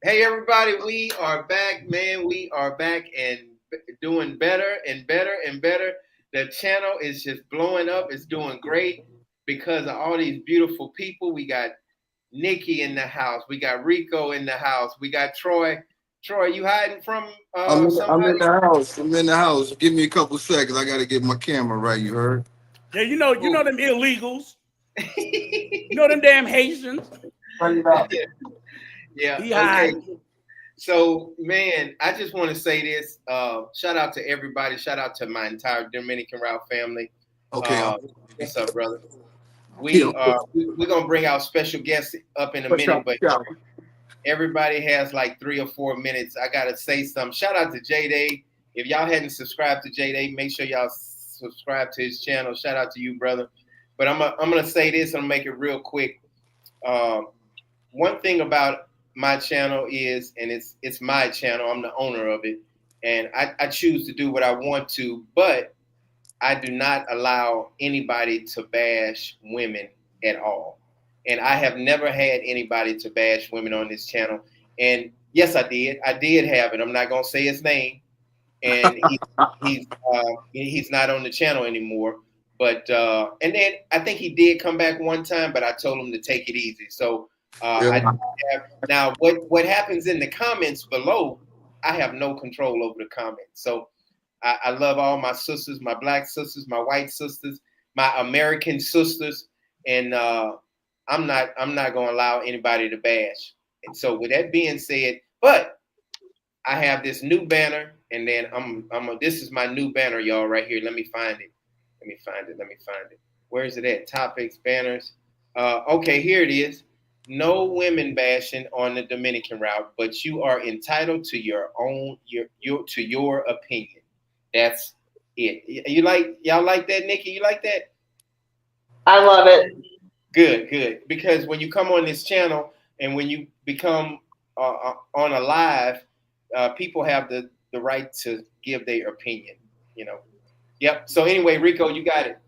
Hey everybody, we are back, man. We are back and doing better and better and better. The channel is just blowing up. It's doing great because of all these beautiful people. We got Nikki in the house. We got Rico in the house. We got Troy. Troy, you hiding from I'm in somebody? the house. I'm in the house. Give me a couple seconds. I gotta get my camera right. You heard? Yeah, you know Cool. them illegals. You know them damn Haitians. Turn it up. Yeah. He Okay. hiding. So, man, I just want to say this. Shout out to everybody. Shout out to my entire Dominican Route family. Okay. Uh, what's up, brother? Yeah. We're gonna bring our special guests up in a What's minute, up? but Yeah. everybody has like 3 or 4 minutes. I gotta say something. Shout out to J Day. If y'all hadn't subscribed to J Day, make sure y'all subscribe to his channel. Shout out to you, brother. But I'm gonna say this. I'm gonna make it real quick. Um, One thing about my channel is, and it's my channel. I'm the owner of it, and I choose to do what I want to, but I do not allow anybody to bash women at all. And I have never had anybody to bash women on this channel. And yes, I did. I did have it. I'm not gonna say his name, and he's not on the channel anymore. But and then I think he did come back one time, but I told him to take it easy. So I Yeah. have now what happens in the comments below. I have no control over the comments. So I love all my sisters, my black sisters, my white sisters, my American sisters, and I'm not going to allow anybody to bash. And so, with that being said, but I have this new banner, and then this is my new banner, y'all, right here. Let me find it. Let me find it. Let me find it. Where is it at? Topics, banners. Okay, here it is. No women bashing on the Dominican route, but you are entitled to your opinion. That's it. Y'all like that, Nikki? You like that? I love it. Good, good. Because when you come on this channel and when you become on a live, people have the right to give their opinion. You know. Yep. So anyway, Rico, you got it.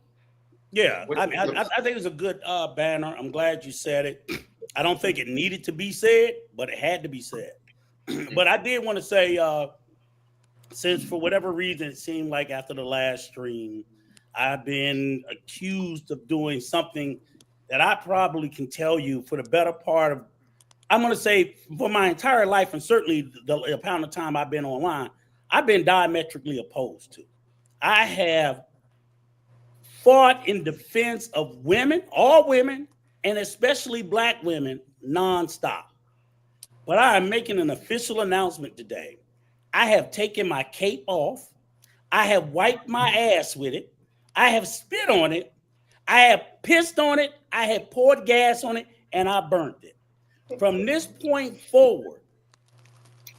Yeah, What, I mean, what, I think it was a good banner. I'm glad you said it. I don't think it needed to be said, but it had to be said. But I did want to say, since for whatever reason it seemed like after the last stream, I've been accused of doing something that I probably can tell you for the better part of, I'm going to say for my entire life, and certainly the amount of time I've been online, I've been diametrically opposed to. I have fought in defense of women, all women, and especially black women, nonstop. But I am making an official announcement today. I have taken my cape off. I have wiped my ass with it. I have spit on it. I have pissed on it. I have poured gas on it, and I burnt it. From this point forward,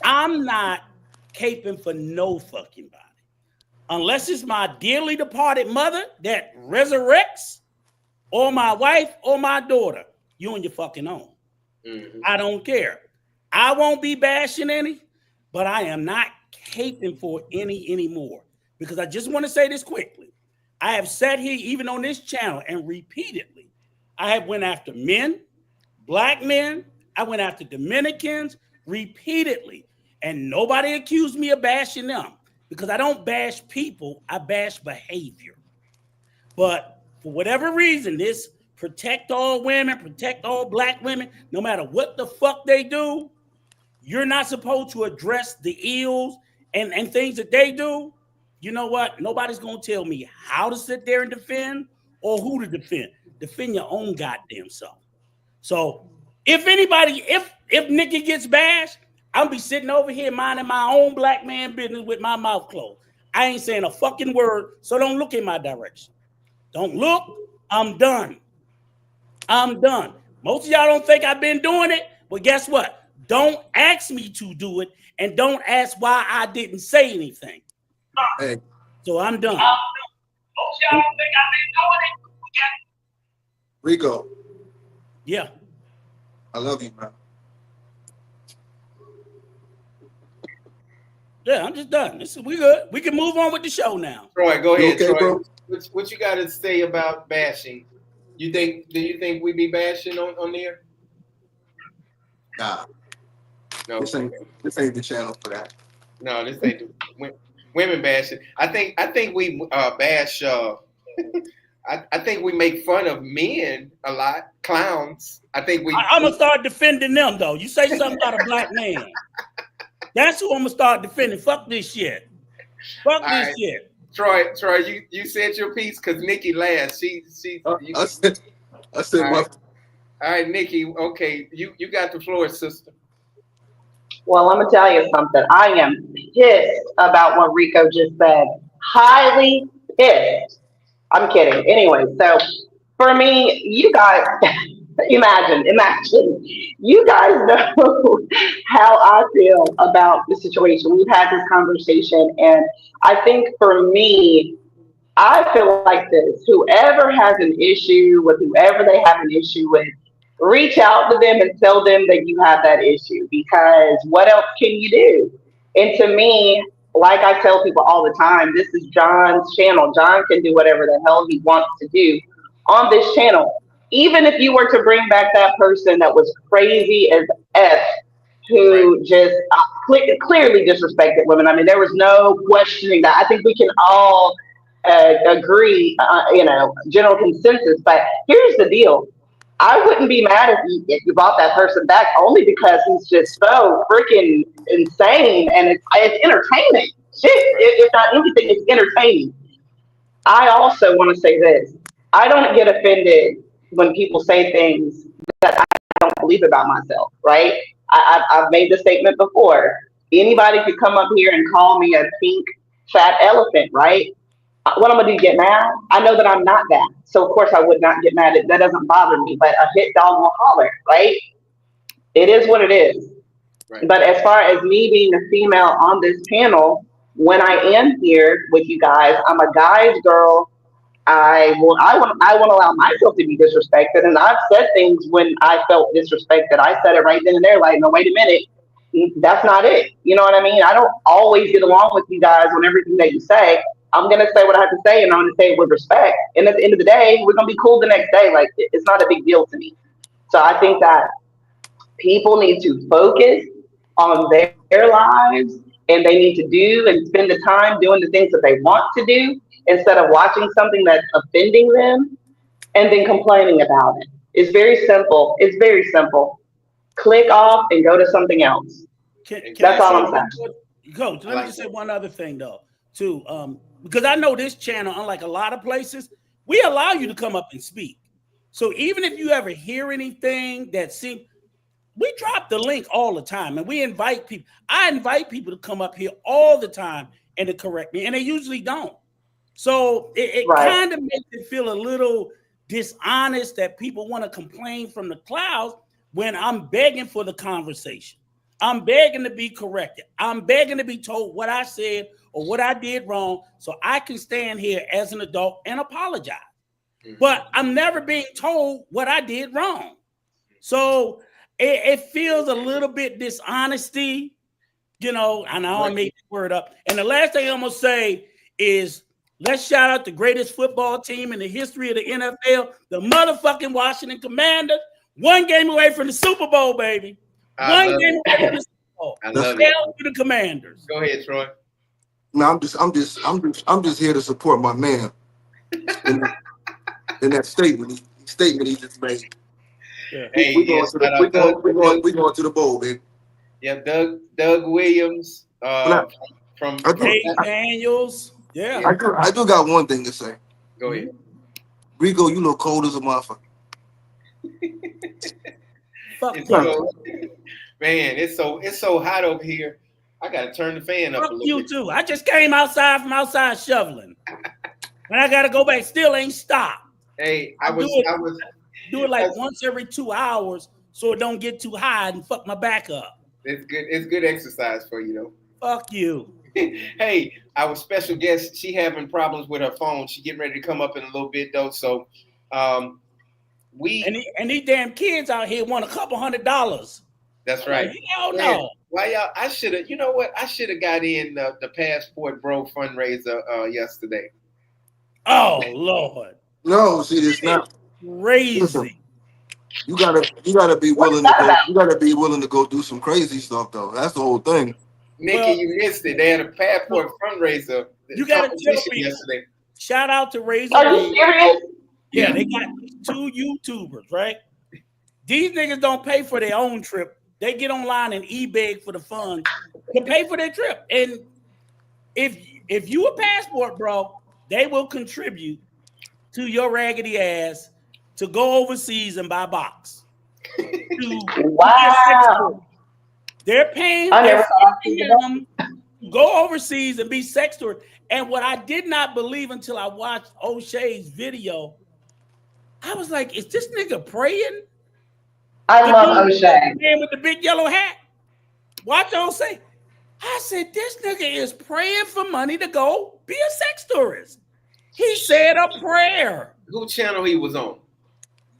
I'm not caping for no fucking body. Unless it's my dearly departed mother that resurrects, or my wife, or my daughter. You on your fucking own. mm-hmm. I don't care. I won't be bashing any, but I am not caping for any anymore. Because I just want to say this quickly. I have sat here, even on this channel, and repeatedly, I have went after men, black men, I went after Dominicans repeatedly, and nobody accused me of bashing them because I don't bash people, I bash behavior. But for whatever reason, this protect all women, protect all black women, no matter what the fuck they do, you're not supposed to address the ills and things that they do. You know what? Nobody's going to tell me how to sit there and defend or who to defend. Defend your own goddamn self. So if anybody, if Nikki gets bashed, I'll be sitting over here minding my own black man business with my mouth closed. I ain't saying a fucking word, so don't look in my direction. Don't look. I'm done. I'm done. Most of y'all don't think I've been doing it, but guess what? Don't ask me to do it, and don't ask why I didn't say anything. Hey, So I'm done. Most y'all don't think I've been doing it. Rico, Yeah. I love you, man. Yeah, I'm just done. We good. We can move on with the show now. Troy, go You ahead, okay, Troy. bro? What you got to say about bashing? Do you think we be bashing on there? Nah. No, This ain't the channel for that. no, this ain't the women bashing. I think we bash. I think we make fun of men a lot. Clowns. I think we. I'm gonna start defending them though. You say something about a black man. That's who I'm gonna start defending. Fuck this shit. Fuck All this right. shit. Troy, you said your piece because Nikki laughed. I said all my. right. All right, Nikki. Okay, you got the floor, sister. Well, I'm gonna tell you something. I am pissed about what Rico just said. Highly pissed. I'm kidding. Anyway, so for me, you guys, imagine, you guys know how I feel about the situation. We've had this conversation, and I think for me, I feel like this. Whoever has an issue with whoever they have an issue with, reach out to them and tell them that you have that issue because what else can you do? And to me, like I tell people all the time, this is John's channel. John can do whatever the hell he wants to do on this channel. Even if you were to bring back that person that was crazy as F, who just clearly disrespected women. I mean, there was no questioning that. I think we can all agree, general consensus. But here's the deal. I wouldn't be mad if you brought that person back only because he's just so freaking insane and it's entertaining. Shit, if not anything, it's entertaining. I also want to say this. I don't get offended when people say things that I don't believe about myself, right? I've made the statement before. Anybody could come up here and call me a pink fat elephant, right? What I'm gonna do, get mad? I know that I'm not that. So of course I would not get mad. That doesn't bother me, but a hit dog will holler, right? It is what it is. Right. But as far as me being a female on this panel, when I am here with you guys, I'm a guy's girl. I won't allow myself to be disrespected. And I've said things when I felt disrespected. I said it right then and there, like, no, wait a minute. That's not it. You know what I mean? I don't always get along with you guys on everything that you say. I'm going to say what I have to say, and I'm going to say it with respect. And at the end of the day, we're going to be cool the next day. Like, it's not a big deal to me. So I think that people need to focus on their lives, and they need to do and spend the time doing the things that they want to do instead of watching something that's offending them and then complaining about it. It's very simple. It's very simple. Click off and go to something else. That's all I'm saying. Coach, let me just say one other thing, though, too. Because I know this channel, unlike a lot of places, we allow you to come up and speak. So even if you ever hear anything that seems, we drop the link all the time, and we invite people. I invite people to come up here all the time and to correct me, and they usually don't. So it kind of makes it feel a little dishonest that people want to complain from the clouds when I'm begging for the conversation. I'm begging to be corrected. I'm begging to be told what I said or what I did wrong so I can stand here as an adult and apologize. Mm-hmm. But I'm never being told what I did wrong. So it feels a little bit dishonesty, and I'll make the word up. And the last thing I'm going to say is let's shout out the greatest football team in the history of the NFL, the motherfucking Washington Commanders. One game away from the Super Bowl, baby. One game away from the Super Bowl. I love it. To the Commanders. Go ahead, Troy. No, I'm just here to support my man in that statement he just made. Yeah. Hey, we going to the bowl, baby. Yeah, Doug Williams from Daniels. Yeah. I do got one thing to say. Go ahead. Rico, you look cold as a motherfucker. Fuck man, it's so hot over here. I gotta turn the fan up. Fuck a little bit. Too. I just came outside from outside shoveling, and I gotta go back. Still ain't stopped. Hey, I was do it like once every 2 hours so it don't get too high and fuck my back up. It's good. It's good exercise for you, though. Fuck you. Hey, our special guest, she having problems with her phone. She getting ready to come up in a little bit, though. So, and these damn kids out here want $200. That's right. Hell no. Why y'all? I should have. You know what? I should have got in the Passport Bro fundraiser yesterday. Oh Lord. No, see, it's not crazy. You gotta be What's willing to that go. about? You gotta be willing to go do some crazy stuff though. That's the whole thing. Nikki, Well, you missed it. They had a passport fundraiser you gotta tell competition people. yesterday. Shout out to Razor Are you Blade. serious? Yeah, they got 2 YouTubers, right? These niggas don't pay for their own trip. They get online and eBay for the funds to pay for their trip. And if you a passport, bro, they will contribute to your raggedy ass to go overseas and buy box. Wow. They're paying I never thought I'd see that. them to go overseas and be sex tourists. And what I did not believe until I watched O'Shea's video, I was like, is this nigga praying? I love O'Shea. The man with the big yellow hat. Watch O'Shea. I said, this nigga is praying for money to go be a sex tourist. He said a prayer. Who channel he was on?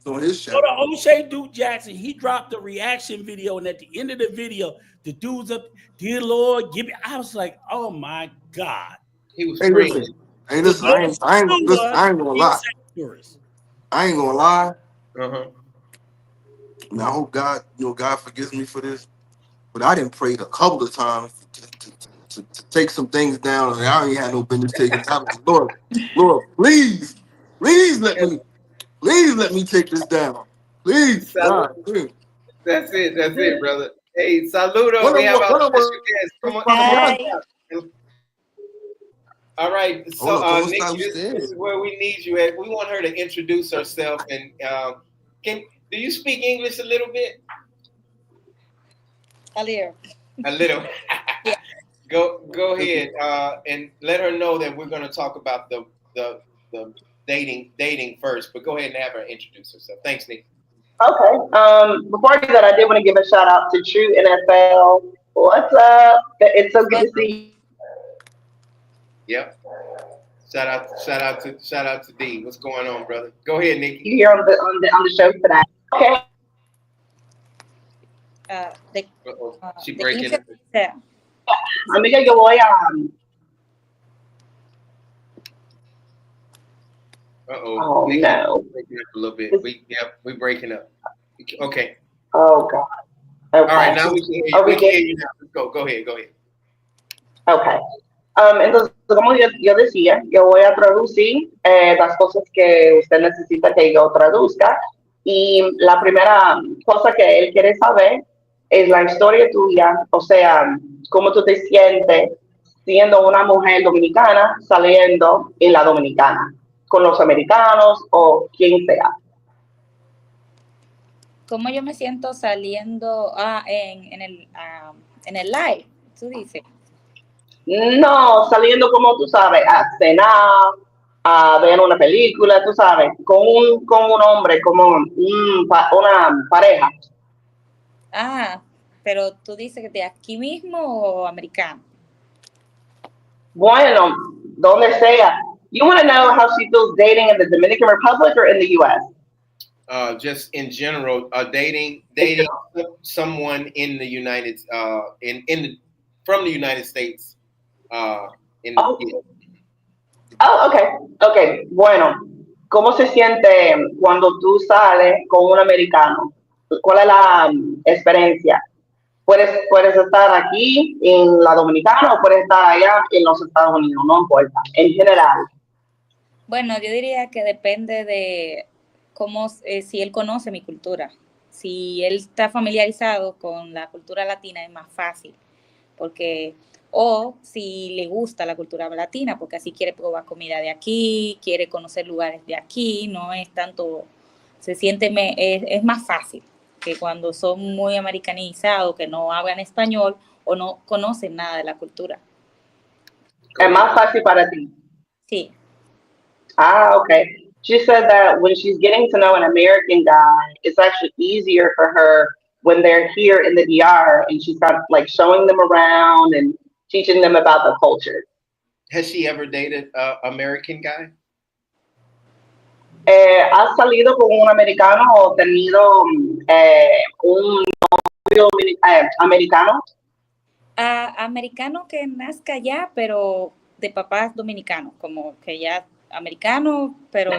So his So show. the O'Shea Duke Jackson, he dropped the reaction video, and at the end of the video, the dude's up, dear Lord, give me. I was like, oh my God. He was Hey, praying. listen. Hey, listen. I ain't gonna lie. I ain't gonna lie. Uh-huh. Now, I hope God, God forgives me for this. But I didn't pray a couple of times to take some things down, and I ain't had no business taking time. Lord, please let me take this down. Please, God. Please. That's it, brother. Hey, saludo. What We have our about- special guest. Come on. Hi. All right. So, Hold on, Nikki, this is where we need you at. We want her to introduce herself. And do you speak English a little bit? A little. A little. Yeah. Go ahead and let her know that we're going to talk about the dating first. But go ahead and have her introduce herself. Thanks, Nikki. Okay. Before I do that, I did want to give a shout out to True NFL. What's up? It's so good to see Yep. Shout out to D. What's going on, brother? Go ahead, Nikki. you here on the show today. Okay. She The breaking. internet. Amiga, yo voy a. Oh Nikki, no. breaking up a little bit. We breaking up. Okay. Oh God. Okay. All right, now we can hear you. Are we We can hear you now. Go ahead. Okay. Entonces, como yo decía, yo voy a traducir las cosas que usted necesita que yo traduzca. Y la primera cosa que él quiere saber es la historia tuya, o sea, cómo tú te sientes siendo una mujer dominicana saliendo en la dominicana, con los americanos o quien sea. ¿Cómo yo me siento saliendo en el live? Tú dices. No, saliendo como tú sabes, a cenar, a ver una película, tú sabes, con un hombre, como una pareja. Pero tú dices que de aquí mismo o americano. Bueno, donde sea. You want to know how she feels dating in the Dominican Republic or in the U.S.? Just in general, dating someone in the United from the United States. Okay. Bueno, ¿cómo se siente cuando tú sales con un americano? ¿Cuál es la experiencia? Puedes estar aquí en la Dominicana o puedes estar allá en los Estados Unidos, no importa, en general. Bueno, yo diría que depende de cómo, si él conoce mi cultura. Si él está familiarizado con la cultura latina es más fácil, o si le gusta la cultura latina, porque así quiere probar comida de aquí, quiere conocer lugares de aquí, no es tanto, es más fácil que cuando son muy americanizados, que no hablan español o no conocen nada de la cultura. Es más fácil para ti. Sí. Okay. She said that when she's getting to know an American guy, it's actually easier for her when they're here in the DR and she's got like showing them around and teaching them about the culture. Has she ever dated an American guy? ¿Has salido con un americano o tenido un novio americano? Americano que nazca allá, pero de papás dominicanos, como que ya americano, pero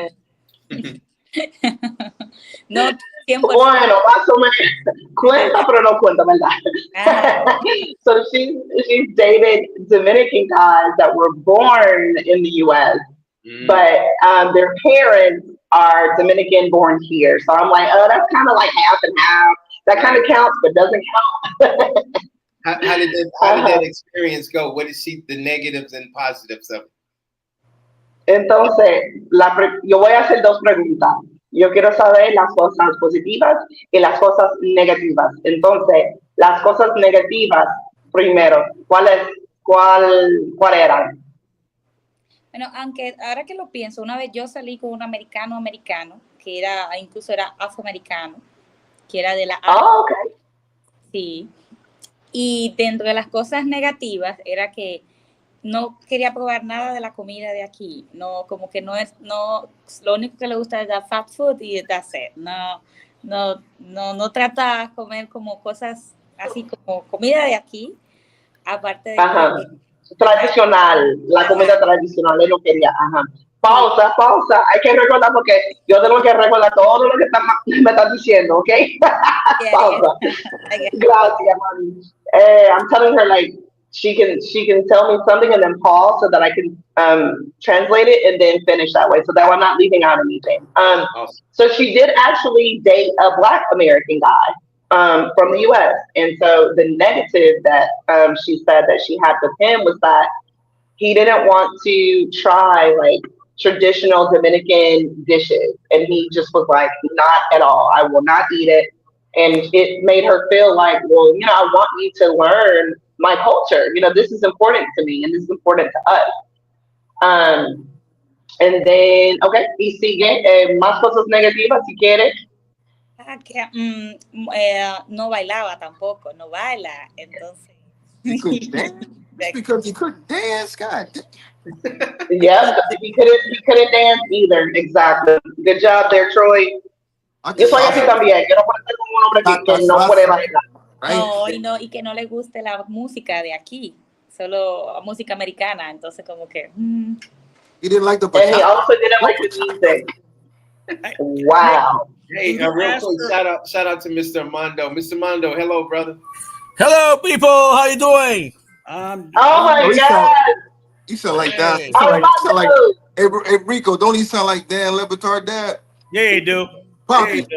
No, 100%. Bueno, más o menos. Cuenta, pero no cuenta, ¿verdad? Ah, So she's dated Dominican guys that were born in the U.S., but their parents are Dominican born here. So I'm like, oh, that's kind of like half and half. That kind of counts, but doesn't count. How did that experience go? What is the negatives and positives of it? Entonces, yo voy a hacer dos preguntas. Yo quiero saber las cosas positivas y las cosas negativas. Entonces, las cosas negativas, primero, ¿cuál eran? bueno, aunque ahora que lo pienso, una vez yo salí con un americano, que incluso era afroamericano, que era de la Oh, ok. Sí. Y dentro de las cosas negativas era que no quería probar nada de la comida de aquí. No, como que no, lo único que le gusta es la fast food y that's it. No trata de comer como cosas así como comida de aquí, aparte de Ajá. Tradicional, la comida tradicional, él lo quería. Ajá. Pausa. Hay que recordar porque yo tengo que recordar todo lo que me estás diciendo, ¿ok? Pausa. Gracias, mami. I'm telling her like she can tell me something and then pause so that I can translate it and then finish that way so that I'm not leaving out anything. Awesome. So she did actually date a Black American guy from the U.S. And so the negative that she said that she had with him was that he didn't want to try like traditional Dominican dishes. And he just was like, not at all. I will not eat it. And it made her feel like, well, I want you to learn my culture. This is important to me and this is important to us. And then, okay, y sigue, más cosas negativas si quieres. No bailaba tampoco, no baila, entonces. He couldn't dance? Because he couldn't dance, God. Yeah, he couldn't dance either. Exactly. Good job there, Troy. Yo soy así también. Yo no puedo ser como un hombre que no puede bailar. No, y que no le guste la música de aquí, solo música americana, entonces como que. He didn't like the And he also didn't like the music. Wow. Hey, real quick, shout out to Mr. Armando. Mr. Armando, hello, brother. Hello, people. How you doing? Oh my God. You sound like that. Hey. You sound like hey, Rico, don't he sound like Dan Le Batard dad? Yeah, you do. Poppy.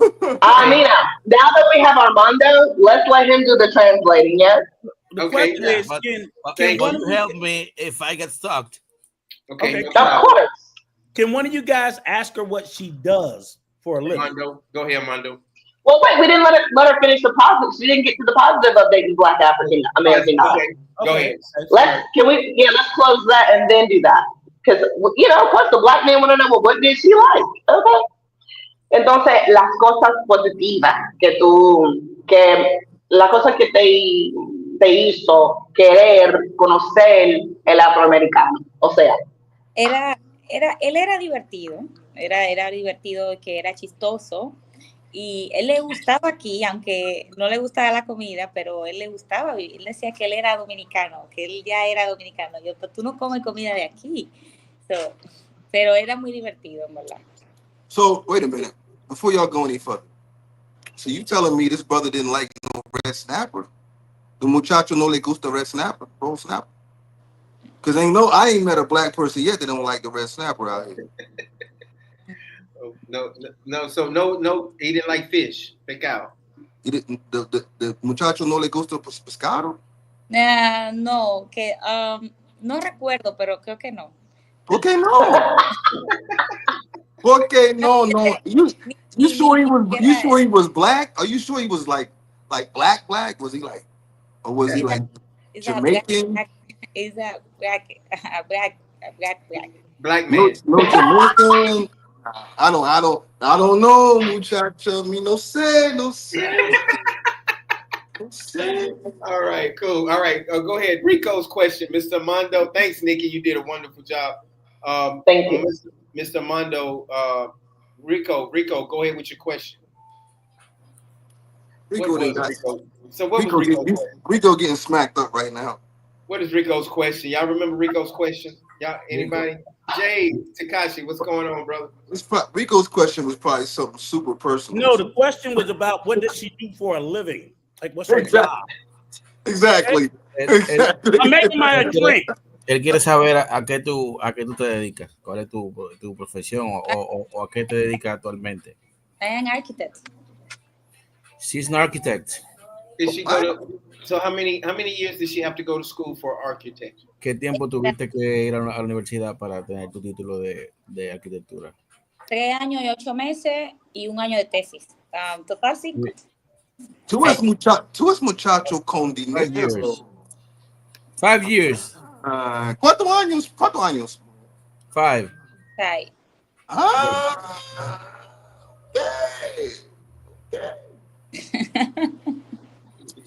Amina, now that we have Armando, let's let him do the translating, yes? The question is, can you help me if I get stuck? Okay. Of course. Can one of you guys ask her what she does for a living? Armando, go ahead, Armando. Well, wait, we didn't let her finish the positive. She didn't get to the positive of dating Black African American guys. Go ahead. Let's close that and then do that. Because, of course, the Black man want to know, well, what did she like? Okay. Entonces, las cosas positivas que la cosa que te hizo querer conocer el afroamericano. O sea. Él era divertido. Era divertido, que era chistoso. Y él le gustaba aquí, aunque no le gustaba la comida, pero él le gustaba. Y él decía que él era dominicano, que él ya era dominicano. Yo, pero tú no comes comida de aquí. Pero era muy divertido, en verdad. So, wait a minute. Before y'all go any further. So you telling me this brother didn't like no red snapper? The muchacho no le gusta red snapper? Roll snapper? Because I ain't met a black person yet that don't like the red snapper out here. No. So no, he didn't like fish. Pescado. He didn't. The muchacho no le gusta pescado? No, que no recuerdo, pero creo que no. ¿Por qué no? ¿Por qué no? You sure he was? You sure he was black? Are you sure he was like black? Was he like, or was he like Jamaican? Is that black? Black man. No Jamaican. I don't know, muchacho. Me no sé. All right, cool. All right, go ahead. Rico's question, Mr. Armando. Thanks, Nikki. You did a wonderful job. Thank you, Mr. Armando. Rico, go ahead with your question. Rico Rico getting smacked up right now. What is Rico's question? Y'all remember Rico's question? Y'all, anybody? Jay, Takashi, what's going on, brother? Rico's question was probably something super personal. No, the question was about what does she do for a living? Like, what's her job? Exactly. I'm making my drink. Él quiere saber a qué tú te dedicas, cuál es tu profesión o a qué te dedicas actualmente. I am an architect. She's an architect. Did she go to? So how many years did she have to go to school for architecture? ¿Qué tiempo tuviste que ir a la universidad para tener tu título de arquitectura? 3 años y 8 meses y 1 año de tesis. Total 5. Tú es muchacho con dinero. 5 years. ¿Cuántos años? 5. Okay.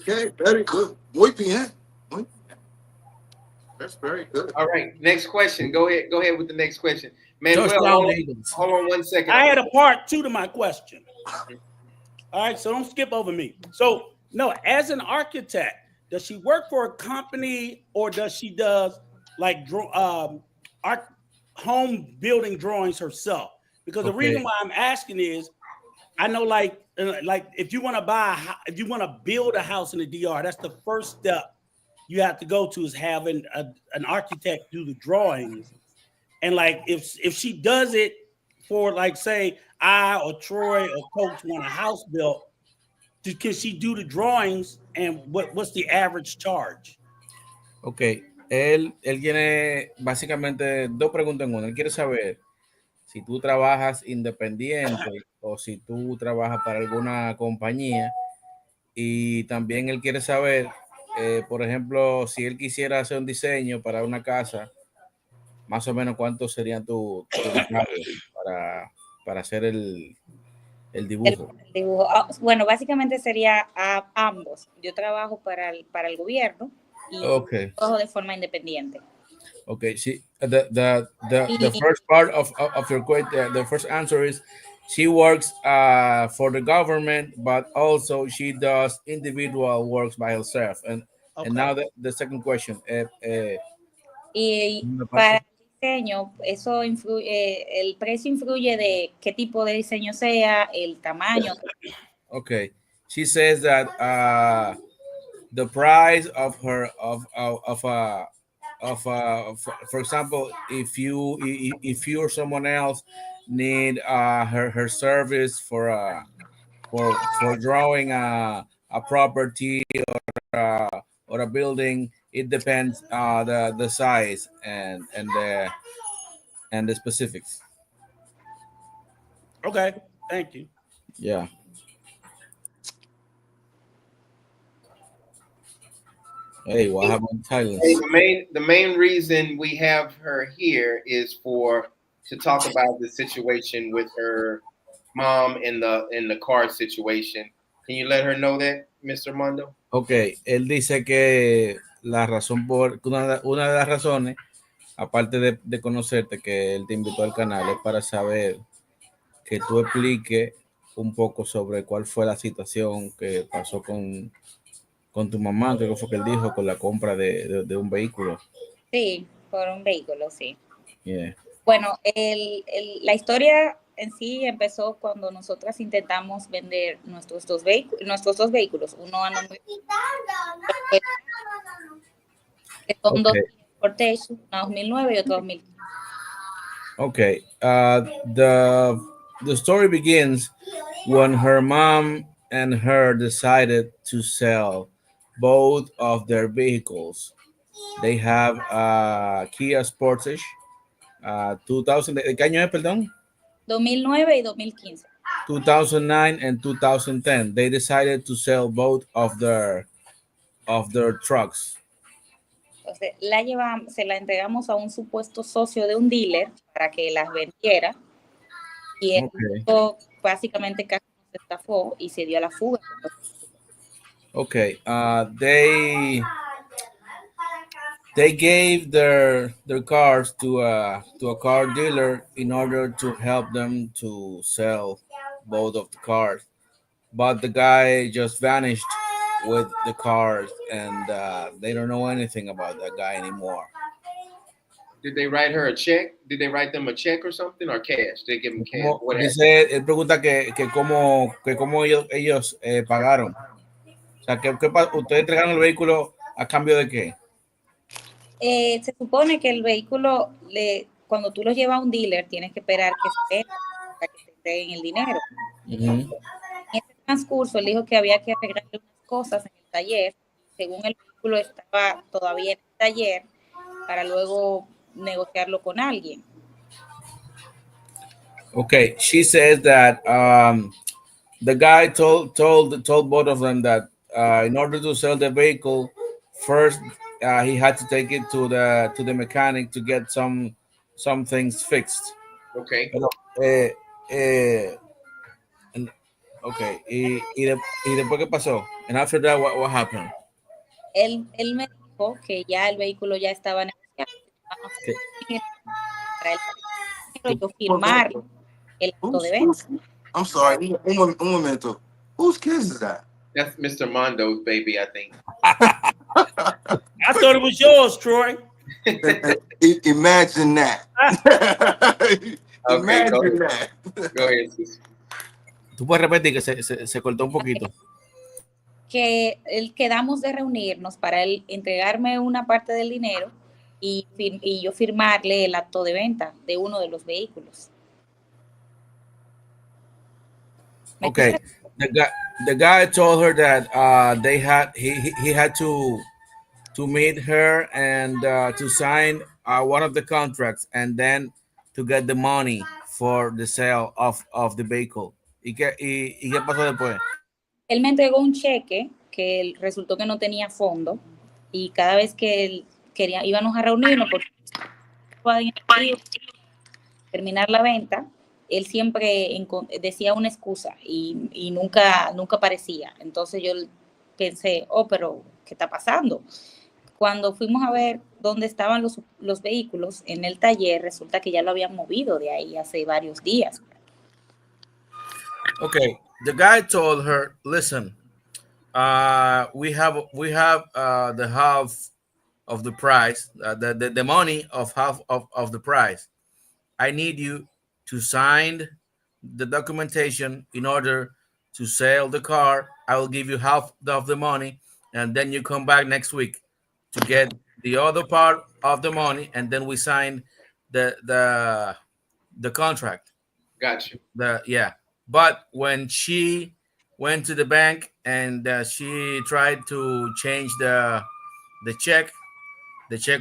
Okay, very good. Muy bien. That's very good. All right, next question. Go ahead with the next question. Manuel, hold on 1 second. I had a part 2 to my question. All right, so don't skip over me. So, no, as an architect, does she work for a company or does she does like home building drawings herself? Because the reason why I'm asking is, I know like if you want to build a house in the DR, that's the first step you have to go to is having an architect do the drawings. And like if she does it for like say I or Troy or Coach want a house built, can she do the drawings and what's the average charge? Ok, él tiene básicamente 2 preguntas en una. Él quiere saber si tú trabajas independiente o si tú trabajas para alguna compañía, y también él quiere saber, por ejemplo, si él quisiera hacer un diseño para una casa, más o menos cuánto serían tu para hacer el dibujo. El dibujo. Bueno, básicamente sería a ambos. Yo trabajo para el gobierno y trabajo de forma independiente. Okay, the first part of your question, the first answer is she works for the government, but also she does individual works by herself. And now the second question. Y para el diseño, eso influye, el precio influye de qué tipo de diseño sea, el tamaño. Okay, she says that the price of her for example, if you or someone else need her service for drawing a property or a building, it depends the size and the specifics. Okay, thank you. Yeah. Hey, what happened? Silence. Hey, the main reason we have her here is to talk about the situation with her mom in the car situation. Can you let her know that, Mr. Mondo? Okay, él dice que la razón una de las razones, aparte de conocerte, que él te invitó al canal, es para saber que tú expliques un poco sobre cuál fue la situación que pasó con tu mamá, creo que fue que él dijo, con la compra de un vehículo. Sí, por un vehículo, sí. Yeah. Bueno, la historia en sí empezó cuando nosotras intentamos vender nuestros dos vehículos, uno a nombre que son dos exploitation, uno 2009 y otro 2015. Okay, the story begins when her mom and her decided to sell both of their vehicles. They have a Kia Sportage 2000. ¿Qué año es, perdón? 2009 y 2015. 2009 and 2010. They decided to sell both of their trucks. Entonces, se la entregamos a un supuesto socio de un dealer para que las vendiera. Y él básicamente casi nos estafó y se dio a la fuga. Okay, they gave their cars to a car dealer in order to help them to sell both of the cars, but the guy just vanished with the cars, and they don't know anything about that guy anymore. Did they write her a check? Did they write them a check or something, or cash? They give them cash. Como, dice, él pregunta que cómo ellos pagaron. O sea, ¿ustedes entregaron el vehículo a cambio de qué? Se supone que el vehículo, cuando tú lo llevas a un dealer, tienes que esperar que esté para que te entreguen el dinero. En ese transcurso, él dijo que había que arreglar unas cosas en el taller. Según el vehículo estaba todavía en el taller, para luego negociarlo con alguien. Okay, she says that the guy told both of them that in order to sell the vehicle, first he had to take it to the mechanic to get some things fixed. Okay. Pero, okay, y después ¿qué pasó? And after that, what happened? Él me dijo que ya el vehículo ya estaba negociado. Para yo firmar el acto de venta. I'm sorry, un momento. Whose kids is that? That's Mr. Mondo's baby, I think. I thought it was yours, Troy. Imagine that. Imagine that. Go ahead, sis. Tú puedes repetir que se cortó un poquito. Que quedamos de reunirnos para él entregarme una parte del dinero y yo firmarle el acto de venta de uno de los vehículos. Okay, the guy told her that he had to meet her and to sign one of the contracts and then to get the money for the sale of the vehicle. ¿Y qué pasó después? Él me entregó un cheque que resultó que no tenía fondo y cada vez que íbamos a reunirnos porque terminar la venta, él siempre decía una excusa y nunca aparecía. Entonces yo pensé, pero ¿qué está pasando? Cuando fuimos a ver dónde estaban los vehículos en el taller, resulta que ya lo habían movido de ahí hace varios días. Okay, the guy told her, listen, we have the half of the price, the money of half of the price. I need you to sign the documentation in order to sell the car. I will give you half of the money, and then you come back next week to get the other part of the money, and then we sign the contract. Got you. But when she went to the bank and she tried to change the check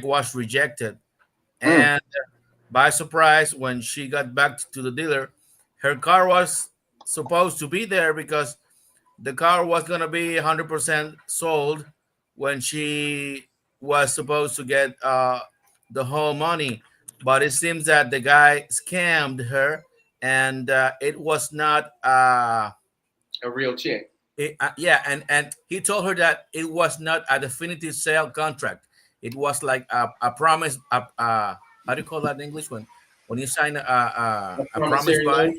was rejected. And by surprise, when she got back to the dealer, her car was supposed to be there because the car was going to be 100% sold when she was supposed to get the whole money. But it seems that the guy scammed her, and it was not a real check. And he told her that it was not a definitive sale contract. It was like a promise. How do you call that in English when you sign a promise buy?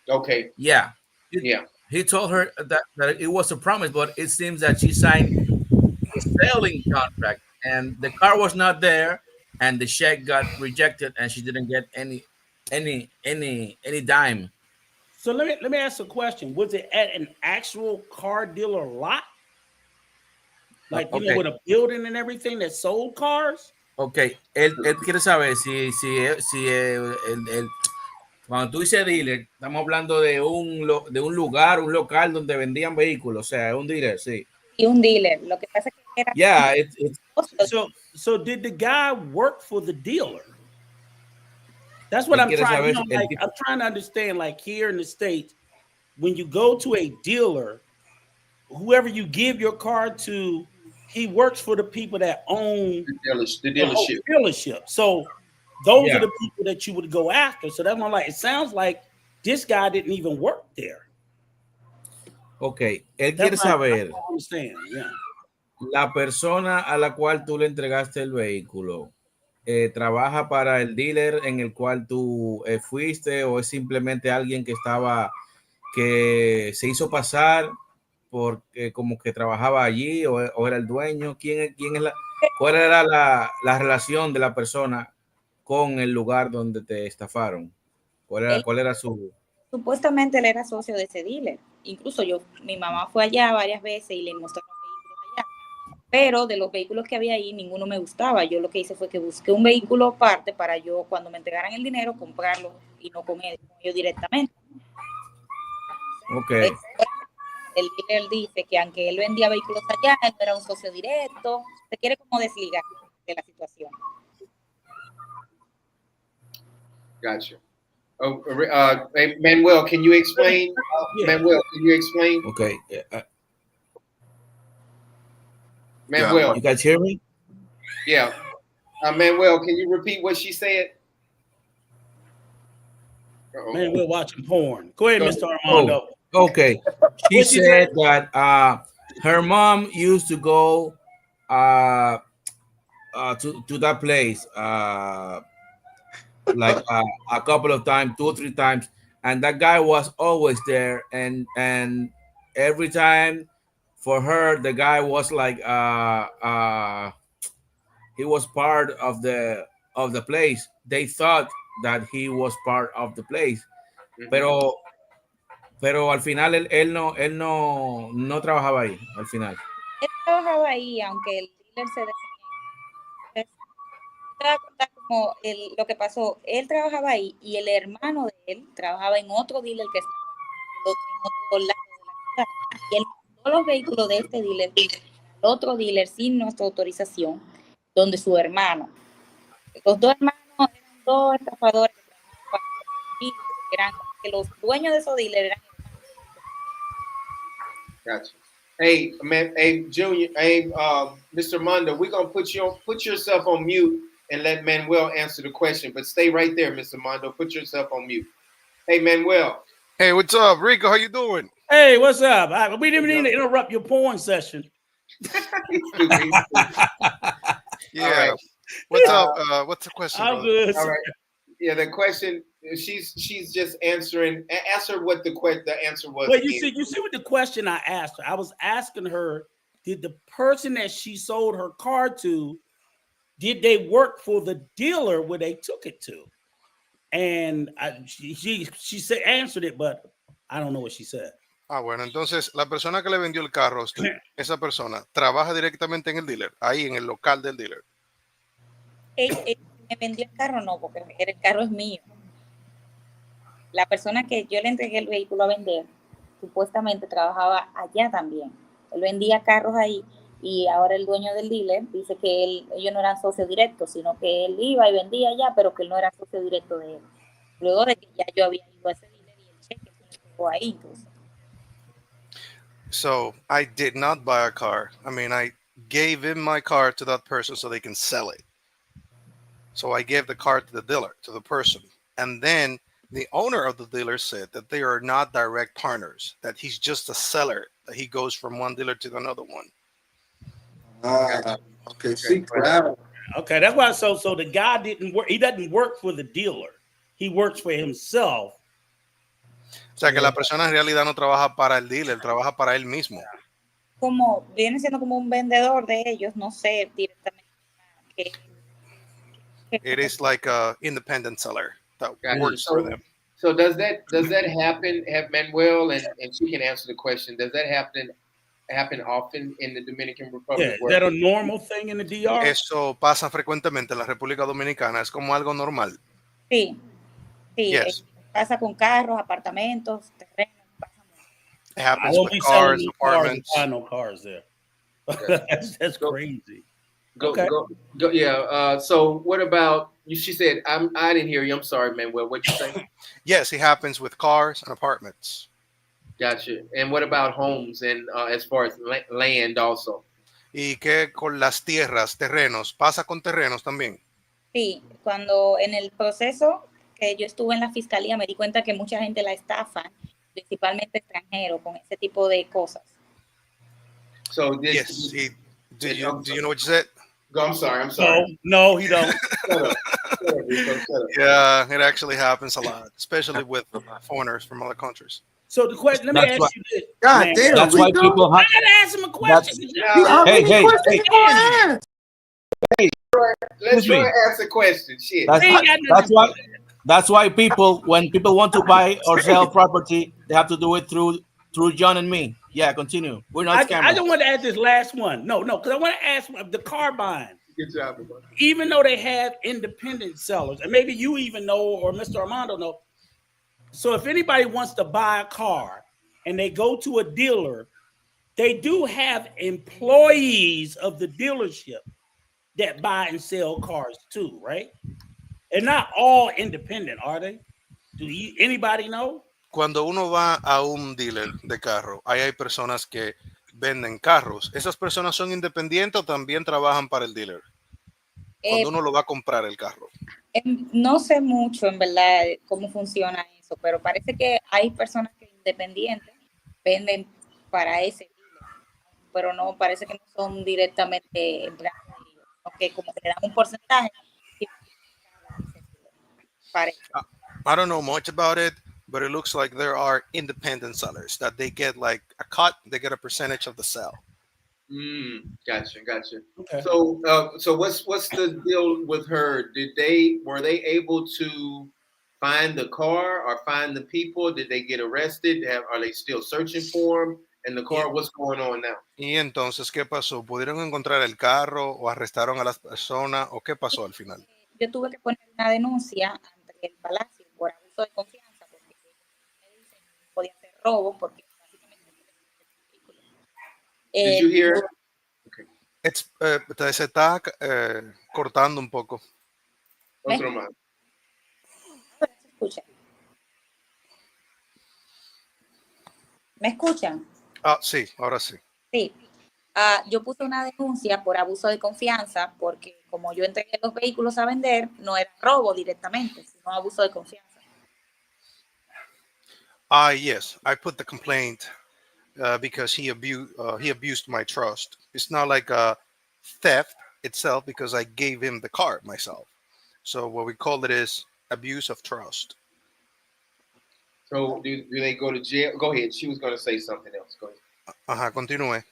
Okay. Yeah. Yeah. He told her that it was a promise, but it seems that she signed a selling contract, and the car was not there, and the check got rejected, and she didn't get any dime. So let me ask a question. Was it at an actual car dealer lot? Like, you know, with a building and everything that sold cars? Okay, él quiere saber si cuando tú dices dealer, estamos hablando de un lugar, un local donde vendían vehículos, o sea, un dealer, sí. Y un dealer, lo que pasa es que era... Yeah, so did the guy work for the dealer? That's what I'm trying, you know, like, I'm trying to understand, like here in the States, when you go to a dealer, whoever you give your car to, he works for the people that own the dealership. So those are the people that you would go after. So that's why I'm like, it sounds like this guy didn't even work there. Okay, él quiere saber, yeah. La persona a la cual tú le entregaste el vehículo, ¿trabaja para el dealer en el cual tú fuiste, o es simplemente alguien que se hizo pasar porque como que trabajaba allí, o era el dueño? ¿Cuál era la relación de la persona con el lugar donde te estafaron? ¿Cuál era su...? Supuestamente él era socio de ese dealer. Incluso mi mamá fue allá varias veces y le mostró los vehículos allá. Pero de los vehículos que había ahí, ninguno me gustaba. Yo lo que hice fue que busqué un vehículo aparte para yo, cuando me entregaran el dinero, comprarlo y no con ellos directamente. Ok. El dealer dice que aunque él vendía vehículos allá, él no era un socio directo. Se quiere como desligar de la situación. Gotcha. Oh, Manuel, can you explain? Manuel, can you explain? Okay. Manuel. You guys hear me? Yeah. Manuel, can you repeat what she said? Man, we're watching porn. Go ahead, Mr. Armando. Oh, okay. She said that her mom used to go to that place like a couple of times, 2 or 3 times, and that guy was always there, and every time for her the guy was like he was part of the place. They thought that he was part of the place, pero al final él no trabajaba ahí al final. Él trabajaba ahí, aunque el dealer se te voy a contar como lo que pasó. Él trabajaba ahí y el hermano de él trabajaba en otro dealer que estaba en otro lado de la ciudad. Y él mandó los vehículos de este dealer al otro dealer sin nuestra autorización, donde su hermano. Los dos hermanos eran dos estafadores que trabajaban que los dueños de esos dealers eran hermanos. Gotcha. Hey, man, hey, Junior, hey, Mr. Mondo, we're gonna put yourself on mute and let Manuel answer the question, but stay right there, Mr. Mondo. Put yourself on mute. Hey, Manuel. Hey, what's up, Rico? How you doing? Hey, what's up? We didn't mean to interrupt your porn session. Yeah. Right. What's up? What's the question? I'm good. All right. Yeah, the question. She's just answering. Ask her what the answer was. Well, you see what the question I asked her. I was asking her, did the person that she sold her car to, did they work for the dealer where they took it to? And she said answered it, but I don't know what she said. Bueno, entonces la persona que le vendió el carro a usted, esa persona trabaja directamente en el dealer, ahí en el local del dealer. Me vendió el carro, no, porque el carro es mío. La persona que yo le entregué el vehículo a vender, supuestamente trabajaba allá también. Él vendía carros ahí y ahora el dueño del dealer dice que ellos no eran socios directos, sino que él iba y vendía allá, pero que él no era socio directo de él. Luego de que ya yo había ido a ese dealer y el cheque se me pegó ahí incluso. So I did not buy a car. I mean, I gave in my car to that person so they can sell it. So I gave the car to the dealer, to the person. And then the owner of the dealer said that they are not direct partners, that he's just a seller, that he goes from one dealer to another one. Okay, see, okay, that's why. So the guy didn't work. He doesn't work for the dealer. He works for himself. O sea, que la persona en realidad no trabaja para el dealer, trabaja para él mismo. Como viene siendo como un vendedor de ellos, no sé directamente. It is like a independent seller that works for them. So does that happen? Have Manuel and she can answer the question. Does that happen often in the Dominican Republic? Yeah, is that a normal thing in the DR? Eso pasa frecuentemente en la República Dominicana. Es como algo normal. Sí. Yes. Pasa con carros, apartamentos, terrenos. It happens with cars, apartments. I know cars there. That's crazy. Go. Yeah. So what about you? She said, I didn't hear you. I'm sorry, Manuel. What you say? Yes, it happens with cars and apartments. Gotcha. And what about homes and as far as land also? ¿Y qué con las tierras, terrenos? ¿Pasa con terrenos también? Sí, cuando en el proceso que yo estuve en la fiscalía me di cuenta que mucha gente la estafa, principalmente extranjeros, con ese tipo de cosas. So yes. Do you know what you said? Go, I'm sorry. No, he don't. Shut up, Rico, shut up. Yeah, it actually happens a lot, especially with foreigners from other countries. So the question, let me ask you this. God damn, That's why people I gotta ask him a question. Hey. Let Troy ask a question. Shit. That's why when people want to buy or sell property, they have to do it through John and me. Yeah, continue. We're not scammers. I don't want to add this last one. No, because I want to ask the car buying. Good job, even though they have independent sellers, and maybe you even know, or Mr. Armando know. So if anybody wants to buy a car and they go to a dealer, they do have employees of the dealership that buy and sell cars too, right? They're not all independent, are they? Anybody know? Cuando uno va a un dealer de carro, ahí hay personas que venden carros. ¿Esas personas son independientes o también trabajan para el dealer? Cuando uno lo va a comprar el carro. No sé mucho, en verdad, cómo funciona eso, pero parece que hay personas que independientes venden para ese dealer, pero no, parece que no son directamente empleados de ellos, aunque como que le dan un porcentaje. I don't know much about it, but it looks like there are independent sellers that they get like a cut, they get a percentage of the sale. Gotcha. Okay. So what's the deal with her? Were they able to find the car or find the people? Did they get arrested? Are they still searching for them? And the car, what's going on now? Y entonces, ¿qué pasó? ¿Pudieron encontrar el carro o arrestaron a las personas o qué pasó al final? Yo tuve que poner una denuncia ante el palacio por abuso de confianza, porque me dicen que podía ser robo, porque básicamente Did you hear? Se está cortando un poco. Otro más. Ahora se escucha. ¿Me escuchan? Sí, ahora sí. Sí. Yo puse una denuncia por abuso de confianza porque como yo entregué los vehículos a vender, no era robo directamente, sino abuso de confianza. Yes, I put the complaint because he abused my trust. It's not like a theft itself because I gave him the car myself. So what we call it is abuse of trust. So do they go to jail? Go ahead. She was going to say something else. Go ahead. Continúe.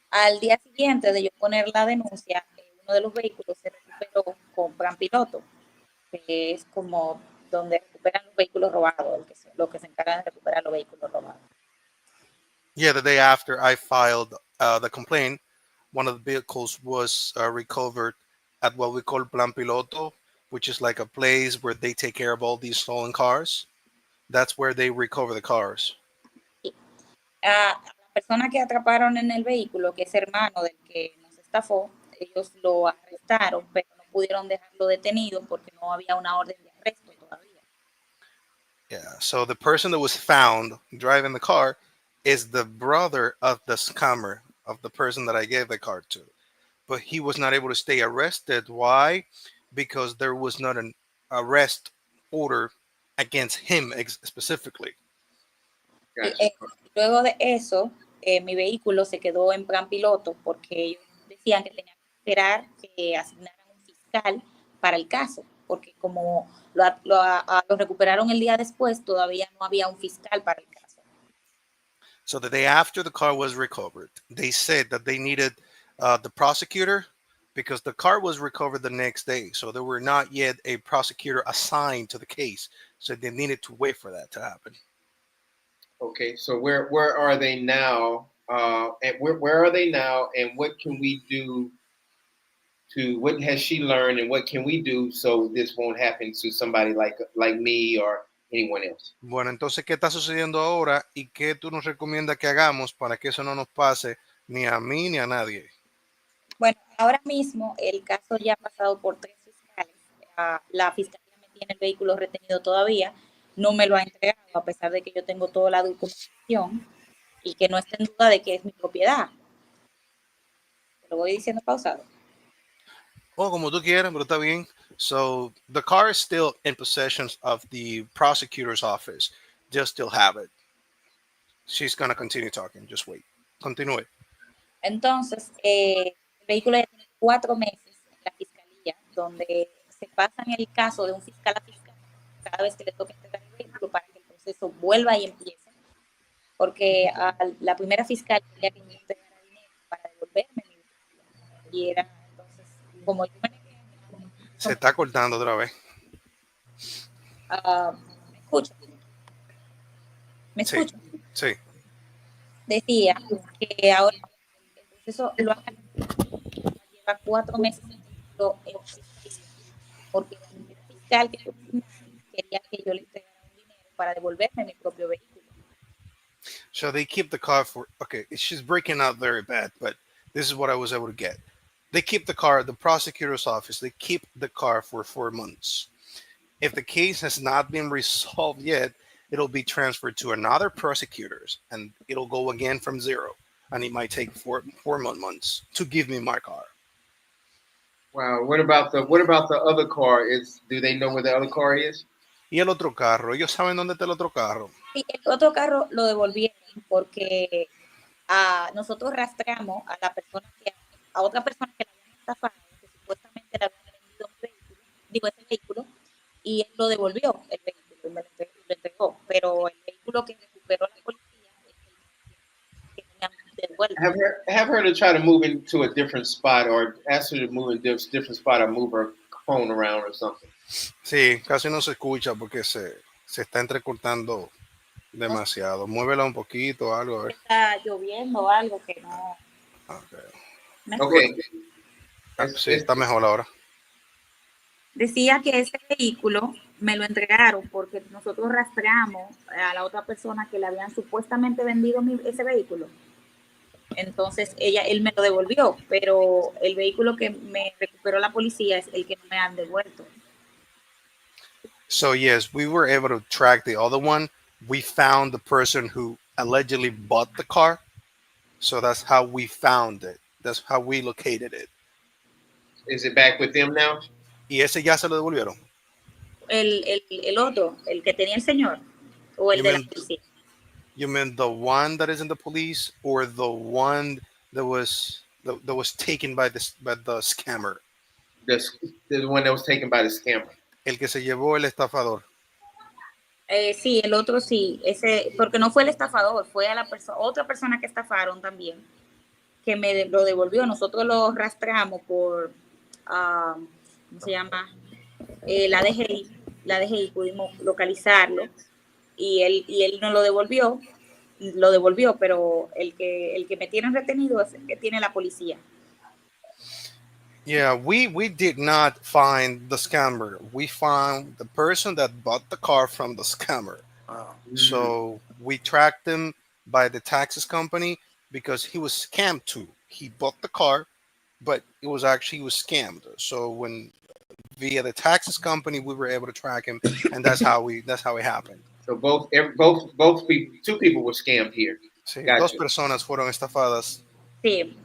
Al día siguiente de yo poner la denuncia, uno de los vehículos se recuperó con plan piloto, que es como donde recuperan los vehículos robados, los que se encargan de recuperar los vehículos robados. Yeah, the day after I filed the complaint, one of the vehicles was recovered at what we call Plan Piloto, which is like a place where they take care of all these stolen cars. That's where they recover the cars. La persona que atraparon en el vehículo, que es hermano del que nos estafó, ellos lo arrestaron, pero no pudieron dejarlo detenido porque no había una orden de arresto todavía. Yeah, so the person that was found driving the car is the brother of the scammer, of the person that I gave the car to. But he was not able to stay arrested. Why? Because there was not an arrest order against him specifically. Gotcha. Luego de eso, mi vehículo se quedó en plan piloto porque ellos decían que tenían que esperar que asignaran un fiscal para el caso, porque como lo recuperaron el día después, todavía no había un fiscal para el caso. So the day after the car was recovered, they said that they needed the prosecutor because the car was recovered the next day. So there were not yet a prosecutor assigned to the case. So they needed to wait for that to happen. Okay, so where are they now? And where are they now? And what can we do what has she learned and what can we do so this won't happen to somebody like me or anyone else? Bueno, entonces, ¿qué está sucediendo ahora y qué tú nos recomiendas que hagamos para que eso no nos pase ni a mí ni a nadie? Bueno, ahora mismo el caso ya ha pasado por 3 fiscales. La fiscalía me tiene el vehículo retenido todavía. No me lo ha entregado a pesar de que yo tengo toda la documentación y que no esté en duda de que es mi propiedad. Te lo voy diciendo pausado. Como tú quieras, pero está bien. So the car is still in possession of the prosecutor's office. Just still have it. She's going to continue talking. Just wait. Continúe. Entonces, el vehículo ya tiene 4 meses en la fiscalía, donde se pasa en el caso de un fiscal a fiscal cada vez que le toque entregar el vehículo para que el proceso vuelva y empiece. Porque la primera fiscal quería que yo entregara dinero para devolverme mi vehículo. Y era entonces, como yo me negué, Se está cortando otra vez. ¿Me escucha? ¿Me Sí, escucha? sí. Decía que ahora el proceso lo han lleva 4 meses expedido, porque el fiscal que yo quería que yo le entregara un dinero para devolverme mi propio vehículo. So they keep the car for, okay, she's breaking out very bad, but this is what I was able to get. They keep the car, the prosecutor's office, they keep the car for 4 months. If the case has not been resolved yet, it'll be transferred to another prosecutors and it'll go again from zero. And it might take four more months to give me my car. Wow. What about the other car? Do they know where the other car is? Y el otro carro, ellos saben dónde está el otro carro. Sí, el otro carro lo devolvieron porque nosotros rastreamos a la persona a otra persona que la habían estafado, que supuestamente le habían vendido un vehículo, ese vehículo, y él lo devolvió, el vehículo, y me lo entregó, pero el vehículo que recuperó la policía es el que tenían devuelto. Have her to try to move into a different spot, or ask her to move in a different spot, or move her phone around or something. Sí, casi no se escucha porque se está entrecortando demasiado. Muévela un poquito, algo, a ver. Está lloviendo o algo que no. Okay. Sí, está mejor ahora. Decía que ese vehículo me lo entregaron porque nosotros rastreamos a la otra persona que le habían supuestamente vendido ese vehículo. Entonces él me lo devolvió, pero el vehículo que me recuperó la policía es el que no me han devuelto. So yes, we were able to track the other one. We found the person who allegedly bought the car. So that's how we found it. That's how we located it. Is it back with them now? ¿Y ese ya se lo devolvieron? El otro, el que tenía el señor, o el de la policía. You mean the one that is in the police, or the one that was taken by the scammer? The one that was taken by the scammer. El que se llevó el estafador. Sí, el otro sí, ese, porque no fue el estafador, fue a la otra persona que estafaron también, que me lo devolvió. Nosotros lo rastreamos por, ¿cómo se llama? La DGI, pudimos localizarlo y él no lo devolvió, pero el que me tienen retenido es el que tiene la policía. Yeah, we did not find the scammer. We found the person that bought the car from the scammer. Wow. So we tracked him by the taxes company because he was scammed too. He bought the car, but he was scammed. So when via the taxes company, we were able to track him, and that's how it happened. So both people, 2 people were scammed here. Sí, Gotcha. 2 personas fueron estafadas. Sí.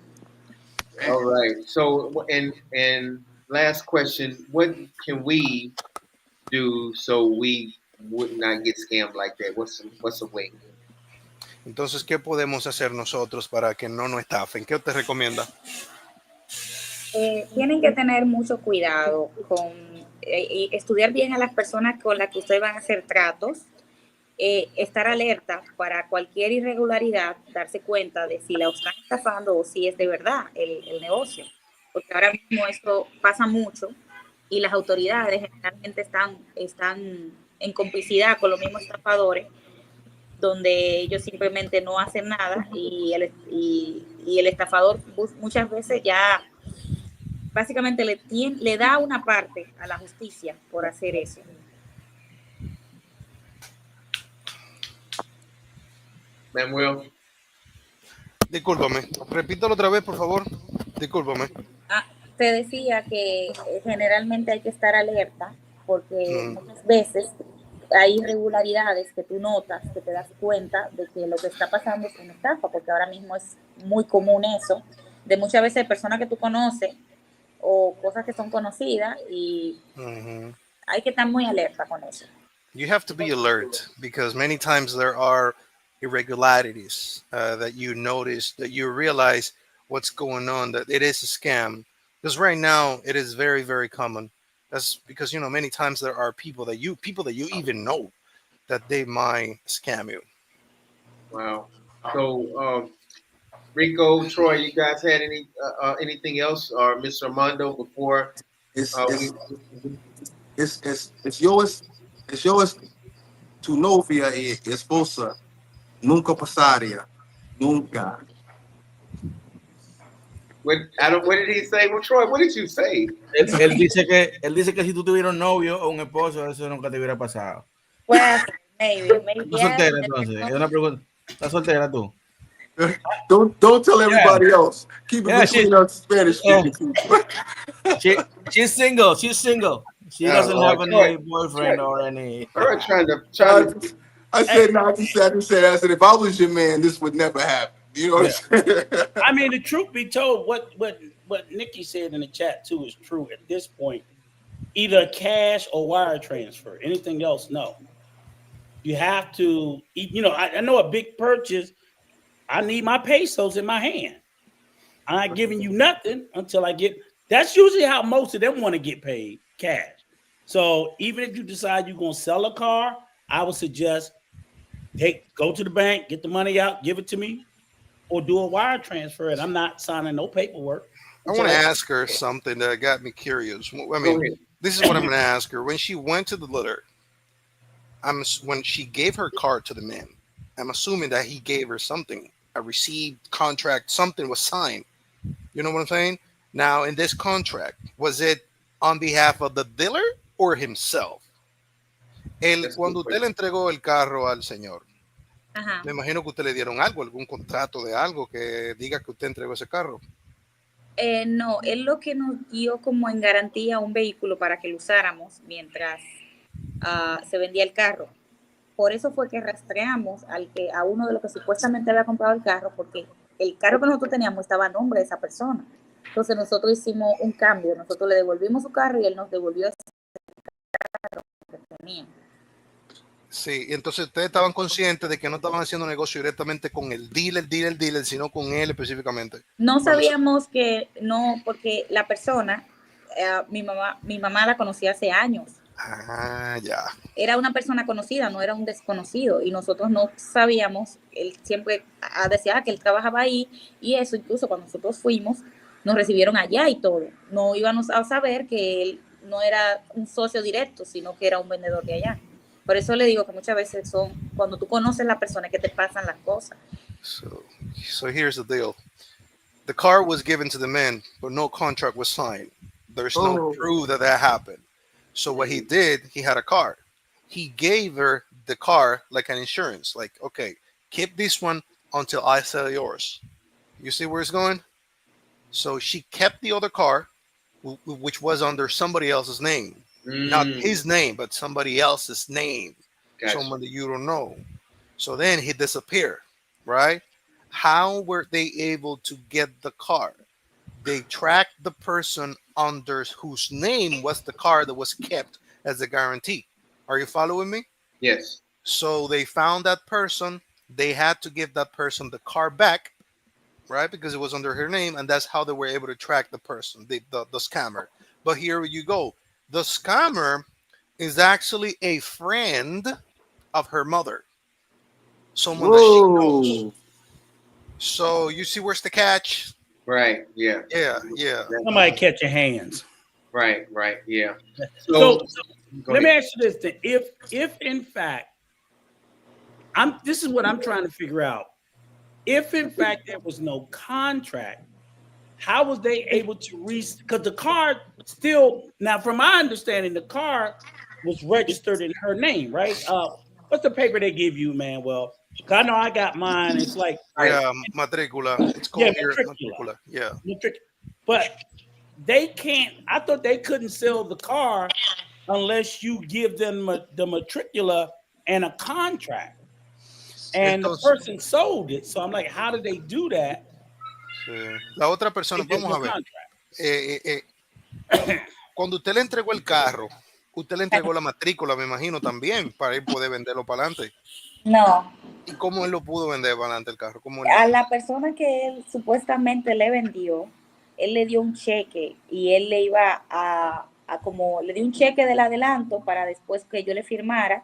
All right. So, and last question: what can we do so we would not get scammed like that? What's a way? Entonces, ¿qué podemos hacer nosotros para que no nos estafen? ¿Qué usted recomienda? Tienen que tener mucho cuidado con estudiar bien a las personas con las que ustedes van a hacer tratos, estar alerta para cualquier irregularidad, darse cuenta de si la están estafando o si es de verdad el negocio, porque ahora mismo esto pasa mucho y las autoridades generalmente están en complicidad con los mismos estafadores, donde ellos simplemente no hacen nada y el estafador muchas veces ya básicamente le da una parte a la justicia por hacer eso. Manuel. Discúlpame, repítalo otra vez, por favor. Discúlpame. Te decía que generalmente hay que estar alerta porque muchas veces hay irregularidades que tú notas, que te das cuenta de que lo que está pasando es una estafa, porque ahora mismo es muy común eso, de muchas veces personas que tú conoces o cosas que son conocidas y hay que estar muy alerta con eso. You have to be alert because many times there are irregularities that you notice, that you realize what's going on, that it is a scam. Because right now it is very, very common. That's because, you know, many times there are people that you even know that they might scam you. Wow. So, Rico, Troy, you guys had anything else, or Mr. Armando, before Es, Oh, es yo es tu novia y esposa. Nunca pasaría. Nunca. what did he say? Well, Troy, what did you say? Él dice que si tú tuvieras un novio o un esposo, eso nunca te hubiera pasado. Well, maybe ¿Estás yes, soltera entonces? Es una pregunta. ¿Estás soltera tú? Don't tell everybody else. Keep it Yeah, between us Spanish speaking people. She's single. She's single. She doesn't have any boyfriend or any. Troy trying to I said if I was your man, this would never happen. You know what I'm saying? I mean, the truth be told, what Nikki said in the chat too is true at this point. Either cash or wire transfer. Anything else, no. You have to, you know, I know a big purchase. I need my pesos in my hand. I'm not giving you nothing until I get. That's usually how most of them want to get paid, cash. So even if you decide you're gonna sell a car, I would suggest go to the bank, get the money out, give it to me, or do a wire transfer. And I'm not signing no paperwork. I want to ask her something that got me curious. I mean, this is what I'm going to ask her. When she went to the dealer, when she gave her card to the man, I'm assuming that he gave her something, a receipt, contract, something was signed. You know what I'm saying? Now, in this contract, was it on behalf of the dealer or himself? Cuando usted le entregó el carro al señor, me imagino que usted le dieron algo, algún contrato de algo que diga que usted entregó ese carro. No, él lo que nos dio como en garantía un vehículo para que lo usáramos mientras se vendía el carro. Por eso fue que rastreamos a uno de los que supuestamente había comprado el carro, porque el carro que nosotros teníamos estaba a nombre de esa persona. Entonces nosotros hicimos un cambio, nosotros le devolvimos su carro y él nos devolvió ese carro que tenía. Sí, entonces ustedes estaban conscientes de que no estaban haciendo negocio directamente con el dealer, sino con él específicamente. No sabíamos que no, porque la persona, mi mamá la conocía hace años. Ah, ya. Era una persona conocida, no era un desconocido, y nosotros no sabíamos. Él siempre decía que él trabajaba ahí, y eso incluso cuando nosotros fuimos, nos recibieron allá y todo. No íbamos a saber que él no era un socio directo, sino que era un vendedor de allá. Por eso le digo que muchas veces cuando tú conoces a la persona que te pasan las cosas. So here's the deal. The car was given to the man, but no contract was signed. There's no proof that happened. So what he did, he had a car. He gave her the car like an insurance. Like, okay, keep this one until I sell yours. You see where it's going? So she kept the other car, which was under somebody else's name. Not his name, but somebody else's name. Gotcha. Someone that you don't know. So then he disappeared, right? How were they able to get the car? They tracked the person under whose name was the car that was kept as a guarantee. Are you following me? Yes. So they found that person. They had to give that person the car back, right? Because it was under her name, and that's how they were able to track the person, the scammer. But here you go. The scammer is actually a friend of her mother. Someone that she knows. So you see where's the catch? Right. Yeah. Yeah. Somebody catch your hands. Right. Yeah. So let me ask you this then. If in fact, this is what I'm trying to figure out. If in fact there was no contract, how was they able to because the car still, now from my understanding, the car was registered in her name, right? What's the paper they give you, man? Well, I know I got mine. It's like matricula. It's called matricula. Yeah. But they can't. I thought they couldn't sell the car unless you give them the matricula and a contract. And the person sold it. So I'm like, how did they do that? La otra persona, vamos a ver. Cuando usted le entregó el carro, usted le entregó la matrícula, me imagino también, para él poder venderlo para adelante. No. ¿Y cómo él lo pudo vender para adelante el carro? A la persona que él supuestamente le vendió, él le dio un cheque y él le iba a como le dio un cheque del adelanto para después que yo le firmara,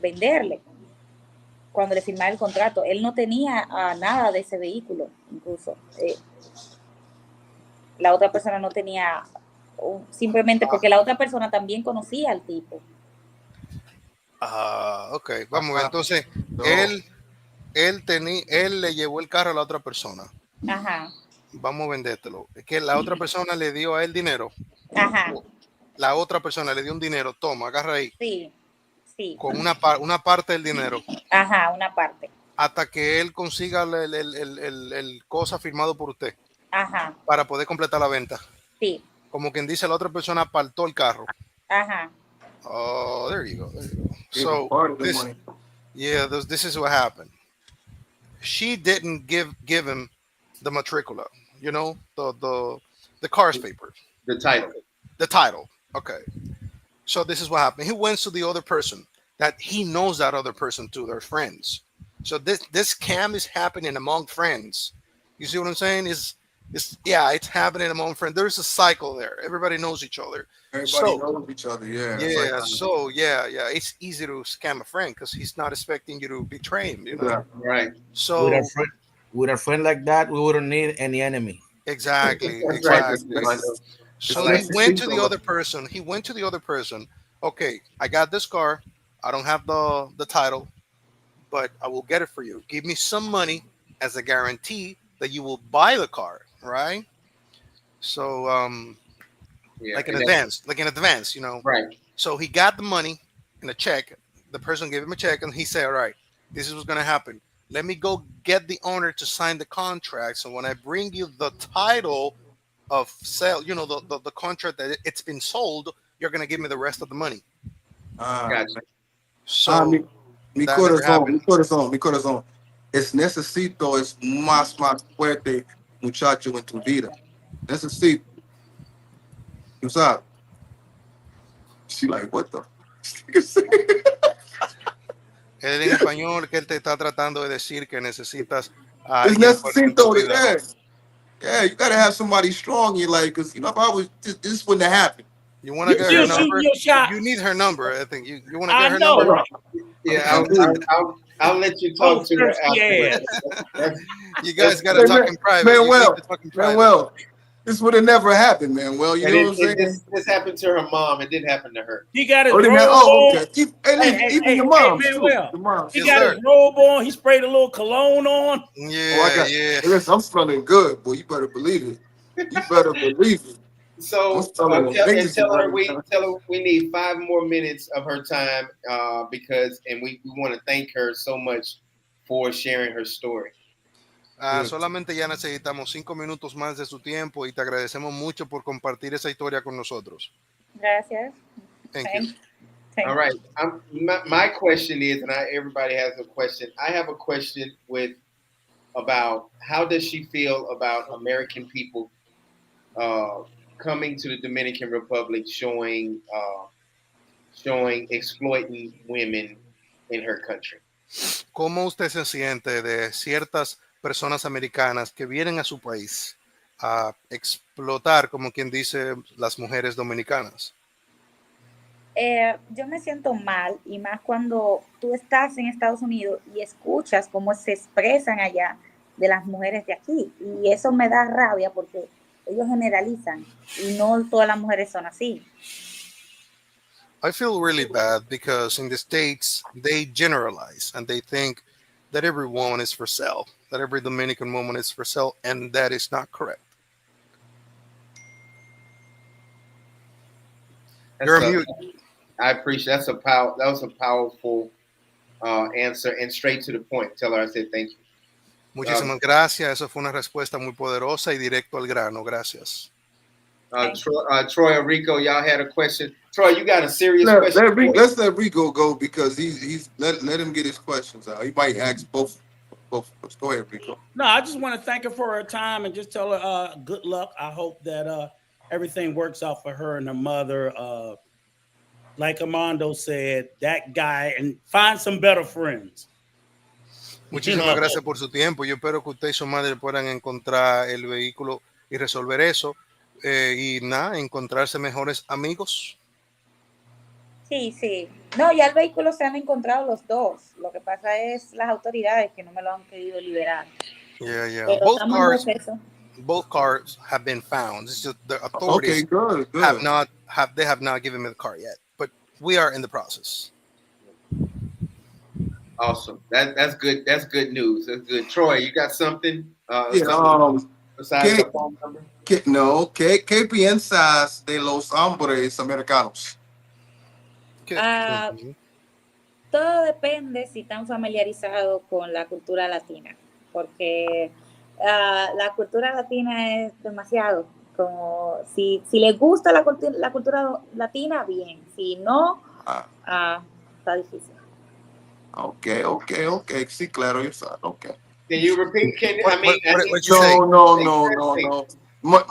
venderle. Cuando le firmara el contrato, él no tenía nada de ese vehículo, incluso. La otra persona no tenía o simplemente porque la otra persona también conocía al tipo. Ok, vamos a ver. Entonces, No. él le llevó el carro a la otra persona. Ajá, Vamos a vendértelo. Es que la otra persona le dio a él dinero. ajá, La otra persona le dio un dinero. Toma, agarra ahí. sí, sí, Con una parte del dinero. ajá, una parte, Hasta que él consiga el cosa firmado por usted. ajá, Para poder completar la venta. sí, Como quien dice, la otra persona apartó el carro. ajá, Oh, there you go. Gave a part of the money. This is what happened. She didn't give him the matricula, you know, the car's paper. The title. The title. Okay. So this is what happened. He went to the other person that he knows that other person too. They're friends. So this scam is happening among friends. You see what I'm saying? It's happening among friends. There's a cycle there. Everybody knows each other. Everybody knows each other. Yeah. It's easy to scam a friend because he's not expecting you to betray him. You know? Yeah. Right. So with a friend like that, we wouldn't need any enemy. exactly. Right. So Like he went to the other person. He went to the other person. Okay, I got this car. I don't have the title, but I will get it for you. Give me some money as a guarantee that you will buy the car, right? So like an advance, you know. Right. So he got the money in a check. The person gave him a check, and he said, "All right, this is what's gonna happen. Let me go get the owner to sign the contract. So when I bring you the title of sale, you know, the contract that it's been sold, you're gonna give me the rest of the money." Gotcha. So mi that never happened. corazón. Es necesito es más fuerte, muchacho, en tu vida. Necesito. You sabes? She like, what the? Él en español que él te está tratando de decir que necesitas a Es alguien fuerte en tu necesito. vida. Yeah, you gotta have somebody strong in your life, because you know, if I was this wouldn't have happened. You want to get You her shoot number? your shot. You need her number. I think you want to I get her know, number. right? Yeah, I'll let you talk to her afterwards. You guys got to talk in private. You need to talk in private. Well, this would have never happened, man. Well, you And know what I'm saying? this happened to her mom. It didn't happen to her. He got his Oh, robe on. okay. Even your mom, too. Manuel. Your mom, He too. got his robe on. He sprayed a little cologne on. Yeah, Hey, listen, I'm smelling good, boy. You better believe it. You better believe it. So tell her we need 5 more minutes of her time because we want to thank her so much for sharing her story. Solamente ya necesitamos 5 minutos más de su tiempo y te agradecemos mucho por compartir esa historia con nosotros. gracias. Thank you. All right. My question is, and everybody has a question. I have a question about how does she feel about American people coming to the Dominican Republic, showing exploiting women in her country. ¿Cómo usted se siente de ciertas personas americanas que vienen a su país a explotar, como quien dice, las mujeres dominicanas? Yo me siento mal, y más cuando tú estás en Estados Unidos y escuchas cómo se expresan allá de las mujeres de aquí, y eso me da rabia porque ellos generalizan y no todas las mujeres son así. I feel really bad because in the States they generalize and they think that every woman is for sale, that every Dominican woman is for sale, and that is not correct. You're mute. I appreciate that was a powerful answer and straight to the point. Tell her I said thank you. Muchísimas gracias. Eso fue una respuesta muy poderosa y directo al grano. Gracias. Troy or Rico, y'all had a question. Troy, you got a serious question? Let's let Rico go because he's let him get his questions out. He might ask both. Go ahead, Rico. No, I just want to thank her for her time and just tell her good luck. I hope that everything works out for her and her mother. Like Armando said, that guy, and find some better friends. Muchísimas gracias por su tiempo. Yo espero que usted y su madre puedan encontrar el vehículo y resolver eso. Y nada, encontrarse mejores amigos. Sí, sí. No, ya el vehículo se han encontrado los dos. Lo que pasa es las autoridades que no me lo han querido liberar. Yeah. Pero both cars have been found. It's just the Okay, authorities good. have not given me the car yet, but we are in the process. Awesome. That's good. That's good news. That's good. Troy, you got something? Yeah. Something besides ¿Qué, the phone number? ¿Qué piensas de los hombres americanos? Ah, todo depende si están familiarizados con la cultura latina, porque la cultura latina es demasiado, como si les gusta la cultura latina, bien, si no, está difícil. Okay. Sí, claro, yo sé. Okay. Can you repeat? What you say? No.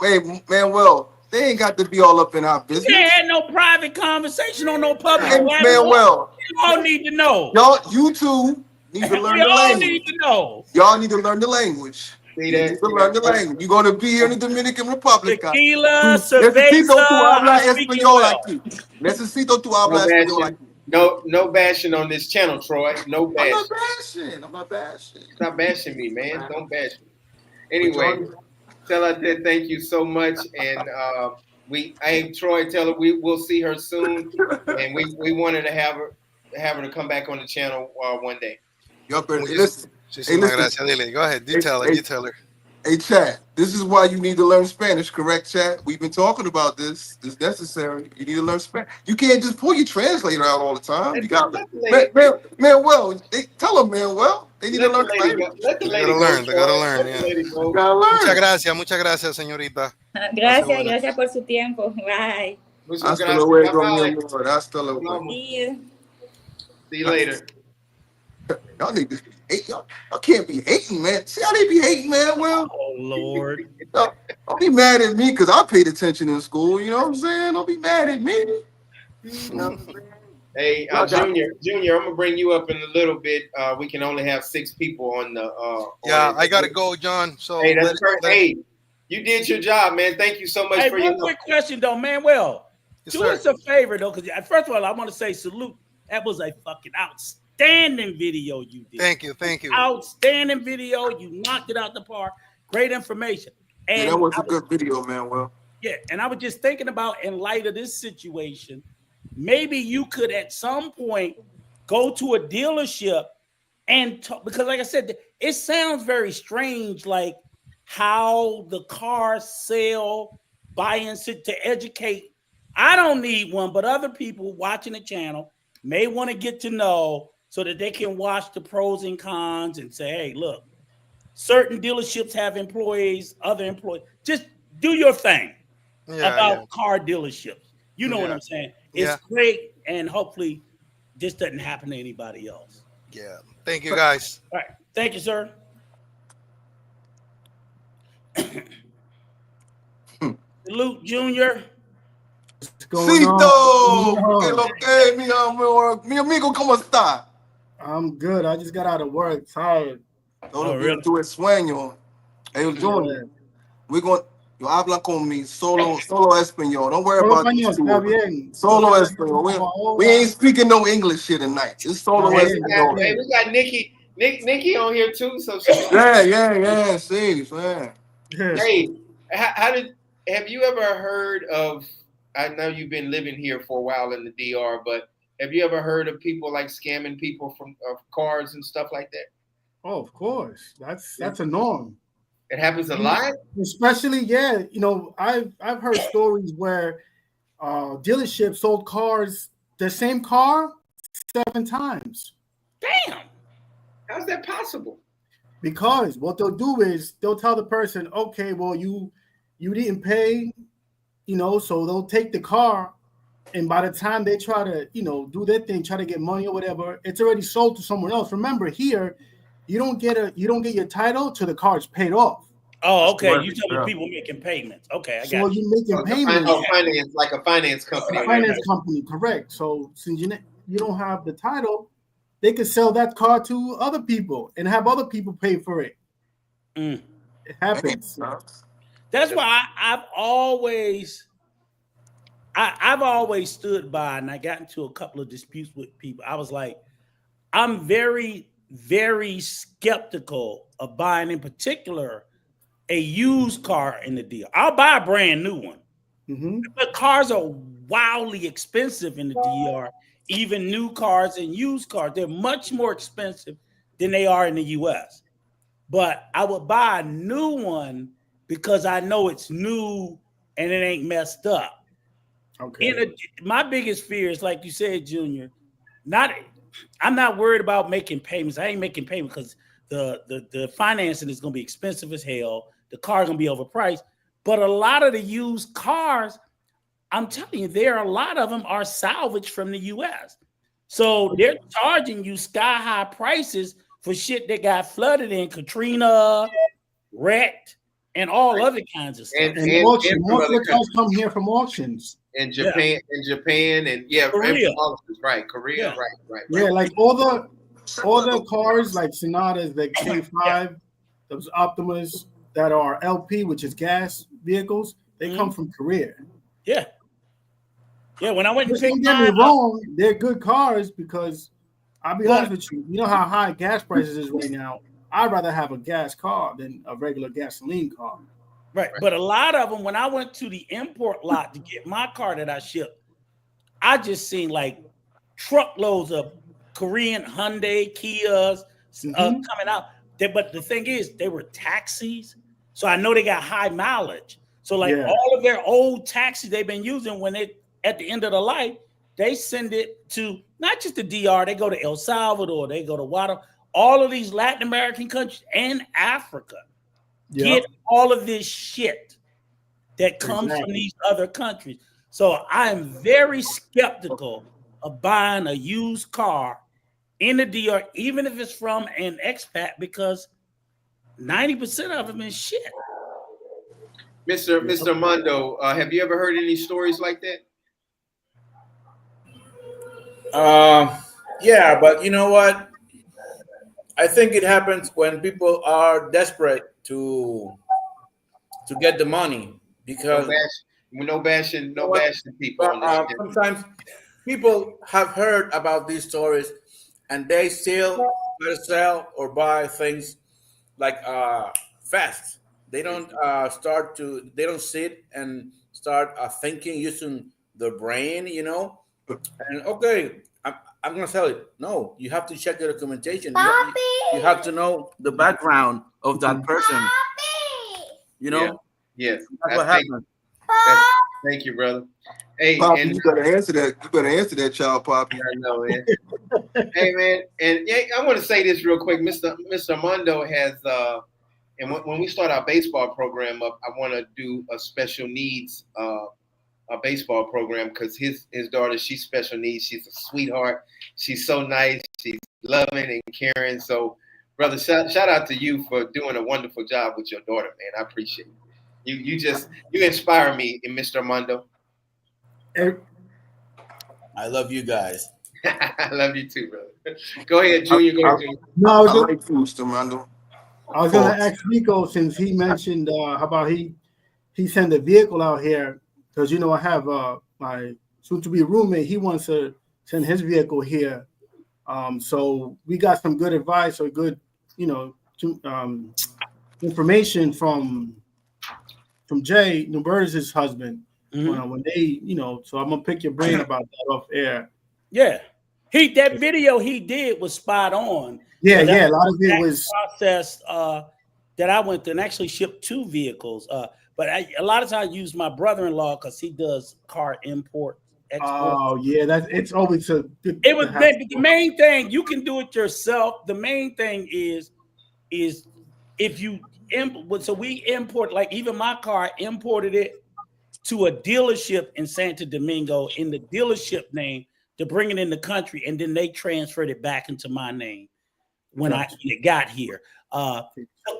Hey, Manuel, they ain't got to be all up in our You business. can't have no private conversation on no public Hey, platform. Manuel, You all need to know. you two need to learn We the all language. need to know. Y'all need to learn the language. See You that? need to learn the language. You're going to be here in the Dominican Republic. Tequila, Necesito tu cerveza, hablar I'm speaking español well. aquí. Necesito tu hablar español aquí. No bashing on this channel, Troy. No bashing. I'm not bashing. Stop bashing me, man. Don't bash me. Anyway, tell her that thank you so much, and Troy, tell her we'll see her soon, and we wanted to have her to come back on the channel one day. Yo, but Muchísimas listen. gracias. Dile. Go ahead. You tell her. Hey, Chad, this is why you need to learn Spanish, correct, Chad? We've been talking about this. It's necessary. You need to learn Spanish. You can't just pull your translator out all the time. You got Manuel. Tell them, Manuel. They need to learn Spanish. Let the They lady gotta learn. Let the lady go. Muchas gracias, señorita. Gracias por su tiempo. Bye. Hasta luego, mi amor. Hasta luego. See you later. Y'all niggas hate. Y'all can't be hating, man. See how they be hating, man? Well, Oh, Lord. Don't be mad at me because I paid attention in school. You know what I'm saying? Don't be mad at me. You know what I'm saying? Hey, Junior, I'm gonna bring you up in a little bit. We can only have 6 people on the. I gotta go, John. So hey, that's perfect. Hey, you did your job, man. Thank you so much for your. One quick question though, Manuel. Yes, do sir. us a favor though, because first of all, I want to say salute. That was a fucking outstanding video you did. Thank you. Outstanding video. You knocked it out the park. Great information. And that was a good video, man. Well, yeah, and I was just thinking about, in light of this situation, maybe you could at some point go to a dealership and talk, because like I said, it sounds very strange, like how the cars sell, buy-ins to educate. I don't need one, but other people watching the channel may want to get to know so that they can watch the pros and cons and say, hey, look, certain dealerships have employees, other employees. Just do your thing about car dealerships. You know what I'm saying? It's great, and hopefully this doesn't happen to anybody else. Yeah. Thank you, guys. All right. Thank you, sir. Luke Jr. Cito, que lo que, mi amor, mi amigo, ¿cómo está? I'm good. I just got out of work, tired. Really? Tu sueño. Hey, Junior, we're going. Yo habla con me solo español. Don't worry about it. Solo español. We ain't speaking no English here tonight. It's solo español. Hey, we got Nikki on here too. So yeah. See, man. Hey, have you ever heard of? I know you've been living here for a while in the DR, but have you ever heard of people like scamming people from cars and stuff like that? Oh, of course. That's a norm. It happens a lot. Especially, I've heard stories where dealerships sold cars, the same car, 7 times. Damn. How's that possible? Because what they'll do is they'll tell the person, okay, well, you didn't pay, so they'll take the car, and by the time they try to, do their thing, try to get money or whatever, it's already sold to someone else. Remember, here, you don't get your title till the car is paid off. Oh, okay. You tell people making payments. Okay, I got so you making payments. Finance, like a finance company. A finance company, correct. So since you don't have the title, they could sell that car to other people and have other people pay for it. It happens. That's why I've always stood by, and I got into a couple of disputes with people. I was like, I'm very, very skeptical of buying, in particular, a used car in the deal. I'll buy a brand new one. Mm-hmm. But cars are wildly expensive in the DR. Even new cars and used cars, they're much more expensive than they are in the US. But I would buy a new one because I know it's new and it ain't messed up. Okay. My biggest fear is, like you said, Junior, I'm not worried about making payments. I ain't making payments because the financing is going to be expensive as hell. The car's going to be overpriced. But a lot of the used cars, I'm telling you, a lot of them are salvaged from the U.S. So they're charging you sky high prices for shit that got flooded in Katrina, wrecked, and all other kinds of stuff. And auction. Most of the cars come here from auctions. In Japan, and Korea. Right, Korea, right. Yeah, like all the cars like Sonatas, the K5, those Optimas that are LP, which is gas vehicles, they come from Korea. Yeah. Yeah, when I went to Don't get me wrong, they're good cars because I'll be honest with you. You know how high gas prices is right now. I'd rather have a gas car than a regular gasoline car. Right. But a lot of them, when I went to the import lot to get my car that I shipped, I just seen like truckloads of Korean Hyundai, Kias coming out. But the thing is, they were taxis. So I know they got high mileage. So like all of their old taxis they've been using, when they at the end of the life, they send it to not just the DR, they go to El Salvador, they go to Guatemala, all of these Latin American countries and Africa. Get all of this shit that comes from these other countries. So I am very skeptical of buying a used car in the DR, even if it's from an expat, because 90% of them is shit. Mr. Mondo, have you ever heard any stories like that? Yeah, but you know what? I think it happens when people are desperate to get the money, because no bashing people. Sometimes people have heard about these stories and they still try to sell or buy things like fast. They don't they don't sit and start thinking, using their brain, and okay, I'm gonna sell it. No, you have to check the documentation. You have to know the background of that person. Yes, that's what happened. Thank you, brother. Hey, Poppy, and you better answer that. You better answer that, child, Poppy. I know, man. Hey, man, and I want to say this real quick. Mr. Mondo has, and when we start our baseball program up, I want to do a special needs a baseball program, because his daughter, she's special needs. She's a sweetheart. She's so nice. She's loving and caring. So, brother, shout out to you for doing a wonderful job with your daughter, man. I appreciate it. You inspire me, Mr. Mondo. I love you guys. I love you too, brother. Go ahead, Junior. No, I like you, Mr. Mondo. I was going to ask Nico, since he mentioned how about he sent a vehicle out here, because I have my soon-to-be roommate. He wants to send his vehicle here, so we got some good advice or good information from Jay Nubertus' husband. When they so I'm gonna pick your brain about that off air. Yeah, that video he did was spot on. Yeah, a lot of it was process that I went through, and actually shipped 2 vehicles. But a lot of times I use my brother-in-law because he does car import. Export. Oh yeah, it's always the main thing. You can do it yourself. The main thing is if you import. So we import, like even my car, imported it to a dealership in Santo Domingo in the dealership name to bring it in the country, and then they transferred it back into my name when it got here. The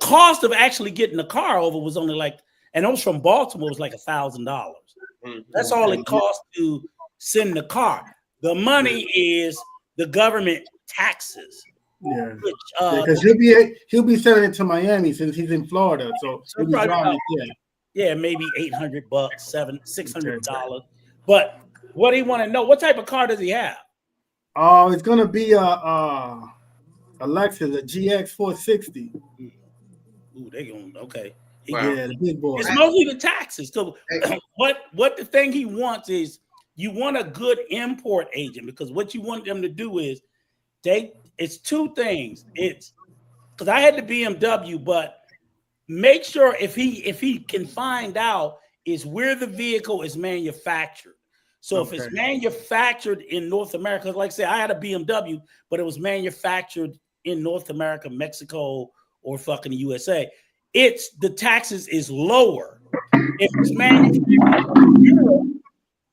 cost of actually getting the car over was only like, and it was from Baltimore, was like $1,000. That's all it cost to send the car. The money is the government taxes. Yeah, because he'll be sending it to Miami since he's in Florida, so he'll be driving it. Yeah, maybe $800, $600. But what do you want to know? What type of car does he have? Oh, it's gonna be a Lexus, a GX 460. Ooh, they going okay. Wow. Yeah, the big boy. It's mostly the taxes. So Hey. what the thing he wants is you want a good import agent, because what you want them to do is it's two things. It's because I had the BMW, but make sure if he can find out is where the vehicle is manufactured. So if it's manufactured in North America, like I say, I had a BMW, but it was manufactured in North America, Mexico, or fucking the USA. The taxes is lower. If it's manufactured in Europe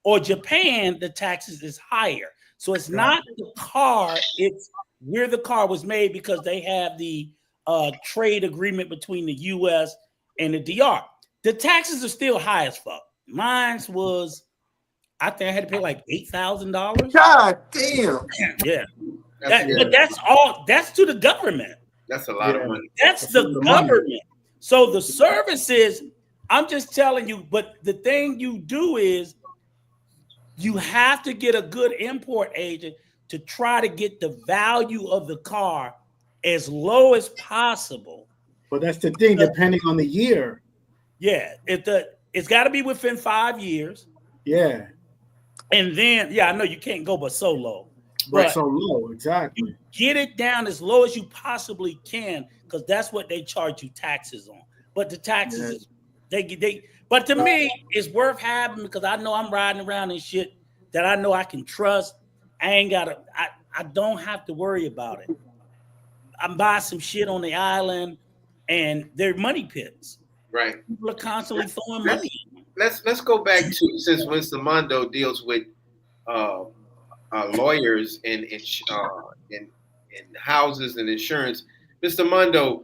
or Japan, the taxes is higher. So it's not the car, it's where the car was made, because they have the trade agreement between the US and the DR. The taxes are still high as fuck. Mine's was, I think I had to pay like $8,000. God damn. Yeah. But that's all, that's to the government. That's a lot of money. That's the government. So the services, I'm just telling you, but the thing you do is you have to get a good import agent to try to get the value of the car as low as possible. But that's the thing, depending on the year. Yeah, it's got to be within 5 years. Yeah. And then, I know you can't go but so low. But so low, exactly. You get it down as low as you possibly can, because that's what they charge you taxes on. But the taxes, but to me, it's worth having, because I know I'm riding around in shit that I know I can trust. I don't have to worry about it. I'm buying some shit on the island, and they're money pits. Right. People are constantly throwing money. Let's go back to, since Mr. Mondo deals with lawyers and houses and insurance. Mr. Mondo,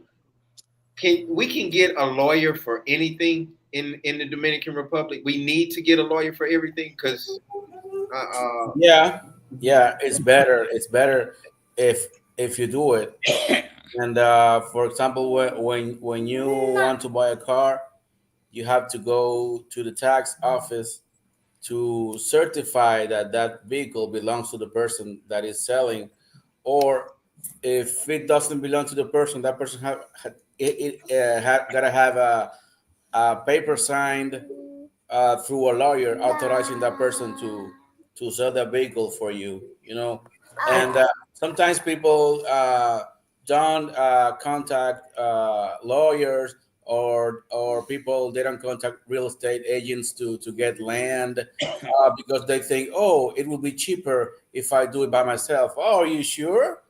we can get a lawyer for anything in the Dominican Republic? We need to get a lawyer for everything, because it's better. It's better if you do it. And for example, when you want to buy a car, you have to go to the tax office to certify that vehicle belongs to the person that is selling, or if it doesn't belong to the person, that person gotta have a paper signed through a lawyer authorizing that person to sell that vehicle for you. And sometimes people don't contact lawyers, or people, they don't contact real estate agents to get land because they think, oh, it will be cheaper if I do it by myself. Oh, are you sure?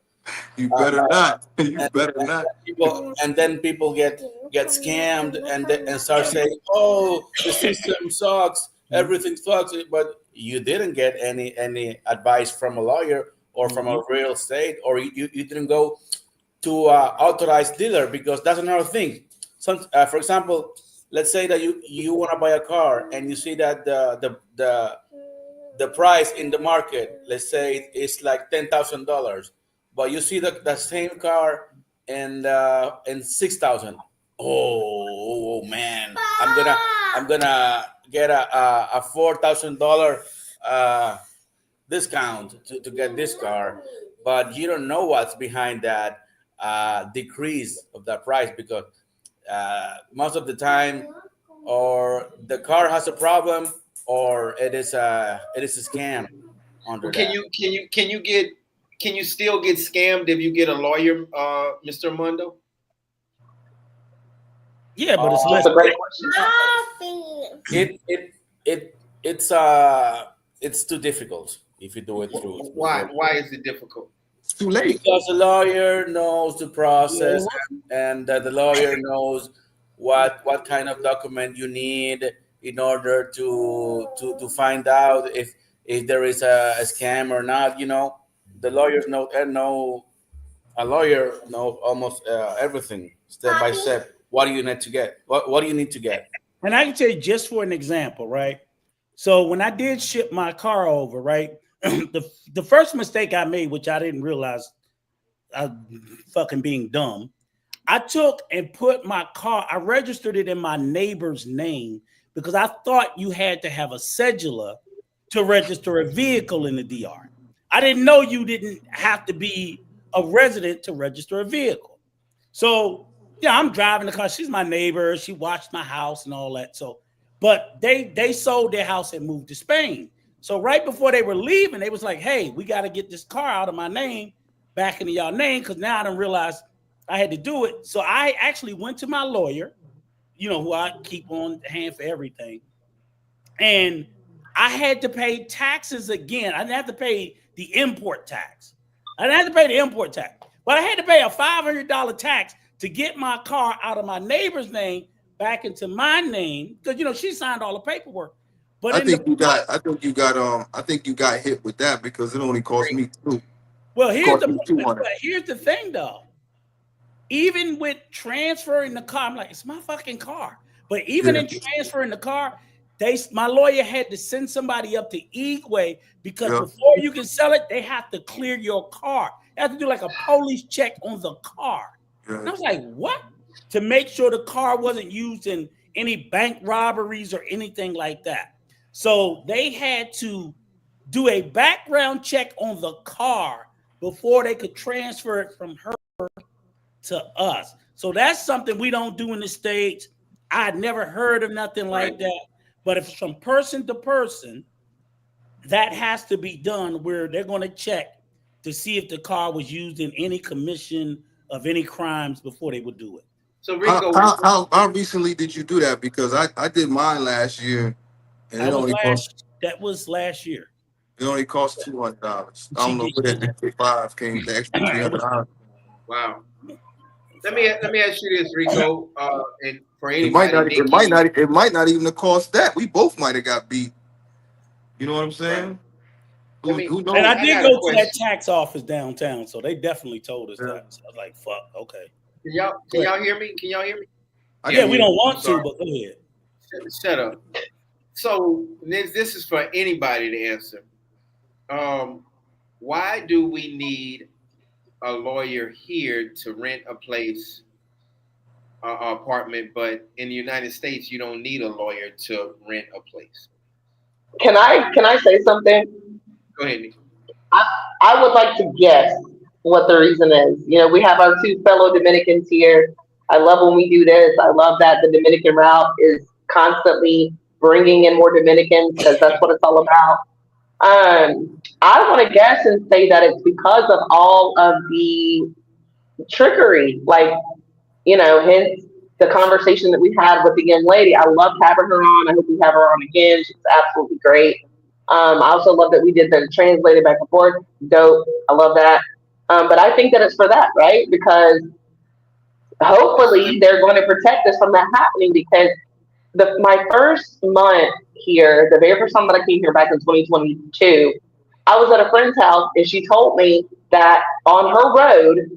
You better not. You better not. And then people get scammed and start saying, oh, the system sucks, everything sucks, but you didn't get any advice from a lawyer or from a real estate, or you didn't go to an authorized dealer, because that's another thing. For example, let's say that you want to buy a car and you see that the price in the market, let's say it's like $10,000, but you see the same car in $6,000. Oh man, I'm gonna get a $4,000 discount to get this car, but you don't know what's behind that decrease of that price, because most of the time, or the car has a problem, or it is a scam. Can you still get scammed if you get a lawyer, Mr. Mondo? Yeah, but it's less. That's a great question. It's too difficult if you do it through. Why is it difficult? It's too late. Because the lawyer knows the process, and the lawyer knows what kind of document you need in order to find out if there is a scam or not. The lawyers know a lawyer knows almost everything step by step. What do you need to get? What do you need to get? And I can tell you, just for an example, right? So when I did ship my car over, right, the first mistake I made, which I didn't realize, I fucking being dumb, I took and put my car, I registered it in my neighbor's name, because I thought you had to have a cedula to register a vehicle in the DR. I didn't know you didn't have to be a resident to register a vehicle. So Yeah, I'm driving the car. She's my neighbor. She watched my house and all that. So, but they sold their house and moved to Spain. So right before they were leaving, they was like, "Hey, we got to get this car out of my name back into y'all name because now I done realized I had to do it." So I actually went to my lawyer, who I keep on hand for everything, and I had to pay taxes again. I didn't have to pay the import tax. I didn't have to pay the import tax, but I had to pay a $500 tax to get my car out of my neighbor's name back into my name because she signed all the paperwork. But I think you got hit with that because it only cost me $2. Well, here's the $200. thing though. Even with transferring the car, I'm like, it's my fucking car. But even in transferring the car, my lawyer had to send somebody up to Igwe because before you can sell it, they have to clear your car. They have to do like a police check on the car. And I was like, what? To make sure the car wasn't used in any bank robberies or anything like that. So they had to do a background check on the car before they could transfer it from her to us. So that's something we don't do in the States. I'd never heard of nothing like that. But if it's from person to person, that has to be done where they're going to check to see if the car was used in any commission of any crimes before they would do it. So Rico, how recently did you do that? Because I did mine last year, and that was last year. It only cost $200. I don't know where that extra $5 came. The extra $300. Wow. Let me ask you this, Rico, and for anybody, it might not even have cost that. We both might have got beat. You know what I'm saying? Who knows? And I did go to that tax office downtown, so they definitely told us that. So I was like, "Fuck, okay." Can y'all hear me? Can y'all hear me? Yeah, we don't want to, but go ahead. Shut up. So this is for anybody to answer. Why do we need a lawyer here to rent a place, apartment, but in the United States you don't need a lawyer to rent a place? Can I say something? Go ahead, Nick. I would like to guess what the reason is. We have our two fellow Dominicans here. I love when we do this. I love that the Dominican route is constantly bringing in more Dominicans because that's what it's all about. I want to guess and say that it's because of all of the trickery, hence the conversation that we had with the young lady. I loved having her on. I hope we have her on again. She's absolutely great. I also love that we did the translated back and forth. Dope. I love that. But I think that it's for that, right? Because hopefully they're going to protect us from that happening because my first month here, the very first time that I came here back in 2022, I was at a friend's house and she told me that on her road,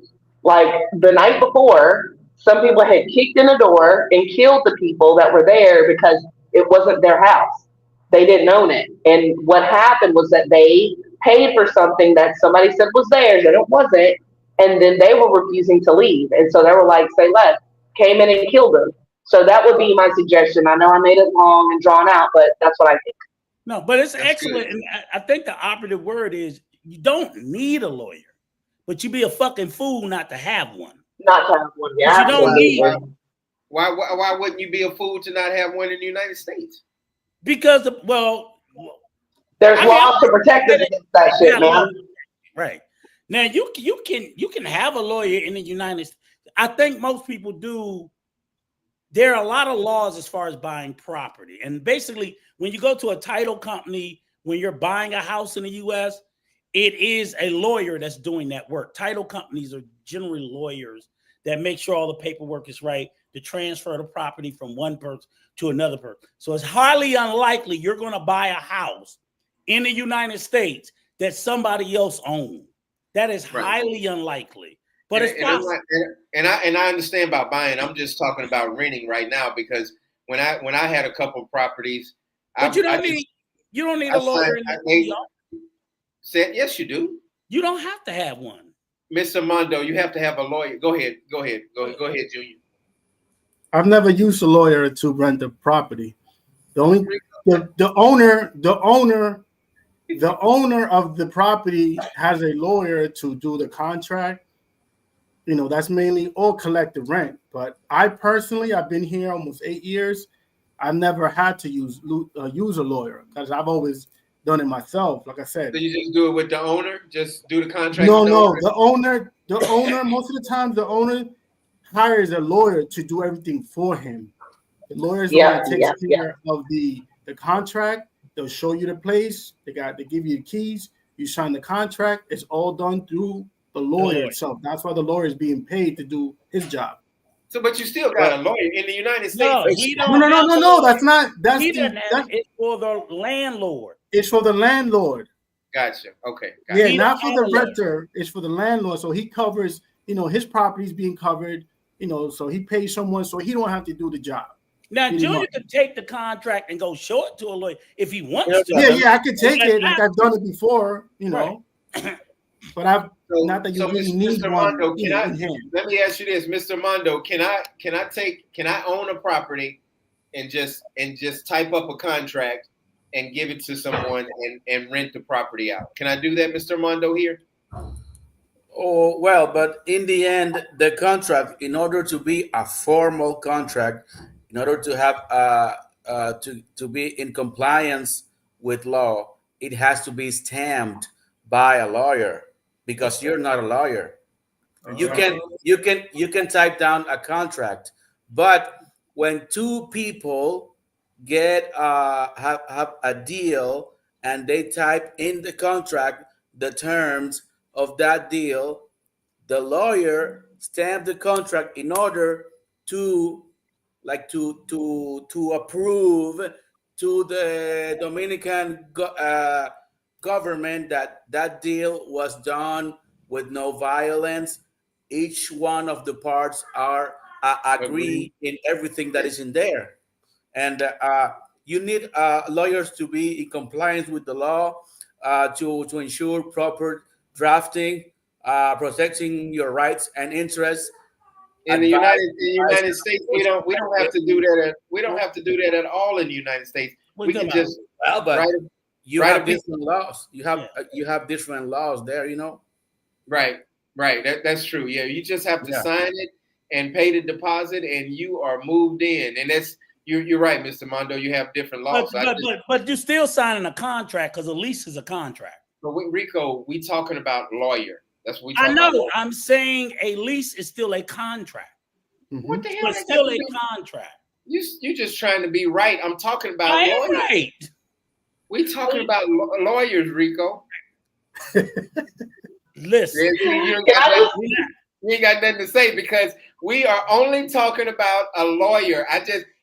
the night before, some people had kicked in the door and killed the people that were there because it wasn't their house. They didn't own it. And what happened was that they paid for something that somebody said was theirs and it wasn't. And then they were refusing to leave. And so they were like, say less, came in and killed them. So that would be my suggestion. I know I made it long and drawn out, but that's what I think. No, but it's excellent. And I think the operative word is you don't need a lawyer, but you be a fucking fool not to have one. Not to have one, yeah. You don't need one. Why wouldn't you be a fool to not have one in the United States? Because, there's laws to protect us against that shit, man. Right. Now you can have a lawyer in the United States. I think most people do. There are a lot of laws as far as buying property. And basically, when you go to a title company, when you're buying a house in the US, it is a lawyer that's doing that work. Title companies are generally lawyers that make sure all the paperwork is right to transfer the property from one person to another person. So it's highly unlikely you're going to buy a house in the United States that somebody else owns. That is highly unlikely. But it's possible. And I understand about buying. I'm just talking about renting right now because when I had a couple of properties, you don't need a lawyer. Said yes, you do. You don't have to have one, Mr. Mondo. You have to have a lawyer. Go ahead, Junior. I've never used a lawyer to rent a property. The owner of the property has a lawyer to do the contract. That's mainly all collective rent. But I personally, I've been here almost 8 years. I've never had to use a lawyer because I've always done it myself. Like I said, So you just do it with the owner? Just do the contract no, with the owner? the owner, most of the time, the owner hires a lawyer to do everything for him. The lawyer's the one that takes care of the contract. They'll show you the place. They give you the keys. You sign the contract. It's all done through the lawyer itself. That's why the lawyer is being paid to do his job. So, but you still got a lawyer in the United States. No. That's not. It's for the landlord. It's for the landlord. Gotcha. Okay. Yeah, not for the renter. It's for the landlord. So he covers, his property's being covered. So he pays someone so he don't have to do the job. Now, Junior could take the contract and go show it to a lawyer if he wants to. Yeah, I could take it. Like I've done it before, Right. But not that you really need Mr. one. Mondo, let me ask you this, Mr. Mondo, can I own a property and just type up a contract and give it to someone and rent the property out? Can I do that, Mr. Mondo here? Oh, well, but in the end, the contract, in order to be a formal contract, in order to have to be in compliance with law, it has to be stamped by a lawyer, because you're not a lawyer. You can type down a contract, but when two people get have a deal and they type in the contract the terms of that deal, the lawyer stamped the contract in order to approve to the Dominican government that deal was done with no violence. Each one of the parts are agree in everything that is in there, and you need lawyers to be in compliance with the law to ensure proper drafting, protecting your rights and interests. In the United States, we don't have to do that. We don't have to do that at all in the United States. We can just you have different laws. You have different laws there. Right. That's true. Yeah, you just have to sign it and pay the deposit, and you are moved in. And that's you're right, Mr. Mondo. You have different laws. But you're still signing a contract because a lease is a contract. But Rico, we talking about lawyer. That's what we. I know. I'm saying a lease is still a contract. What the hell? It's still a contract. You just trying to be right. I'm talking about lawyers. Right. We talking about lawyers, Rico. Listen, you ain't got nothing to say because we are only talking about a lawyer.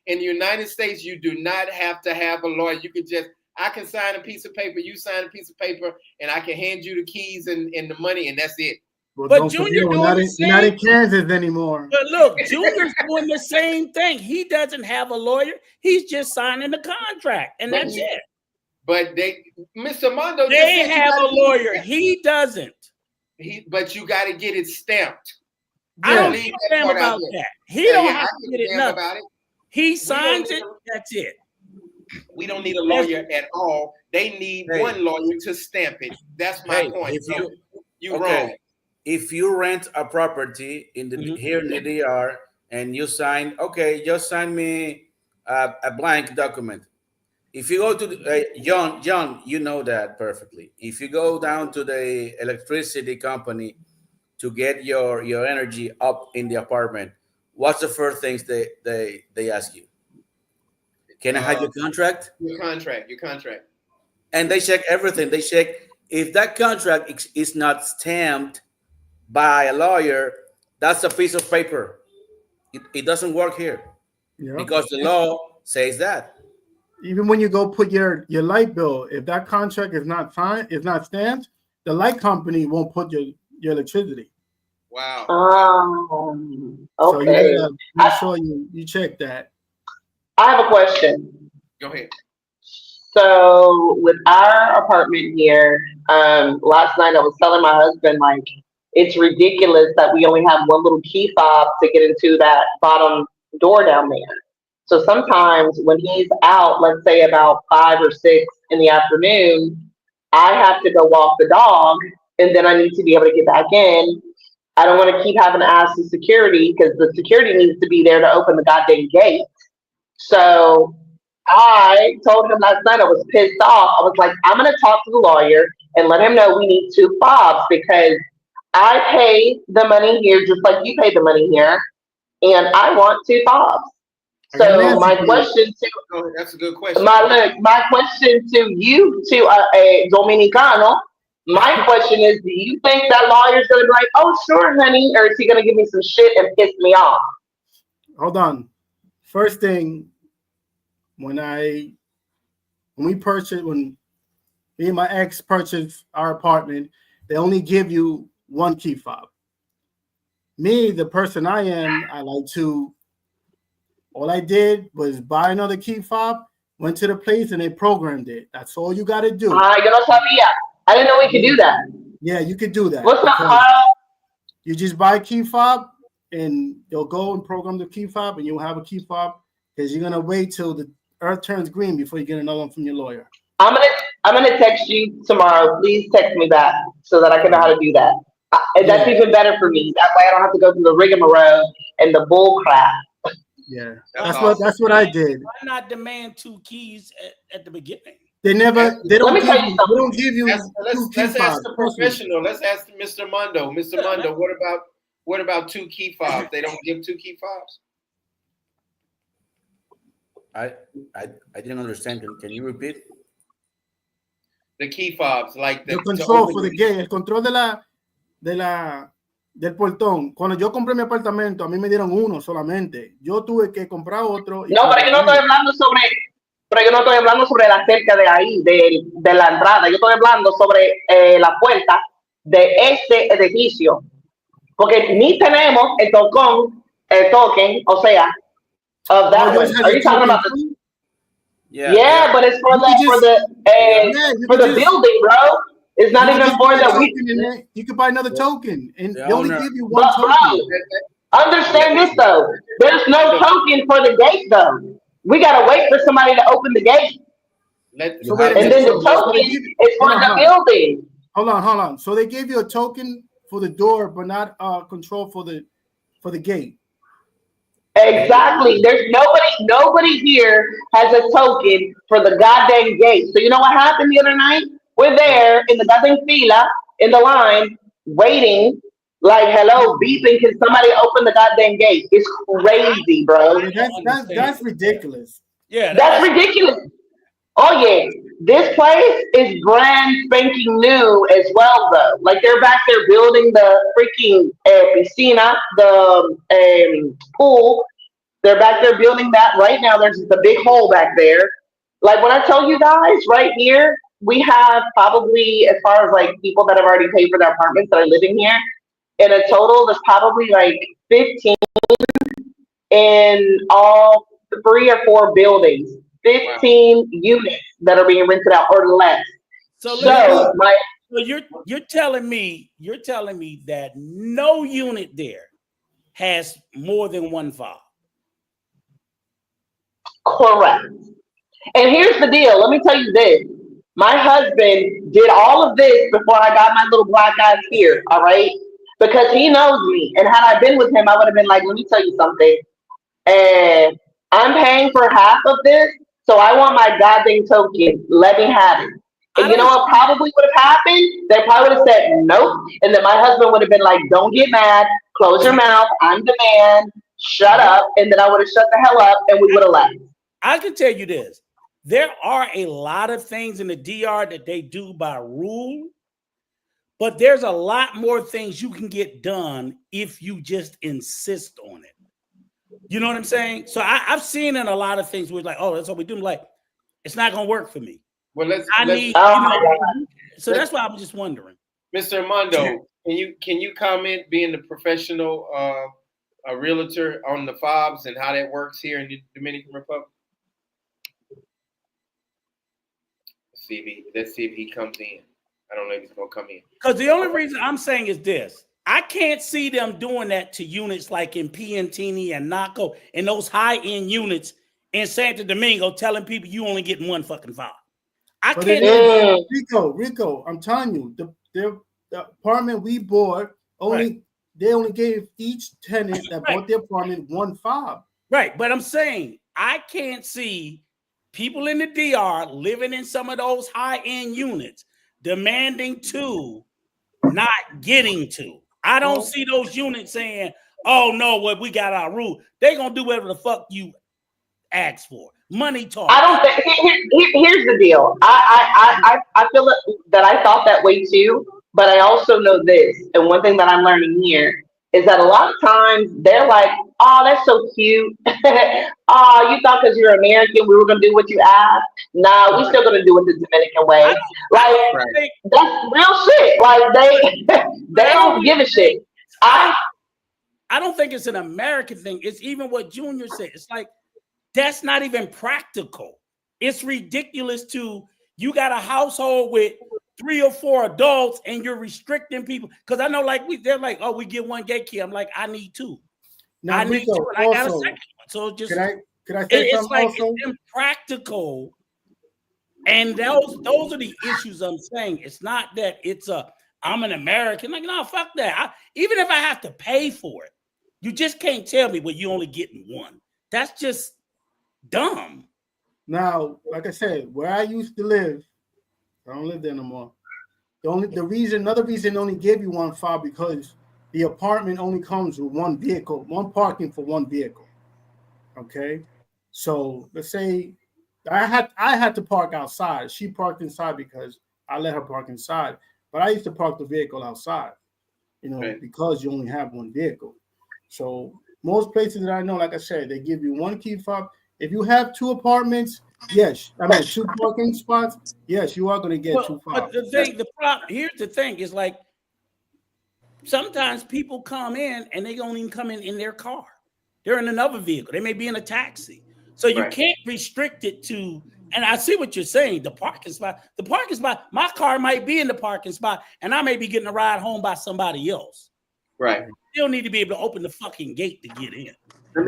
In the United States, you do not have to have a lawyer. You can I can sign a piece of paper, you sign a piece of paper, and I can hand you the keys and the money, and that's it. Well, but Junior not in Kansas anymore. But look, Junior's doing the same thing. He doesn't have a lawyer. He's just signing the contract, and that's it. But Mr. Mondo, they have a lawyer. He doesn't. But you got to get it stamped. I don't give a damn about that. He don't have to get it nothing. About it. He signs it. That's it. We don't need a lawyer at all. They need one lawyer to stamp it. That's my point. You're wrong. If you rent a property here in the DR and you sign, just sign me a blank document. If you go to John, you know that perfectly. If you go down to the electricity company to get your energy up in the apartment, what's the first things they ask you? Can I have your contract? Your contract. And they check everything. They check if that contract is not stamped by a lawyer, that's a piece of paper. It doesn't work here because the law says that. Even when you go put your light bill, if that contract is not stamped, the light company won't put your electricity. Wow. So you gotta make sure you check that. I have a question. Go ahead. So with our apartment here, last night I was telling my husband, like, it's ridiculous that we only have one little key fob to get into that bottom door down there. So sometimes when he's out, let's say about 5 or 6 in the afternoon, I have to go walk the dog, and then I need to be able to get back in. I don't want to keep having to ask the security because the security needs to be there to open the goddamn gate. So I told him last night I was pissed off. I was like, I'm going to talk to the lawyer and let him know we need 2 fobs because I pay the money here just like you pay the money here, and I want 2 fobs. So my question to that's a good question. my question to you, to a Dominicano, my question is: do you think that lawyer's gonna be like, "Oh, sure, honey," or is he gonna give me some shit and piss me off? Hold on. First thing, when me and my ex purchased our apartment, they only give you 1 key fob. Me, the person I am, all I did was buy another key fob, went to the place, and they programmed it. That's all you got to do. Yo no sabía. I didn't know we could do that. Yeah, you could do that. What's up, Carl? You just buy a key fob, and they'll go and program the key fob, and you'll have a key fob because you're gonna wait till the earth turns green before you get another one from your lawyer. I'm gonna text you tomorrow. Please text me back so that I can know how to do that. That's even better for me. That way I don't have to go through the rigmarole and the bull crap. Yeah, that's what I did. Why not demand 2 keys at the beginning? They don't give you. Let's ask the professional. Let's ask Mr. Mondo. Mr. Mondo, what about 2 key fobs? They don't give 2 key fobs? I didn't understand. Can you repeat? The key fobs, like the control for the gate, el control del portón. Cuando yo compré mi apartamento, a mí me dieron 1 solamente. Yo tuve que comprar otro. No, pero yo no estoy hablando sobre la cerca de ahí, de la entrada. Yo estoy hablando sobre la puerta de este edificio. Porque ni tenemos el token, o sea, of that one. Are you talking about the? Yeah, but it's for the building, bro. It's not even for the. You could buy another token, and they only give you 1 token. Bro, understand this though. There's no token for the gate though. We gotta wait for somebody to open the gate, and then the token is for the building. Hold on. So they gave you a token for the door, but not control for the gate. Exactly. There's nobody here has a token for the goddamn gate. So you know what happened the other night? We're there in the goddamn fila, in the line, waiting, like, hello, beeping, can somebody open the goddamn gate? It's crazy, bro. That's ridiculous. Yeah. That's ridiculous. Oh, yeah. This place is brand spanking new as well, though. Like, they're back there building the freaking piscina, the pool. They're back there building that right now. There's the big hole back there. Like, when I tell you guys, right here, we have probably, as far as, like, people that have already paid for their apartments that are living here, in a total, there's probably, like, 15 in all 3 or 4 buildings. 15 units that are being rented out or less. So you're telling me that no unit there has more than 1 fob. Correct. And here's the deal. Let me tell you this. My husband did all of this before I got my little black eyes here, all right? Because he knows me. And had I been with him, I would have been like, let me tell you something. And I'm paying for half of this. So I want my goddamn token. Let me have it. And you know what probably would have happened? They probably would have said nope. And then my husband would have been like, don't get mad. Close your mouth. I'm the man. Shut up. And then I would have shut the hell up and we would have left. I can tell you this. There are a lot of things in the DR that they do by rule, but there's a lot more things you can get done if you just insist on it. You know what I'm saying? So I've seen in a lot of things where it's like, oh, that's what we do. Like, it's not going to work for me. Well, so that's why I'm just wondering. Mr. Mondo, can you comment, being the professional a realtor, on the fobs and how that works here in the Dominican Republic? Let's see if he comes in. I don't know if he's gonna come in. Because the only reason I'm saying is this: I can't see them doing that to units like in Piantini and Naco and those high-end units in Santo Domingo, telling people you only getting 1 fucking fob. I can't. Rico, I'm telling you, the apartment we bought only they only gave each tenant that bought their apartment 1 fob. Right, but I'm saying I can't see people in the DR living in some of those high-end units demanding 2, not getting 2. I don't see those units saying, "Oh no, what we got our rule." They gonna do whatever the fuck you ask for. Money talk. I don't think. Here's the deal. I feel that I thought that way too, but I also know this, and one thing that I'm learning here is that a lot of times they're like, "Oh, that's so cute. Oh, you thought because you're American we were gonna do what you asked? Nah, we still gonna do it the Dominican way. Like that's real shit. Like they don't give a shit. I don't think it's an American thing. It's even what Junior said. It's like that's not even practical. It's ridiculous to you got a household with 3 or 4 adults and you're restricting people. Because I know, like they're like, "Oh, we get 1 gay kid." I'm like, I need 2. Now, I need 2. And I got a second one. So just could I say it's like also? it's impractical. And those are the issues I'm saying. It's not that it's I'm an American. Like, no, fuck that. Even if I have to pay for it, you just can't tell me, well, you only getting 1. That's just dumb. Now, like I said, where I used to live, I don't live there no more. Another reason they only give you 1 fob because the apartment only comes with 1 vehicle, 1 parking for 1 vehicle. Okay, so let's say I had to park outside. She parked inside because I let her park inside, but I used to park the vehicle outside, because you only have 1 vehicle. So most places that I know, like I said, they give you 1 key fob. If you have 2 apartments, yes, 2 parking spots, yes, you are going to get 2 fobs. But here's the thing: is like sometimes people come in and they don't even come in their car. They're in another vehicle. They may be in a taxi. So you can't restrict it to, and I see what you're saying, the parking spot, my car might be in the parking spot and I may be getting a ride home by somebody else. Right. Still need to be able to open the fucking gate to get in. Let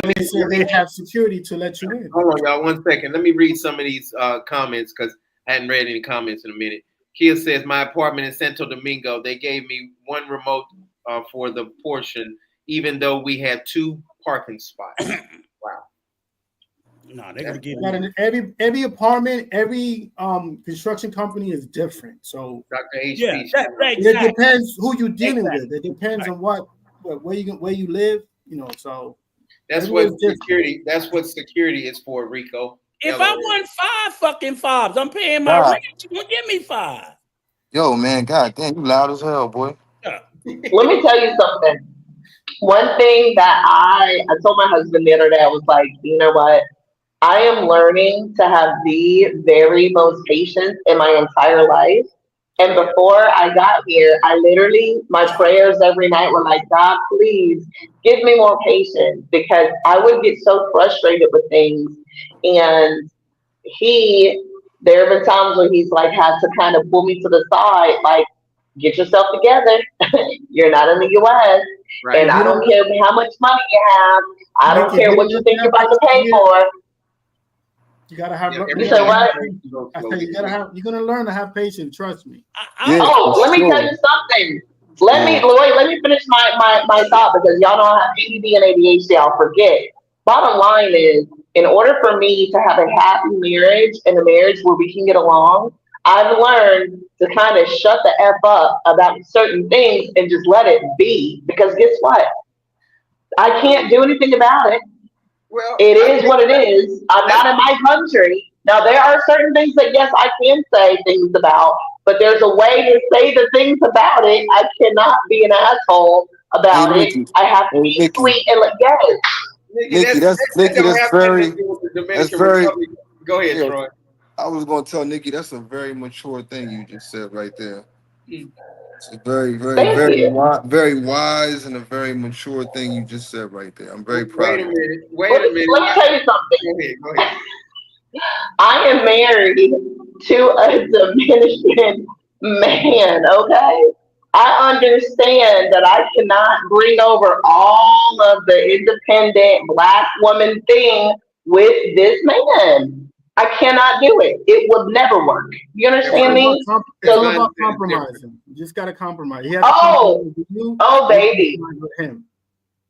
me say they have security to let you in. Hold on, y'all, 1 second. Let me read some of these comments because I hadn't read any comments in a minute. Kia says, my apartment in Santo Domingo, they gave me 1 remote for the portion, even though we had 2 parking spots. Wow. No, they're gonna give you every apartment, every construction company is different. So Dr. H. It depends who you're dealing with. It depends on where you live. So that's what security. That's what security is for, Rico. If I want 5 fucking fobs, I'm paying my rent. You gonna give me 5? Yo, man, God damn, you loud as hell, boy. Let me tell you something. One thing that I told my husband the other day, I was like, you know what? I am learning to have the very most patience in my entire life. And before I got here, my prayers every night were like, God, please give me more patience, because I would get so frustrated with things. And there have been times where he's like had to kind of pull me to the side, like, get yourself together. You're not in the US. Right. And I don't care how much money you have. I don't care what you think you're about to pay for. You gotta have. You say what? I said you're gonna learn to have patience. Trust me. Let me tell you something. Let me finish my thought, because y'all know I have ADD and ADHD. I'll forget. Bottom line is, in order for me to have a happy marriage and a marriage where we can get along, I've learned to kind of shut the F up about certain things and just let it be. Because guess what? I can't do anything about it. Well, it is what it is. I'm not in my country. Now, there are certain things that, yes, I can say things about, but there's a way to say the things about it. I cannot be an asshole about it. I have to be sweet and let go. Nikki, that's very. Go ahead, Troy. I was going to tell Nikki that's a very mature thing you just said right there. It's a very, very, very wise and a very mature thing you just said right there. I'm very proud of you. Wait a minute. Let me tell you something. Go ahead. I am married to a Dominican man, okay? I understand that I cannot bring over all of the independent Black woman thing with this man. I cannot do it. It would never work. You understand me? It's all about compromising. You just gotta compromise. He has to compromise with you. Oh, baby. With him.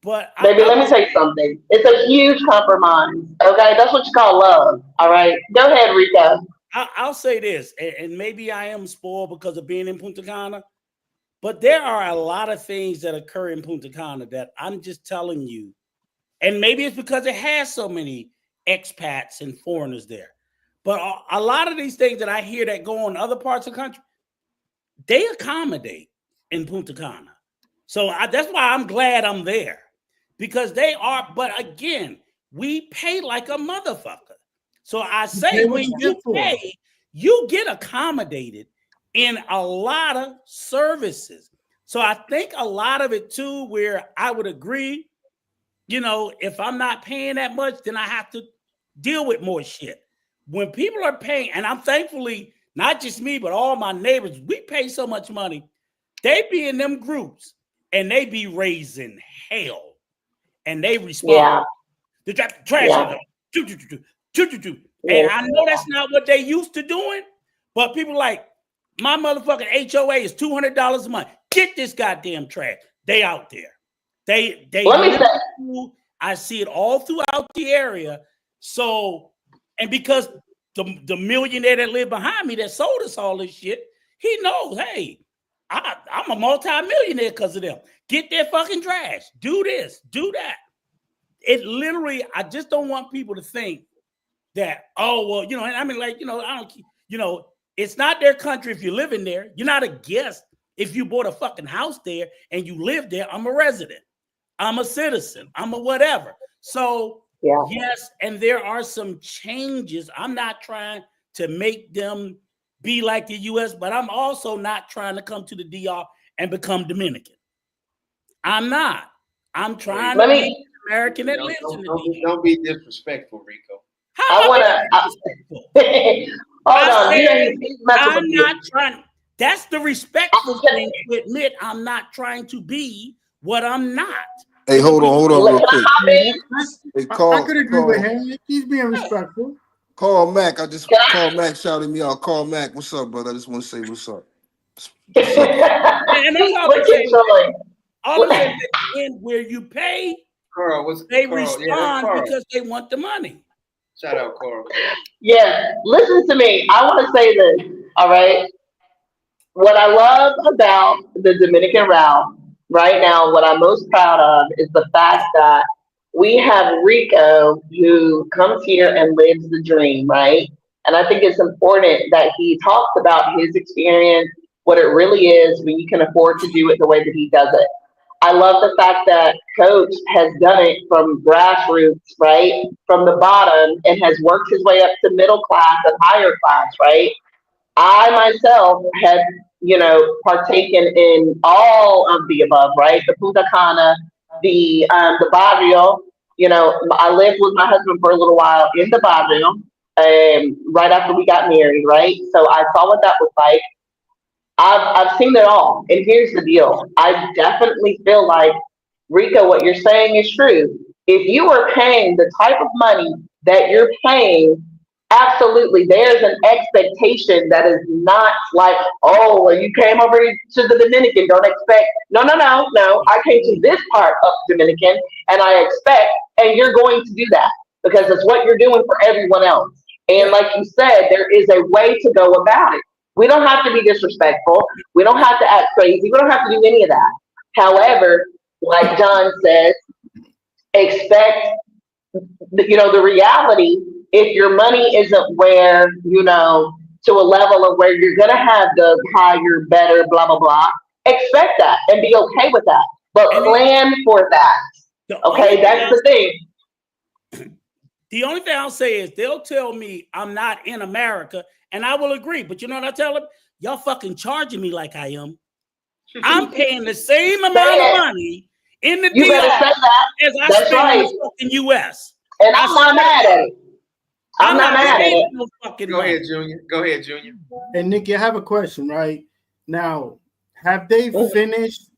But baby, let me tell you something. It's a huge compromise. Okay, that's what you call love. All right, go ahead, Rico. I'll say this, and maybe I am spoiled because of being in Punta Cana, but there are a lot of things that occur in Punta Cana that I'm just telling you, and maybe it's because it has so many expats and foreigners there. But a lot of these things that I hear that go on in other parts of the country, they accommodate in Punta Cana. So that's why I'm glad I'm there, because they are. But again, we pay like a motherfucker. So I say when you pay, you get accommodated in a lot of services. So I think a lot of it too, where I would agree, if I'm not paying that much, then I have to deal with more shit. When people are paying, and I'm thankfully, not just me, but all my neighbors, we pay so much money. They be in them groups and they be raising hell. And they respond. The trash. And I know that's not what they used to doing, but people like, my motherfucking HOA is $200 a month. Get this goddamn trash. They out there. They I see it all throughout the area. So, and because the millionaire that lived behind me that sold us all this shit, he knows, hey, I'm a multi-millionaire because of them. Get their fucking trash. Do this, do that. It literally, I just don't want people to think that, oh, well, I mean, like, I don't, it's not their country if you live in there. You're not a guest if you bought a fucking house there and you live there. I'm a resident. I'm a citizen. I'm a whatever. So, yes, and there are some changes. I'm not trying to make them be like the U.S., but I'm also not trying to come to the DR and become Dominican. I'm not. I'm trying to be an American that lives in the DR. Don't be disrespectful, Rico. I want to. Hold on. I'm not trying. That's the respectful thing to admit I'm not trying to be what I'm not. Hey, hold on real quick. Hey, I could agree with him. He's being respectful. Call Mac. I just called Mac, shouted me out. Call Mac. What's up, brother? I just want to say what's up. What's up? And that's all I'm saying. All I'm saying is where you pay, they respond because they want the money. Shout out, Carl. Yeah, listen to me. I want to say this, all right? What I love about the Dominican route right now, what I'm most proud of is the fact that we have Rico who comes here and lives the dream, right? And I think it's important that he talks about his experience, what it really is when you can afford to do it the way that he does it. I love the fact that Coach has done it from grassroots, right? From the bottom, and has worked his way up to middle class and higher class, right? I myself have, partaken in all of the above, right? The Punta Cana, the barrio. I lived with my husband for a little while in the barrio, right after we got married, right? So I saw what that was like. I've seen it all. And here's the deal. I definitely feel like, Rico, what you're saying is true. If you are paying the type of money that you're paying, absolutely, there's an expectation that is not like, oh, well, you came over to the Dominican, don't expect. No. I came to this part of Dominican, and I expect, and you're going to do that because it's what you're doing for everyone else. And like you said, there is a way to go about it. We don't have to be disrespectful. We don't have to act crazy. We don't have to do any of that. However, like John says, expect, the reality. If your money isn't where, to a level of where you're going to have the higher, better, blah, blah, blah, expect that and be okay with that. But plan for that. Okay, that's the thing. The only thing I'll say is they'll tell me I'm not in America, and I will agree. But you know what I tell them? Y'all fucking charging me like I am. I'm paying the same amount of money in the DR as I spend in the fucking US. And I'm not mad at it. I'm not mad at it. No fucking Go ahead, Junior. And Nikki, I have a question, right? Now, have they finished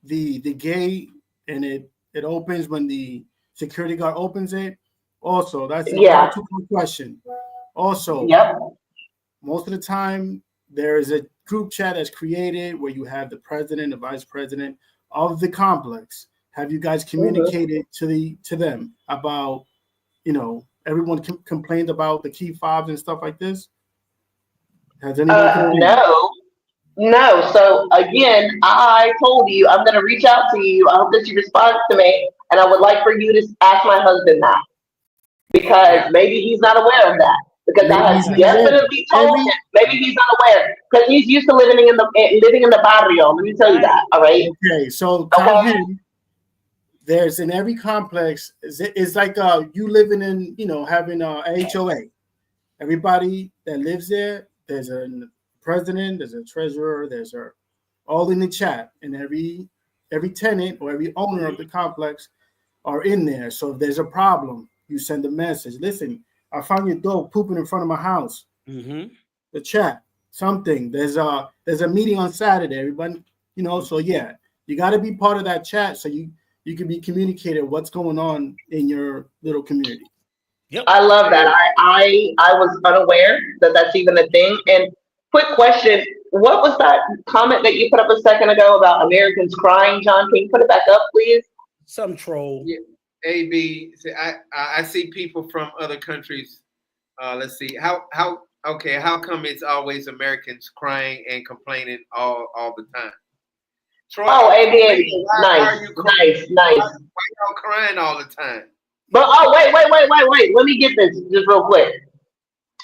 the gate and it opens when the security guard opens it? Also, that's a two-part question. Also, Yep. most of the time there is a group chat that's created where you have the president, the vice president of the complex. Have you guys communicated to them about, everyone complained about the key fobs and stuff like this? Has anyone? No. So again, I told you I'm going to reach out to you. I hope that you respond to me, and I would like for you to ask my husband that, because maybe he's not aware of that. Because I have definitely told him. Maybe he's not aware because he's used to living in the barrio. Let me tell you that. All right. Okay. So tell him there's in every complex. It's like you living in, having a HOA. Everybody that lives there, there's a president, there's a treasurer, all in the chat, and every tenant or every owner of the complex are in there. So if there's a problem, you send a message. Listen, I found your dog pooping in front of my house. The chat, something. There's a meeting on Saturday. Everybody, So yeah, you got to be part of that chat so you can be communicating what's going on in your little community. Yep. I love that. I was unaware that that's even a thing. And quick question: what was that comment that you put up a second ago about Americans crying, John? Can you put it back up, please? Some troll. Yeah. AB, I see people from other countries. Let's see how come it's always Americans crying and complaining all the time? Troy, AB, nice. Why y'all crying all the time? But wait. Let me get this just real quick.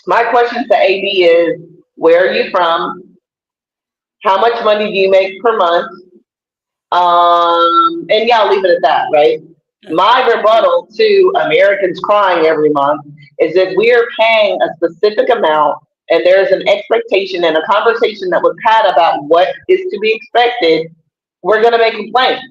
My question to AB is: where are you from? How much money do you make per month? And yeah, I'll leave it at that, right? My rebuttal to Americans crying every month is if we are paying a specific amount and there's an expectation and a conversation that was had about what is to be expected, we're going to make complaints.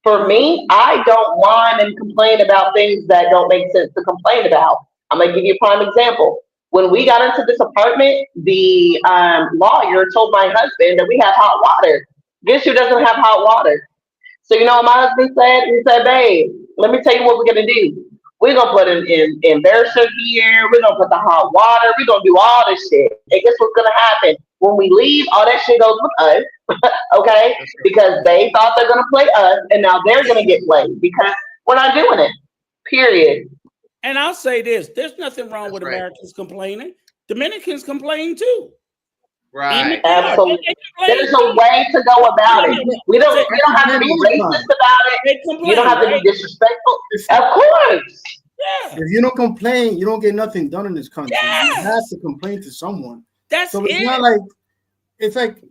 For me, I don't whine and complain about things that don't make sense to complain about. I'm going to give you a prime example. When we got into this apartment, the lawyer told my husband that we have hot water. Guess who doesn't have hot water? So you know what my husband said? He said, babe, let me tell you what we're going to do. We're going to put in inverter here. We're going to put the hot water. We're going to do all this shit. And guess what's going to happen? When we leave, all that shit goes with us, okay? Because they thought they're going to play us, and now they're going to get played because we're not doing it, period. And I'll say this. There's nothing wrong with Americans complaining. Dominicans complain too. Right. Absolutely. There's a way to go about it. You don't have to be racist about it. You don't have to be disrespectful. Of course. Yeah. If you don't complain, you don't get nothing done in this country. You have to complain to someone. So it's not like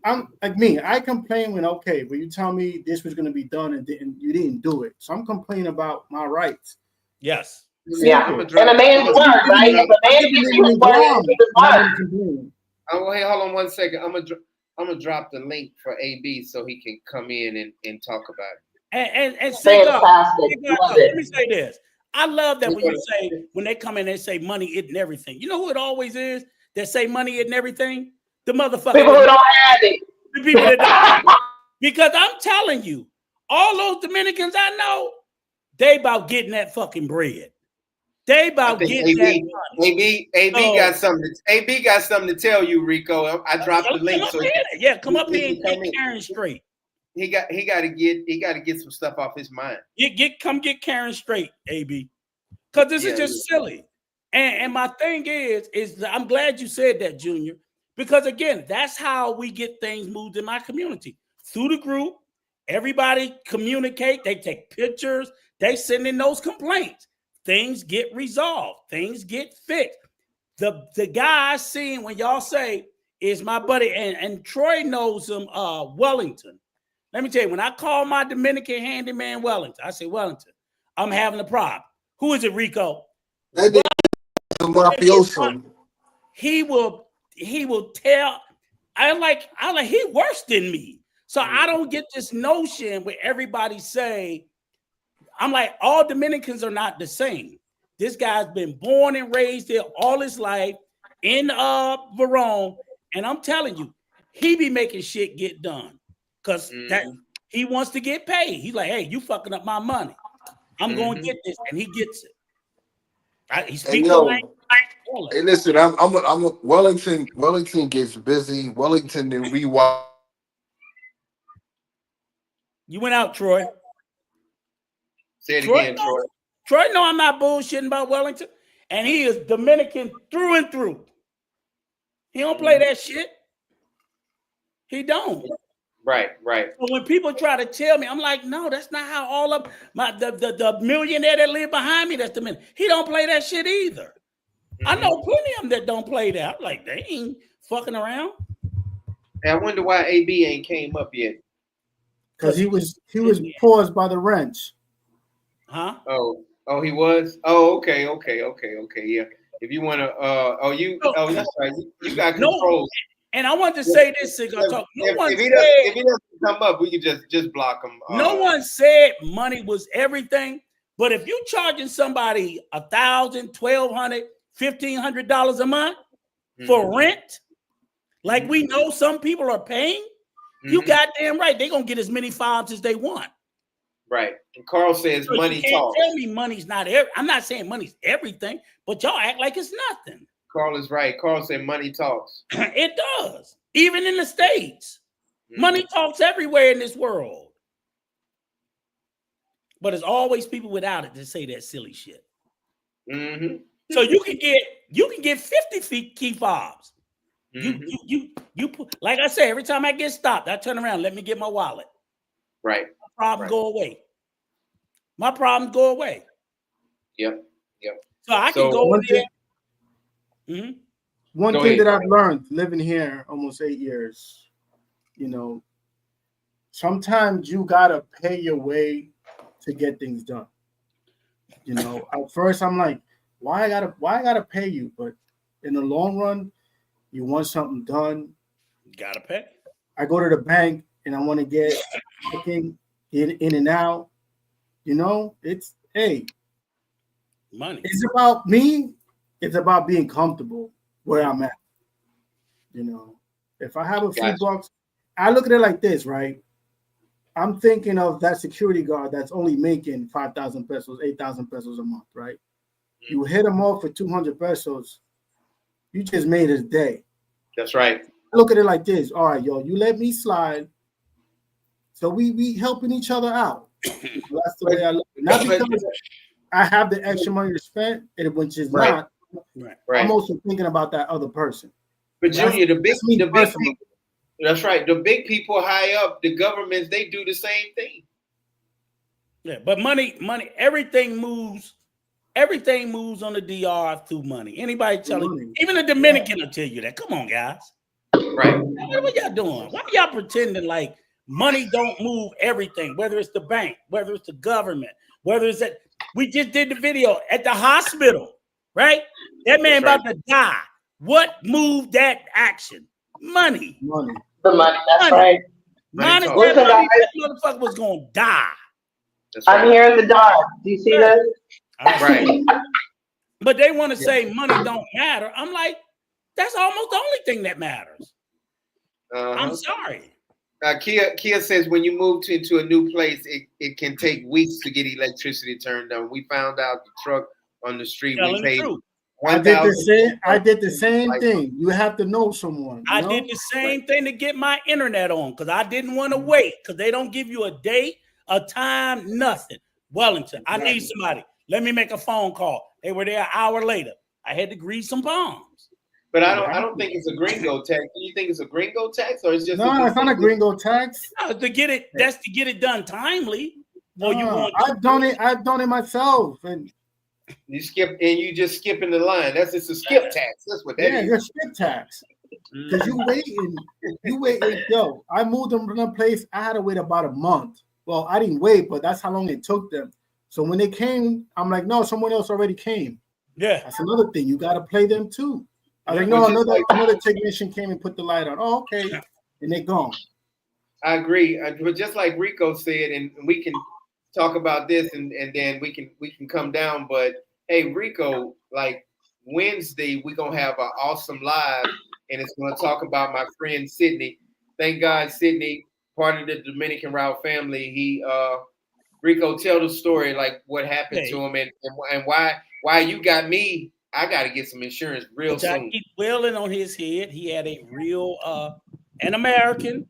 I'm like me. I complain when when you tell me this was going to be done and you didn't do it. So I'm complaining about my rights. Yes. Yeah. And a man's word, right? If a man gives you his word, it's his word. Oh, hey, hold on one second. I'm gonna drop the link for AB so he can come in and talk about it. And fantastic. Let me say this. I love that when they come in and say money isn't everything. You know who it always is that say money isn't everything? The motherfuckers. People who don't have it. The people that don't have it. Because I'm telling you, all those Dominicans I know, they about getting that fucking bread. They about getting that money. AB got something to tell you, Rico. I dropped the link. Come up here and get Karen straight. He got to get some stuff off his mind. Come get Karen straight, AB. Because this is just silly. And my thing is I'm glad you said that, Junior. Because again, that's how we get things moved in my community. Through the group, everybody communicate, they take pictures, they send in those complaints. Things get resolved. Things get fixed. The guy I seen when y'all say is my buddy, and Troy knows him, Wellington. Let me tell you, when I call my Dominican handyman Wellington, I say, Wellington, I'm having a problem. Who is it, Rico? That is a mafioso. He will tell. I like he worse than me. So I don't get this notion where everybody say, I'm like, all Dominicans are not the same. This guy's been born and raised there all his life in Verone, and I'm telling you, he be making shit get done because that he wants to get paid. He's like, hey, you fucking up my money. I'm going to get this, and he gets it. Right? He speaks the language. Hey, listen, I'm a Wellington gets busy. Wellington then rewire. You went out, Troy. Say it again, Troy. Troy, no, I'm not bullshitting about Wellington, and he is Dominican through and through. He don't play that shit. He don't. Right. So when people try to tell me, I'm like, no, that's not how all of the millionaire that live behind me, that's the man. He don't play that shit either. I know plenty of them that don't play that. I'm like, they ain't fucking around. Hey, I wonder why AB ain't came up yet. Because he was paused by the wrench. Huh? Oh, he was. Oh, okay. Yeah. If you want to, that's right. You got control. And I want to say this, if he doesn't come up, we can just block him. No one said money was everything, but if you charging somebody $1,000, $1,200, $1,500 a month for rent, like we know some people are paying, you goddamn right, they're gonna get as many fobs as they want. Right. And Carl says so money you can't talks. Tell me money's not I'm not saying money's everything, but y'all act like it's nothing. Carl is right. Carl said money talks. It does. Even in the States. Money talks everywhere in this world. But there's always people without it that say that silly shit. So you can get 50 key fobs. You like I say, every time I get stopped, I turn around, let me get my wallet. Right. My problems go away. My problems go away. Yep. So I can go in there. One thing that I've learned living here almost 8 years, sometimes you gotta pay your way to get things done. At first I'm like, why I gotta pay you? But in the long run, you want something done, you gotta pay. I go to the bank and I want to get in and out. It's money. It's about me. It's about being comfortable where I'm at. If I have a few bucks, I look at it like this, right? I'm thinking of that security guard that's only making 5,000 pesos, 8,000 pesos a month, right? You hit him off for 200 pesos, you just made his day. That's right. I look at it like this. All right, yo, you let me slide. So we helping each other out. That's the way I look. Not because I have the extra money to spend, which is not. Right. I'm also thinking about that other person. But Junior, the big people, that's right. The big people high up, the governments, they do the same thing. Yeah, but money, everything moves on the DR through money. Anybody telling you, even the Dominican will tell you that. Come on, guys. Right. What y'all doing? Why y'all pretending like money don't move everything, whether it's the bank, whether it's the government, whether it's that we just did the video at the hospital, right? That man about to die. What moved that action? Money. The money, that's right. Money, that motherfucker was gonna die. I'm hearing the dog. Do you see this? Right. But they want to say money don't matter. I'm like, that's almost the only thing that matters. I'm sorry. Kia says when you move into a new place, it can take weeks to get electricity turned on. We found out the truck on the street. We paid. I did the same thing. You have to know someone. I did the same thing to get my internet on because I didn't want to wait because they don't give you a date, a time, nothing. Wellington, I need somebody. Let me make a phone call. They were there an hour later. I had to grease some palms. But I don't think it's a gringo tax. Do you think it's a gringo tax or it's just it's not a gringo tax? No, to get it done timely. I've done it myself. And you just skipping the line. That's just a skip tax. That's what that is. Yeah, skip tax. Because you waiting. Yo, I moved them to a place. I had to wait about a month. Well, I didn't wait, but that's how long it took them. So when they came, I'm like, no, someone else already came. Yeah, that's another thing. You got to play them too. I was like, no, another technician came and put the light on. Oh, okay, and they're gone. I agree, but just like Rico said, and we can talk about this, and then we can come down. But hey, Rico, like Wednesday, we're gonna have an awesome live, and it's gonna talk about my friend Sydney. Thank God, Sydney, part of the Dominican Route family. He Rico, tell the story, like what happened to him and why you got me I got to get some insurance real Which I soon. keep wailing on his head. He had a real an American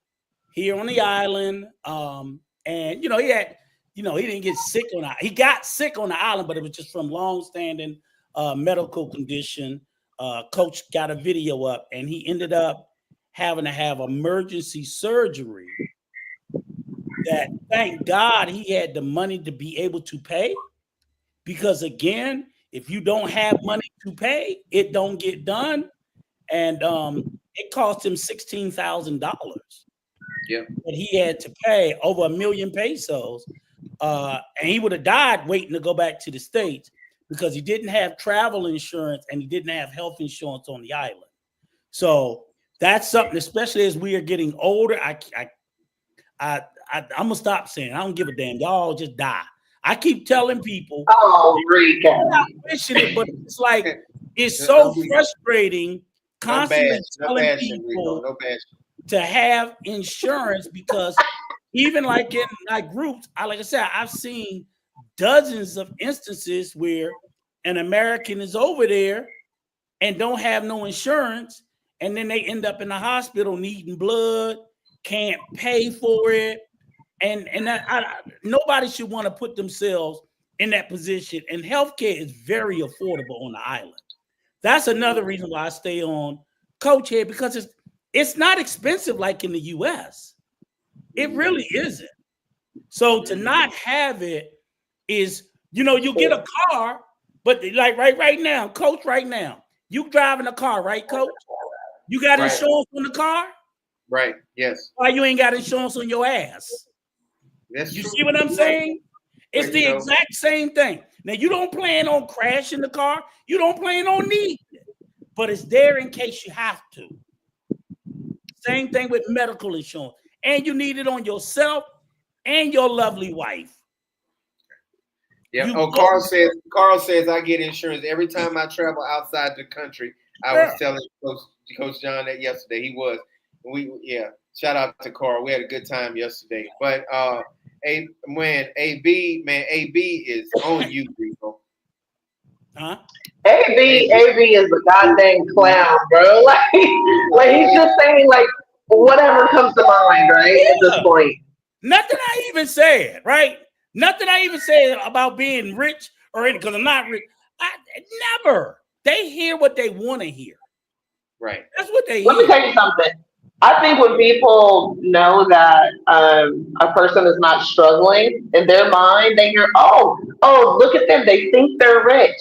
here on the island. And he had, he didn't get sick he got sick on the island, but it was just from long-standing medical condition. Coach got a video up, and he ended up having to have emergency surgery that, thank God, he had the money to be able to pay. Because again, if you don't have money to pay, it don't get done. And it cost him $16,000. Yeah. But he had to pay over 1 million pesos. And he would have died waiting to go back to the States because he didn't have travel insurance and he didn't have health insurance on the island. So that's something, especially as we are getting older. I'm gonna stop saying I don't give a damn. Y'all just die. I keep telling people, Rico. I'm not wishing it, but it's like it's so frustrating constantly telling people to have insurance, because even like in my groups, like I said, I've seen dozens of instances where an American is over there and don't have no insurance, and then they end up in the hospital needing blood, can't pay for it. And nobody should want to put themselves in that position. And healthcare is very affordable on the island. That's another reason why I stay on Coach here, because it's not expensive like in the US. It really isn't. So to not have it is, you get a car, but like right now, Coach, right now, you driving a car, right, Coach? You got insurance on the car? Right, yes. Why you ain't got insurance on your ass? That's you true. See what I'm saying? It's the exact same thing. Now, you don't plan on crashing the car. You don't plan on needing it. But it's there in case you have to. Same thing with medical insurance. And you need it on yourself and your lovely wife. Yeah. Carl says I get insurance every time I travel outside the country. I was telling Coach John that yesterday. He was. Shout out to Carl. We had a good time yesterday. But AB is on you, people. Huh? AB is a goddamn clown, bro. Like he's just saying like whatever comes to mind, right? At this point. Nothing I even said, right? Nothing I even said about being rich or anything, because I'm not rich. Never. They hear what they want to hear. Right. That's what they Let hear. me tell you something. I think when people know that a person is not struggling in their mind, they hear, oh, look at them. They think they're rich.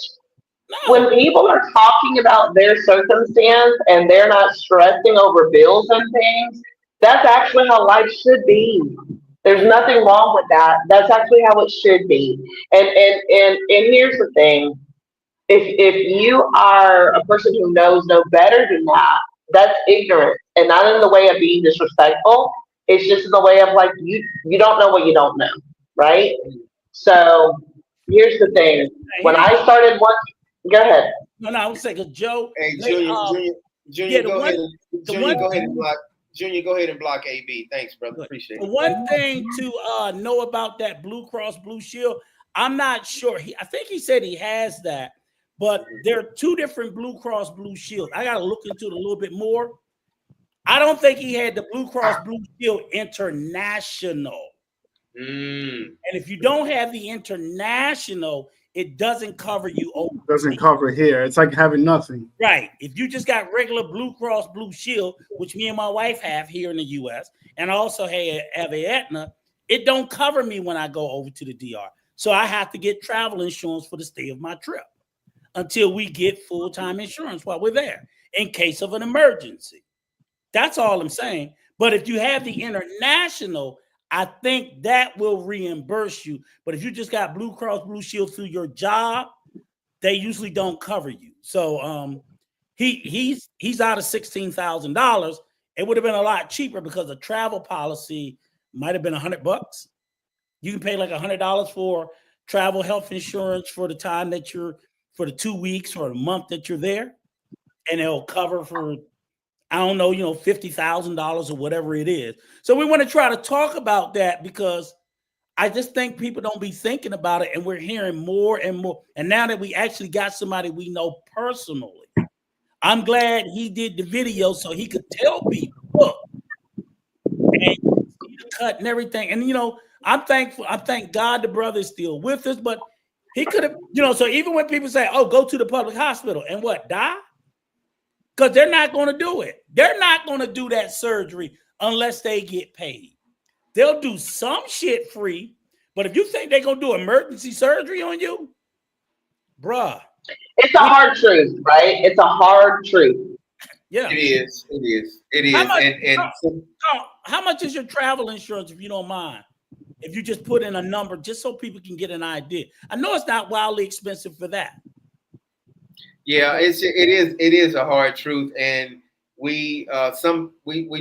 No. When people are talking about their circumstance and they're not stressing over bills and things, that's actually how life should be. There's nothing wrong with that. That's actually how it should be. And here's the thing. If you are a person who knows no better than that, that's ignorant, and not in the way of being disrespectful. It's just in the way of like you don't know what you don't know, right? So here's the thing. When I started working, go ahead. No, I was saying, Joe. Hey, Junior, go ahead and block AB. Thanks, brother. Appreciate it. The one thing to know about that Blue Cross Blue Shield, I'm not sure. I think he said he has that. But there are two different Blue Cross Blue Shields. I got to look into it a little bit more. I don't think he had the Blue Cross Blue Shield International. And if you don't have the International, it doesn't cover you. Doesn't cover here. It's like having nothing. Right. If you just got regular Blue Cross Blue Shield, which me and my wife have here in the U.S., and also have a Aetna, it don't cover me when I go over to the DR. So I have to get travel insurance for the stay of my trip until we get full-time insurance while we're there in case of an emergency. That's all I'm saying. But if you have the International, I think that will reimburse you. But if you just got Blue Cross Blue Shield through your job, they usually don't cover you. So he's out of $16,000. It would have been a lot cheaper because the travel policy might have been $100. You can pay like $100 for travel health insurance for the time that for the 2 weeks or a month that you're there, and it'll cover for, I don't know, $50,000 or whatever it is. So we want to try to talk about that because I just think people don't be thinking about it, and we're hearing more and more. And now that we actually got somebody we know personally, I'm glad he did the video so he could tell people, look, and cut and everything. And you know, I'm thankful. I thank God the brother is still with us, but he could have, you know. So even when people say, "Oh, go to the public hospital and what, die," because they're not going to do it. They're not going to do that surgery unless they get paid. They'll do some shit free, but if you think they're going to do emergency surgery on you, bruh. It's a hard truth, right? It's a hard truth. Yeah. It is. It is. It is. How much is your travel insurance, if you don't mind? If you just put in a number, just so people can get an idea. I know it's not wildly expensive for that. Yeah, it is a hard truth, and we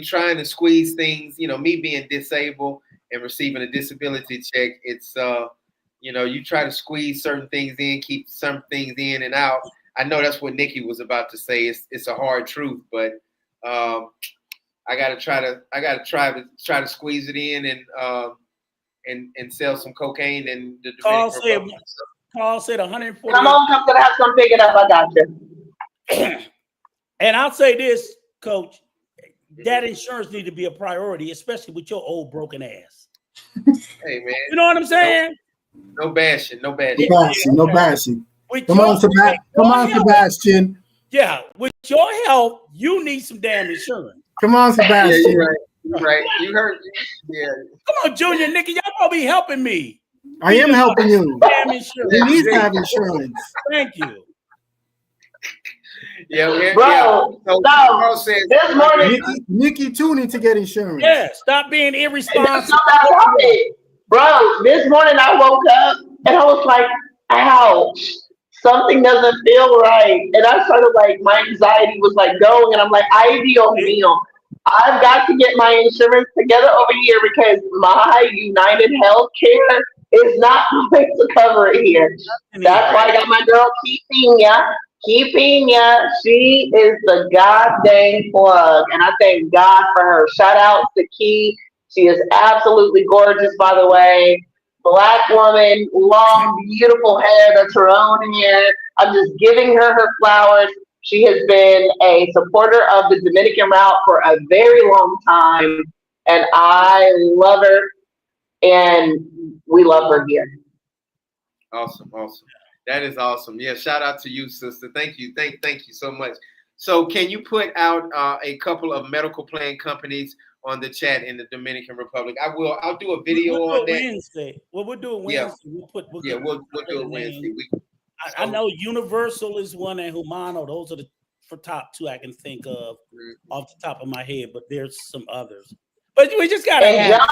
trying to squeeze things. You know, me being disabled and receiving a disability check, it's you know, you try to squeeze certain things in, keep some things in and out. I know that's what Nikki was about to say. It's a hard truth, but I gotta try to squeeze it in and sell some cocaine in the Dominican Republic. Carl said 140. Come to the house, come pick it up. I got you. And I'll say this, Coach, that insurance need to be a priority, especially with your old broken ass. Hey man, you know what I'm saying? No bashing. No bashing. Come on, Sebastian. Yeah, with your health, you need some damn insurance. Come on, Sebastian. Yeah, you're right. You heard. Yeah. Come on, Junior, Nikki, y'all gonna be helping me. I am helping you. Damn insurance. You need to have insurance. Thank you. Yeah, bro. So says, this morning, Nikki too needs to get insurance. Yeah, stop being irresponsible. Bro, this morning I woke up and I was like, ouch, something doesn't feel right. And I started like, my anxiety was like going, and I'm like, ay Dios mío, I've got to get my insurance together over here because my United Healthcare is not going to cover it here. That's why I got my girl Keepina. She is the goddamn plug, and I thank God for her. Shout out to Key. She is absolutely gorgeous, by the way. Black woman, long, beautiful hair. That's her own hair. I'm just giving her flowers. She has been a supporter of the Dominican route for a very long time, and I love her, and we love her here. Awesome. That is awesome. Yeah, shout out to you, sister. Thank you. Thank you so much. So can you put out a couple of medical plan companies on the chat in the Dominican Republic? I'll do a video on that. Wednesday. Well, we'll do it Wednesday. Yeah. We'll do it Wednesday. I know Universal is one and Humano. Those are the top two I can think of off the top of my head, but there's some others. But we just got to have.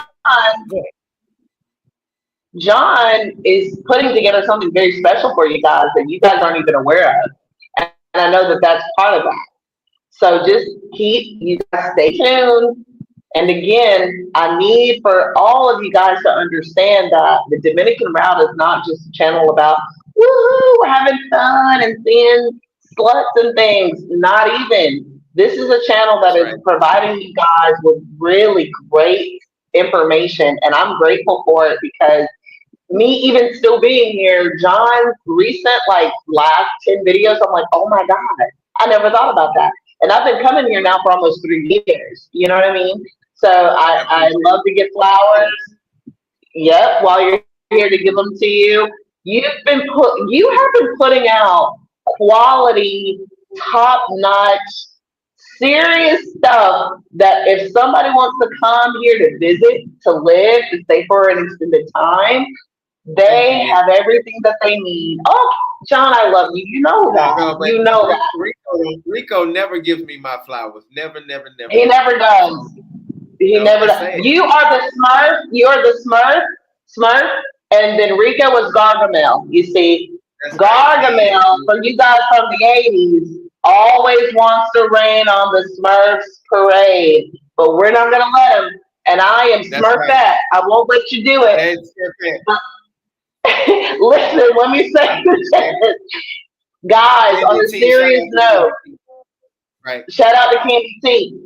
John is putting together something very special for you guys that you guys aren't even aware of. And I know that that's part of that. So just you guys stay tuned. And again, I need for all of you guys to understand that the Dominican route is not just a channel about, woohoo, we're having fun and seeing sluts and things. Not even. This is a channel that is providing you guys with really great information. And I'm grateful for it because me even still being here, John's recent last 10 videos, I'm like, oh my God, I never thought about that. And I've been coming here now for almost 3 years. You know what I mean? So I love to get flowers. Yep, while you're here to give them to you. You have been putting out quality, top-notch, serious stuff that if somebody wants to come here to visit, to live, to stay for an extended time, they have everything that they need. Oh, John, I love you. You know that. You know that. Rico never gives me my flowers. Never. He never does. He never does. You are the Smurf. You're the Smurf. And then Rico was Gargamel. You see, Gargamel, from you guys from the 80s, always wants to rain on the Smurfs parade. But we're not going to let him. And I am Smurfette. Right. I won't let you do it. Listen, let me say this. Guys, on a serious note, shout out to Candy T.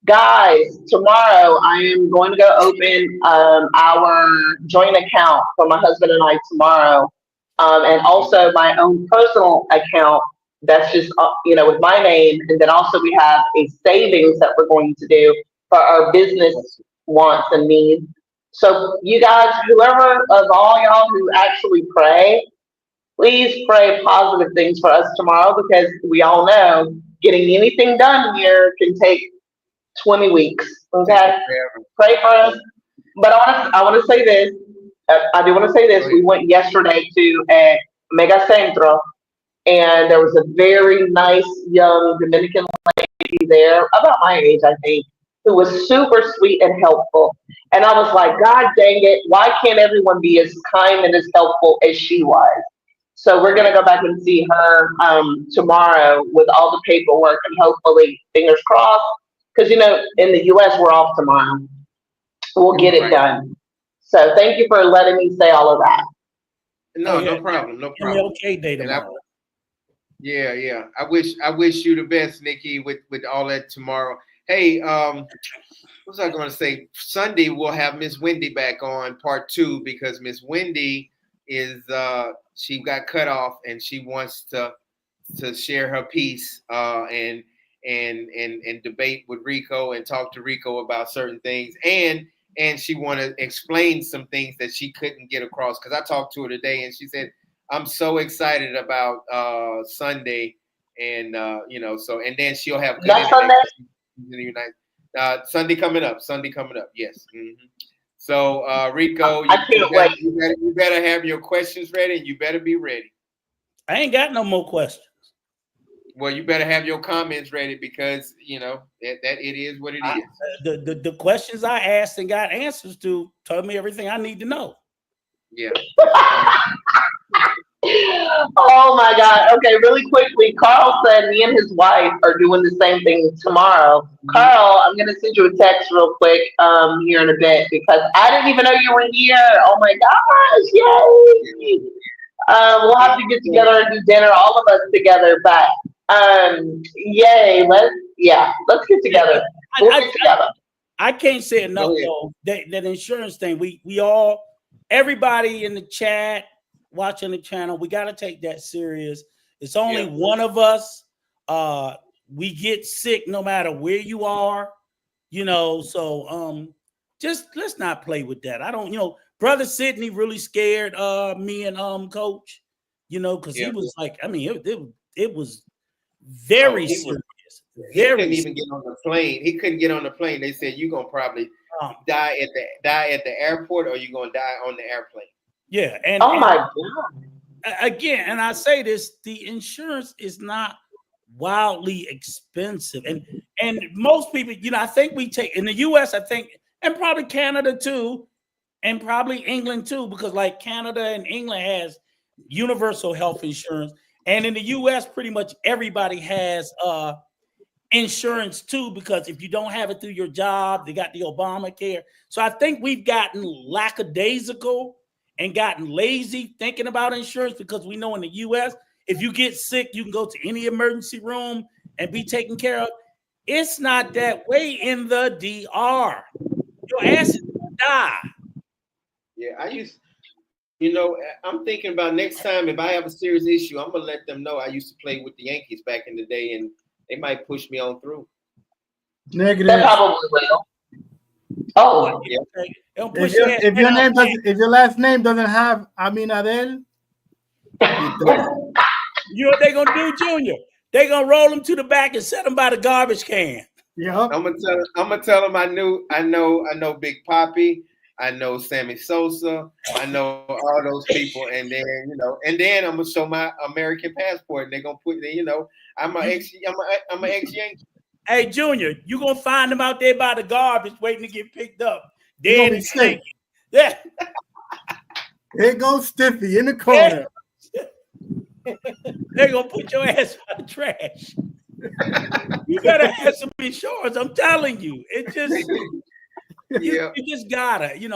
Guys, tomorrow I am going to go open our joint account for my husband and I tomorrow, and also my own personal account that's just with my name, and then also we have a savings that we're going to do for our business wants and needs. So you guys, whoever of all y'all who actually pray, please pray positive things for us tomorrow, because we all know getting anything done here can take 20 weeks. Okay, pray for us. But I want to say this. I do want to say this. We went yesterday to a mega centro, and there was a very nice young Dominican lady there, about my age, I think, who was super sweet and helpful. And I was like, God dang it, why can't everyone be as kind and as helpful as she was? So we're gonna go back and see her tomorrow with all the paperwork, and hopefully, fingers crossed, because in the U.S. we're off tomorrow. We'll get it done. So thank you for letting me say all of that. No, no problem. No problem. Okay, day tomorrow. Yeah. I wish you the best, Nikki, with all that tomorrow. Hey, what was I going to say? Sunday we'll have Miss Wendy back on part 2, because Miss Wendy is she got cut off, and she wants to share her piece and debate with Rico and talk to Rico about certain things, and she want to explain some things that she couldn't get across, because I talked to her today, and she said, I'm so excited about Sunday, and so, and then she'll have good internet in the United Sunday coming up, yes. Mm-hmm. So Rico, you better have your questions ready, and you better be ready. I ain't got no more questions. Well, you better have your comments ready, because that it is what it is. The questions I asked and got answers to told me everything I need to know. Yeah. Oh my God. Okay, really quickly. Carl said me and his wife are doing the same thing tomorrow. Carl, I'm gonna send you a text real quick here in a bit, because I didn't even know you were here. Oh my gosh, yay! We'll have to get together and do dinner, all of us together, but yay, let's get together. Get together. I can't say enough though, that insurance thing. We all, everybody in the chat, watching the channel, we got to take that serious. It's only one of us. We get sick no matter where you are, so just let's not play with that. I don't, Brother Sidney really scared me and Coach, because he was like, I mean, it was very serious. He couldn't even get on the plane. He couldn't get on the plane. They said, you're gonna probably die at the airport, or you're gonna die on the airplane. Yeah, and my God. Again, and I say this, the insurance is not wildly expensive. And most people, I think we take in the US, I think, and probably Canada too, and probably England too, because like Canada and England has universal health insurance. And in the US, pretty much everybody has insurance too, because if you don't have it through your job, they got the Obamacare. So I think we've gotten lackadaisical and gotten lazy thinking about insurance, because we know in the US, if you get sick, you can go to any emergency room and be taken care of. It's not that way in the DR. Your ass is gonna die. Yeah, I'm thinking about next time, if I have a serious issue, I'm gonna let them know I used to play with the Yankees back in the day, and they might push me on through. Negative. They probably will. Oh, yeah. If your last name doesn't have Adel, you know what they're gonna do, Junior? They're gonna roll them to the back and set them by the garbage can. Yeah. I'm gonna tell them I know Big Papi, I know Sammy Sosa, I know all those people, and then I'm gonna show my American passport, and they're gonna put I'm an ex-Yankee. Hey, Junior, you gonna find them out there by the garbage waiting to get picked up. Dead and sick. Yeah. There goes Stiffy in the corner. They're gonna put your ass in the trash. You better have some insurance. I'm telling you. It just you just gotta, again,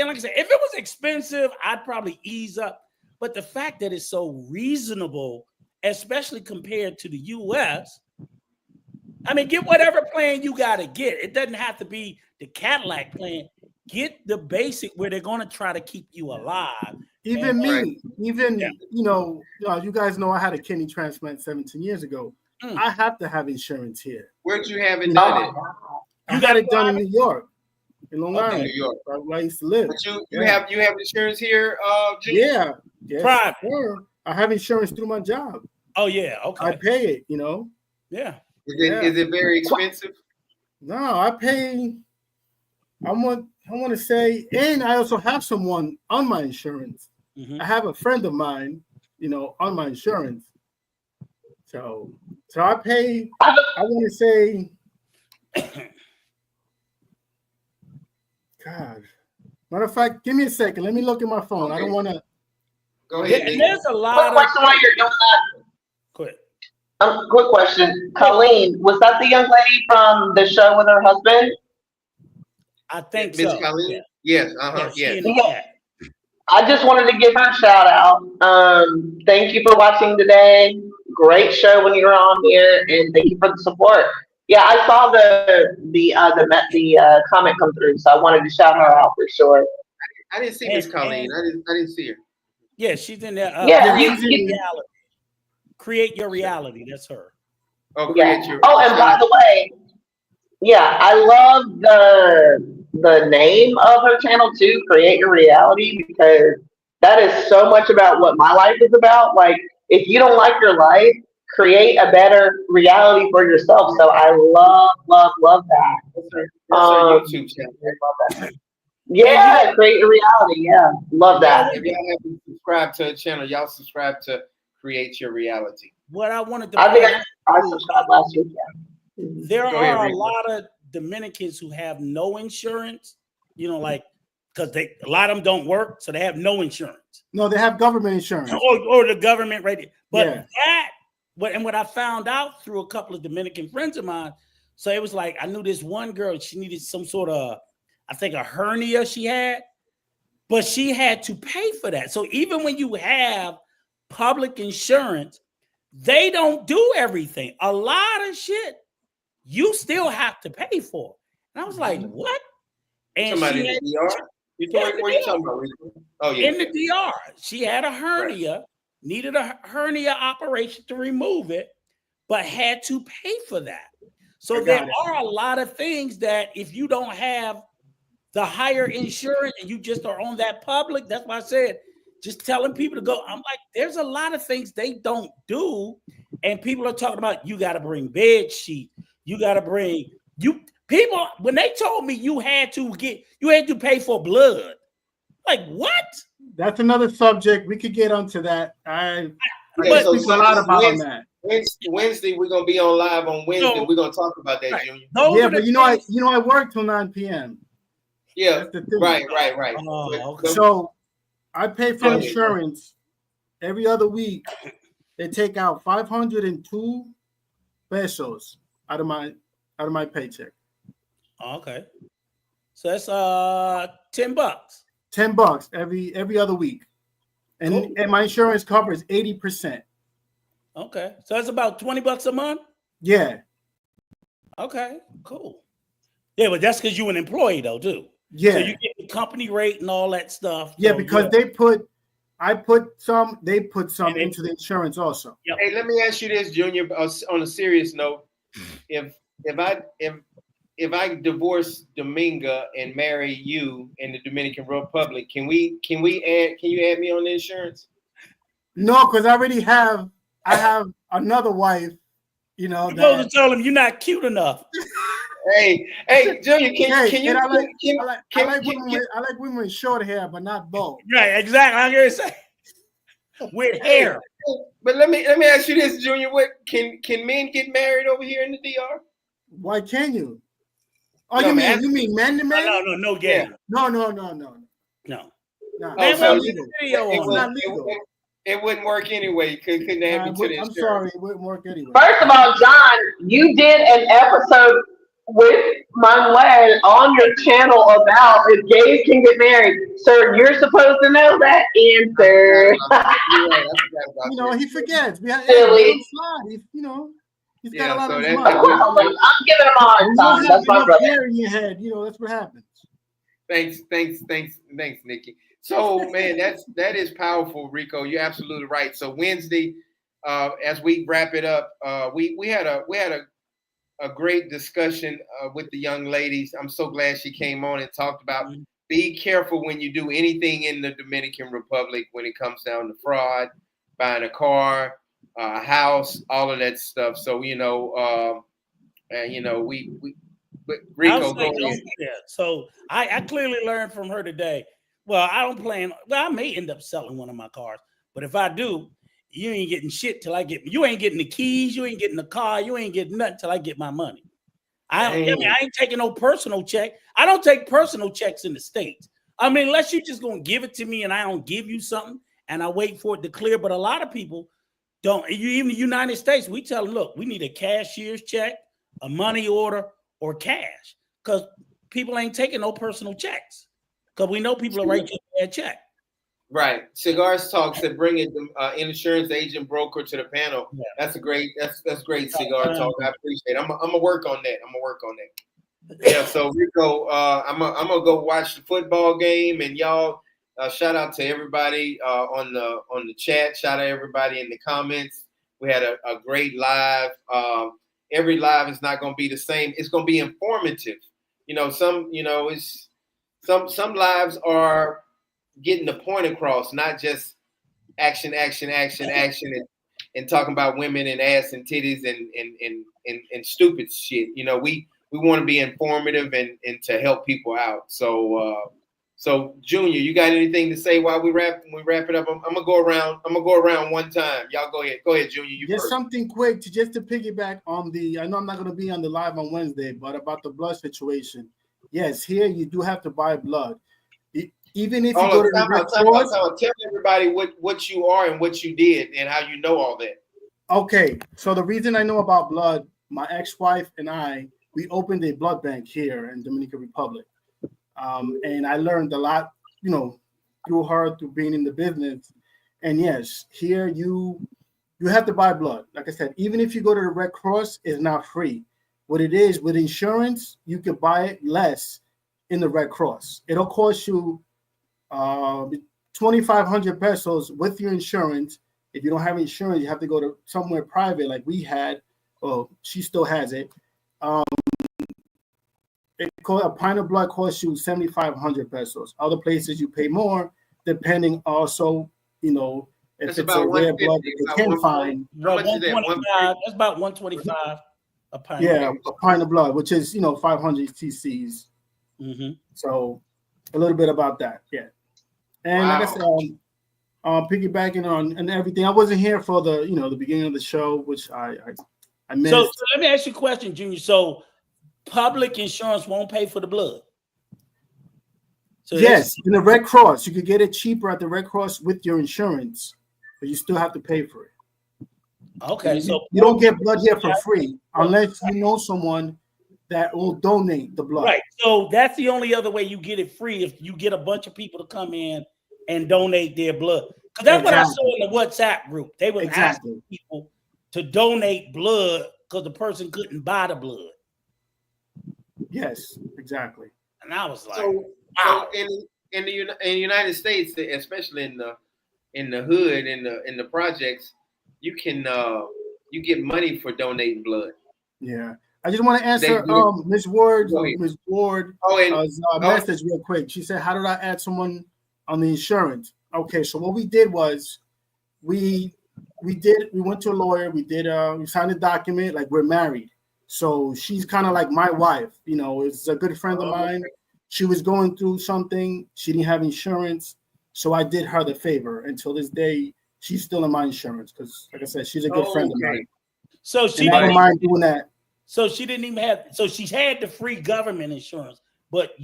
like I said, if it was expensive, I'd probably ease up. But the fact that it's so reasonable, especially compared to the US, I mean, get whatever plan you got to get. It doesn't have to be the Cadillac plan. Get the basic where they're going to try to keep you alive. Even And- me, Right. even Yeah. you guys know I had a kidney transplant 17 years ago. I have to have insurance here. Where'd you have it done? It? I got it done in New York, in Long Okay. Island, New York. where I used to live. But you Yeah. have insurance here, Junior? Yeah, yes, Private. sure. I have insurance through my job. Oh yeah, okay. I pay it, Yeah. Is it very expensive? No, I pay. I want to say, and I also have someone on my insurance. Mhm. I have a friend of mine, on my insurance. So I pay. I want to say, God. Matter of fact, give me a second. Let me look at my phone. I Okay. don't want to. Go Yeah, ahead. and Nick. there's a Quick lot of question while you're doing that. quick. Quick question. Colleen, was that the young lady from the show with her husband? I think Miss so. Colleen? Yeah. Yes. Yeah, she Yes. in the Yeah. chat. I just wanted to give her a shout out. Thank you for watching today. Great show when you were on here, and thank you for the support. Yeah, I saw the comment come through, so I wanted to shout her out for sure. I didn't see Miss And- Colleen. I didn't see her. Yeah, she's in there. Yeah, Create your reality. That's her. Oh, Yeah. create your. Oh, and by the way, yeah, I love the name of her channel too, Create Your Reality, because that is so much about what my life is about. Like, if you don't like your life, create a better reality for yourself. So I love that. That's her YouTube channel. Yeah, Create Your Reality. Yeah, love that. If y'all haven't subscribed to her channel, y'all subscribe to Create Your Reality. What I wanted to I think point out, I subscribed last week. Yeah. there Go ahead, are a Rico. lot of Dominicans who have no insurance, like because a lot of them don't work, so they have no insurance. No, they have government insurance. Or the government rated. But Yeah. what I found out through a couple of Dominican friends of mine, so it was like I knew this one girl, she needed some sort of, I think a hernia she had, but she had to pay for that. So even when you have public insurance, they don't do everything. A lot of shit you still have to pay for. And I was like, what? And Somebody she in had, the DR? What are you talking about, Rico? Oh, yeah. in the DR, she had a hernia, needed a hernia operation to remove it, but had to pay for that. So there are a lot of things that if you don't have the higher insurance and you just are on that public, that's why I said, just telling people to go. I'm like, there's a lot of things they don't do. And people are talking about, you got to bring bed sheet. You got to bring people. When they told me you had to pay for blood. Like what? That's another subject. We could get onto that. I Okay, so speak a lot about on that. Wednesday, we're gonna be on live on Wednesday. So- We're gonna talk about that, Right. Junior. Those Yeah, are the but I things- I work till 9 p.m. Yeah, That's the thing. right. Oh, okay. So I pay for Yeah. insurance every other week. They take out 502 pesos out of my paycheck. Okay. So that's $10. $10 every other week, and Cool. and my insurance covers 80%. Okay. So that's about $20 a month. Yeah, Okay, cool. Yeah, but that's because you're an employee though, too. yeah, So you get the company rate and all that stuff. yeah. So, Because I put some into the insurance also. Hey, let me ask you this, Junior. On a serious note, if I divorce Dominga and marry you in the Dominican Republic, can you add me on the insurance? No, because I have another wife. you're supposed to tell them you're not cute enough. Hey, Junior, can you? and can- I like women with short hair, but not bald. Right, exactly. I'm gonna say with hair. But let me ask you this, Junior. What can men get married over here in the DR? Why can't you? Oh, No, you man. mean man to man? No, gay. No. No. Man, Oh, so won't you- do the video it's on not it. legal. It wouldn't work anyway. Couldn't add me to the I'm insurance. sorry, it wouldn't work anyway. First of all, John, you did an episode with Manuel on your channel about if gays can get married. Sir, you're supposed to know that answer. You're right, I forgot about that. He forgets. We have Silly. slide. He's got a lot so of that, money. I'm giving him a hard You don't time. have That's my enough brother. hair in your head. You know, that's what happens. thanks, Nikki. So man, that is powerful, Rico. You're absolutely right. So Wednesday, as we wrap it up, we had a great discussion with the young ladies. I'm so glad she came on and talked about be careful when you do anything in the Dominican Republic when it comes down to fraud, buying a car, a house, all of that stuff. So we but Rico, go ahead. Yeah. So I clearly learned from her today. Well, I don't plan. Well, I may end up selling one of my cars, but if I do, you ain't getting shit till I get. You ain't getting the keys. You ain't getting the car. You ain't getting nothing till I get my money. I ain't taking no personal check. I don't take personal checks in the States. I mean, unless you just gonna give it to me and I don't give you something and I wait for it to clear. But a lot of people don't. Even the United States, we tell them, look, we need a cashier's check, a money order, or cash, because people ain't taking no personal checks. Because we know people are writing a check. Right. Cigars Talk said bring it insurance agent broker to the panel. Yeah. That's great. That's great, Cigar Talk. I appreciate it. I'm gonna work on that. Yeah, so Rico, I'm gonna go watch the football game, and y'all shout out to everybody on the chat. Shout out everybody in the comments. We had a great live. Every live is not gonna be the same. It's gonna be informative. Some lives are getting the point across, not just action, and talking about women and ass and titties and stupid shit. We want to be informative and to help people out. So Junior, you got anything to say while we wrap it up? I'm gonna go around. I'm gonna go around one time. Y'all go ahead. Go ahead, Junior. You Just first. something quick to piggyback on I know I'm not gonna be on the live on Wednesday, but about the blood situation. Yes, here you do have to buy blood. Even if you go to the Red Cross, tell everybody what you are and what you did and how you know all that. Okay, so the reason I know about blood, my ex-wife and we opened a blood bank here in Dominican Republic, and I learned a lot, through her, through being in the business. And yes, here you have to buy blood. Like I said, even if you go to the Red Cross, it's not free. What it is with insurance, you can buy it less in the Red Cross. It'll cost you 2,500 pesos with your insurance. If you don't have insurance, you have to go to somewhere private like we had. Well, she still has it. A pint of blood costs you 7,500 pesos. Other places you pay more, depending also, if that's it's a rare blood that they can find. How much is that? That's about 125 a pint. Yeah, a pint of blood, which is 500 cc's. Mm-hmm. So a little bit about that, yeah. And like I said, piggybacking on and everything. I wasn't here for the the beginning of the show, which I missed. So let me ask you a question, Junior. So public insurance won't pay for the blood? So yes, in the Red Cross, you could get it cheaper at the Red Cross with your insurance, but you still have to pay for it. Okay, so you don't get blood here for free unless you know someone that will donate the blood. Right. So that's the only other way you get it free, if you get a bunch of people to come in and donate their blood. Because that's what I saw in the WhatsApp group. They were asking people to donate blood because the person couldn't buy the blood. Yes, exactly. And I was like, wow. So in the United States, especially in the hood, in the projects, you can you get money for donating blood. Yeah. I just want to answer Ms. Ward's message real quick. She said, how did I add someone on the insurance? Okay, so what we did was we went to a lawyer, we signed a document like we're married. So she's kind of like my wife, it's a good friend of mine. She was going through something, she didn't have insurance, so I did her the favor. Until this day, she's still in my insurance because, like I said, she's a good friend of mine. So she I don't mind doing that. So she didn't even have. So she had the free government insurance, but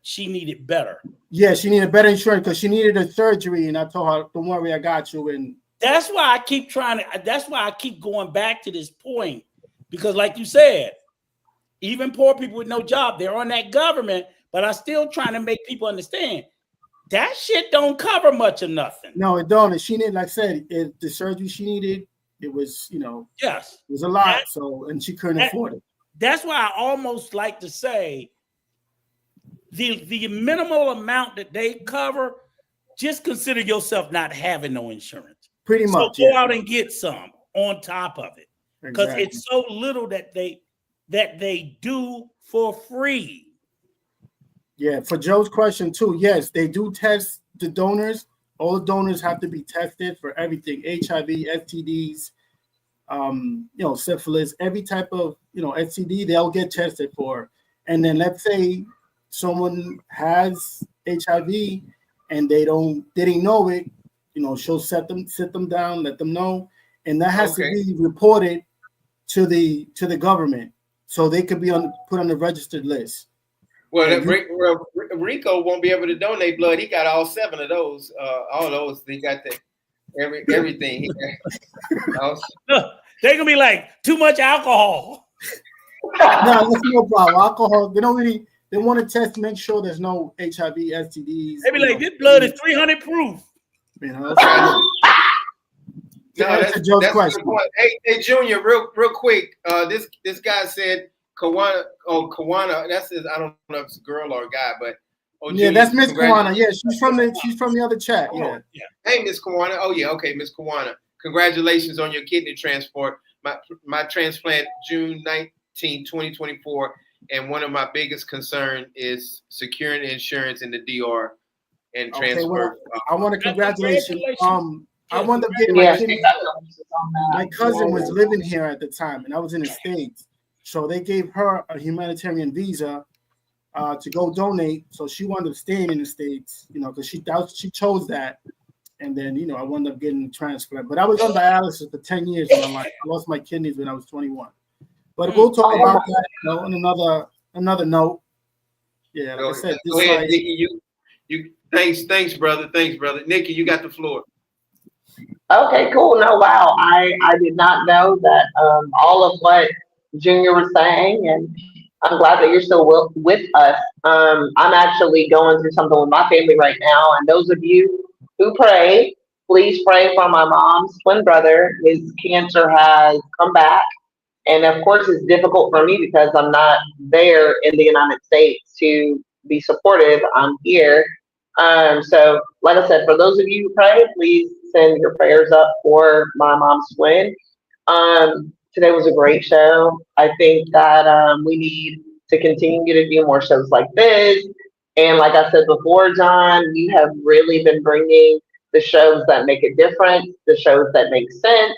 she needed better. Yeah, she needed better insurance because she needed a surgery, and I told her, "Don't worry, I got you." And that's why I keep that's why I keep going back to this point, because, like you said, even poor people with no job, they're on that government. But I'm still trying to make people understand that shit don't cover much of nothing. No, it don't. And she needed, like I said, the surgery she needed it was, Yes. it was a lot. So, and she couldn't afford it. That's why I almost like to say the minimal amount that they cover, just consider yourself not having no insurance. Pretty much. So go out and get some on top of it. Because Exactly. it's so little that they do for free. Yeah, for Joe's question too, yes, they do test the donors. All donors have to be tested for everything: HIV, STDs, syphilis, every type of STD. They'll get tested for. And then let's say someone has HIV and they didn't know it. She'll sit them down, let them know, and that has to be reported to the government so they could be put on the registered list. Well, Rico won't be able to donate blood. He got all 7 of those. All those. He got everything. Look, they're gonna be like too much alcohol. No, that's no problem. Alcohol. They don't really. They want to test to make sure there's no HIV, STDs. They be like, this blood is 300 proof. That's Joe's question. Hey, Junior, real quick. This guy said Kawana. Oh, Kawana. That's his. I don't know if it's a girl or a guy, but yeah, that's Miss Kawana. Yeah, she's from the other chat. Yeah. Hey, Miss Kawana. Oh yeah, okay, Miss Kawana. Congratulations on your kidney transport. My transplant June 19, 2024, and one of my biggest concern is securing insurance in the DR and transfer. Well, I want to congratulate you. I wound up getting my kidney. My cousin was living here at the time, and I was in the States. So they gave her a humanitarian visa to go donate. So she wound up staying in the States, because she chose that. And then, I wound up getting a transplant. But I was on dialysis for 10 years in my life. I lost my kidneys when I was 21. But we'll talk about that, on another note. Yeah, like I said, go ahead, Nikki. You thanks, brother. Thanks, brother. Nikki, you got the floor. Okay, cool. No, wow. I did not know that all of what Junior was saying, and I'm glad that you're still with us. I'm actually going through something with my family right now, and those of you who pray, please pray for my mom's twin brother. His cancer has come back, and of course it's difficult for me because I'm not there in the United States to be supportive. I'm here. So like I said, for those of you who pray, please send your prayers up for my mom's twin. Today was a great show. I think that we need to continue to do more shows like this. And like I said before, John, you have really been bringing the shows that make a difference, the shows that make sense.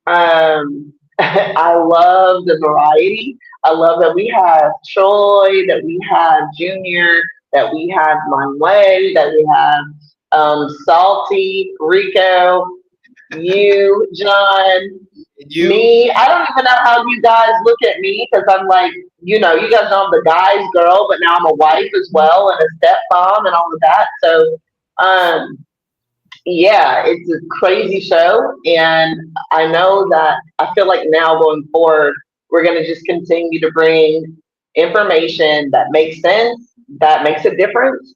I love the variety. I love that we have Troy, that we have Junior, that we have Monway, that we have Salty, Rico, you, John, me. I don't even know how you guys look at me because I'm like, you guys know I'm the guy's girl, but now I'm a wife as well and a stepmom and all of that. So, yeah, it's a crazy show. And I know that I feel like now going forward, we're going to just continue to bring information that makes sense, that makes a difference.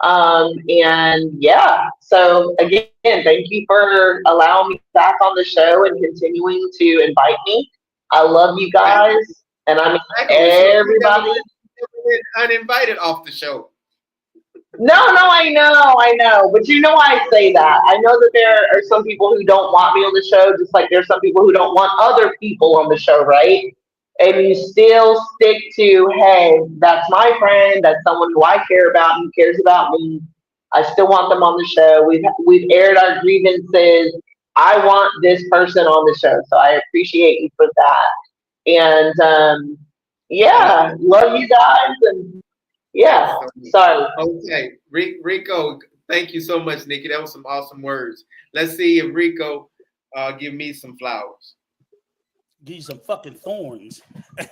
And yeah, so again, thank you for allowing me back on the show and continuing to invite me. I love you guys, and I mean everybody. Uninvited off the show. No, I know, but why I say that. I know that there are some people who don't want me on the show, just like there's some people who don't want other people on the show, right? And you still stick to, hey, that's my friend, that's someone who I care about, who cares about me. I still want them on the show. We've aired our grievances. I want this person on the show, so I appreciate you for that. And yeah, love you guys. And yeah, sorry. Okay, Rico, thank you so much, Nikki. That was some awesome words. Let's see if Rico give me some flowers. Give you some fucking thorns.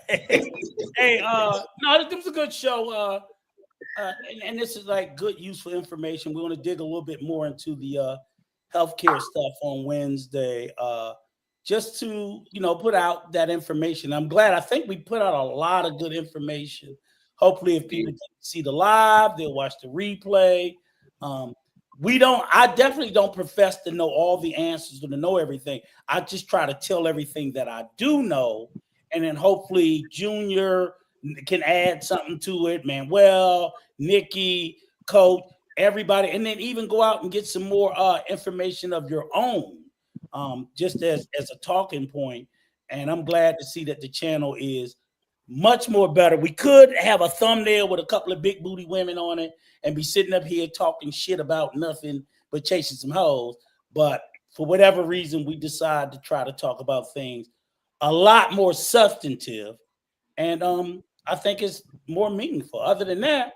Hey, no, this was a good show. And this is like good, useful information. We're going to dig a little bit more into the healthcare stuff on Wednesday, just to put out that information. I'm glad. I think we put out a lot of good information. Hopefully, if people see the live, they'll watch the replay. I definitely don't profess to know all the answers or to know everything. I just try to tell everything that I do know, and then hopefully Junior can add something to it. Manuel, Nikki, Coach, everybody, and then even go out and get some more information of your own, just as a talking point. And I'm glad to see that the channel is much more better. We could have a thumbnail with a couple of big booty women on it and be sitting up here talking shit about nothing but chasing some hoes. But for whatever reason, we decide to try to talk about things a lot more substantive. And I think it's more meaningful. Other than that,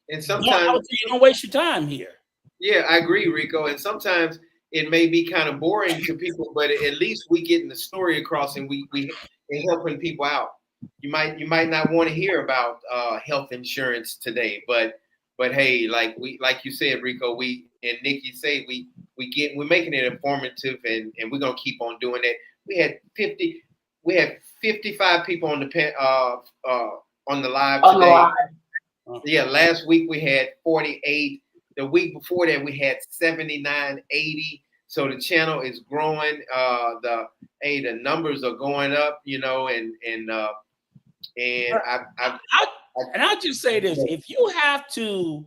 and sometimes you don't waste your time here. Yeah, I agree, Rico. And sometimes it may be kind of boring to people, but at least we getting the story across, and we helping people out. You might not want to hear about health insurance today, but hey, like you said, Rico, we and Nikki say we're making it informative, and we're gonna keep on doing it. We had 55 people on the live today. Yeah, last week we had 48. The week before that we had 79, 80. So the channel is growing. The numbers are going up, and I'll just say this: if you have to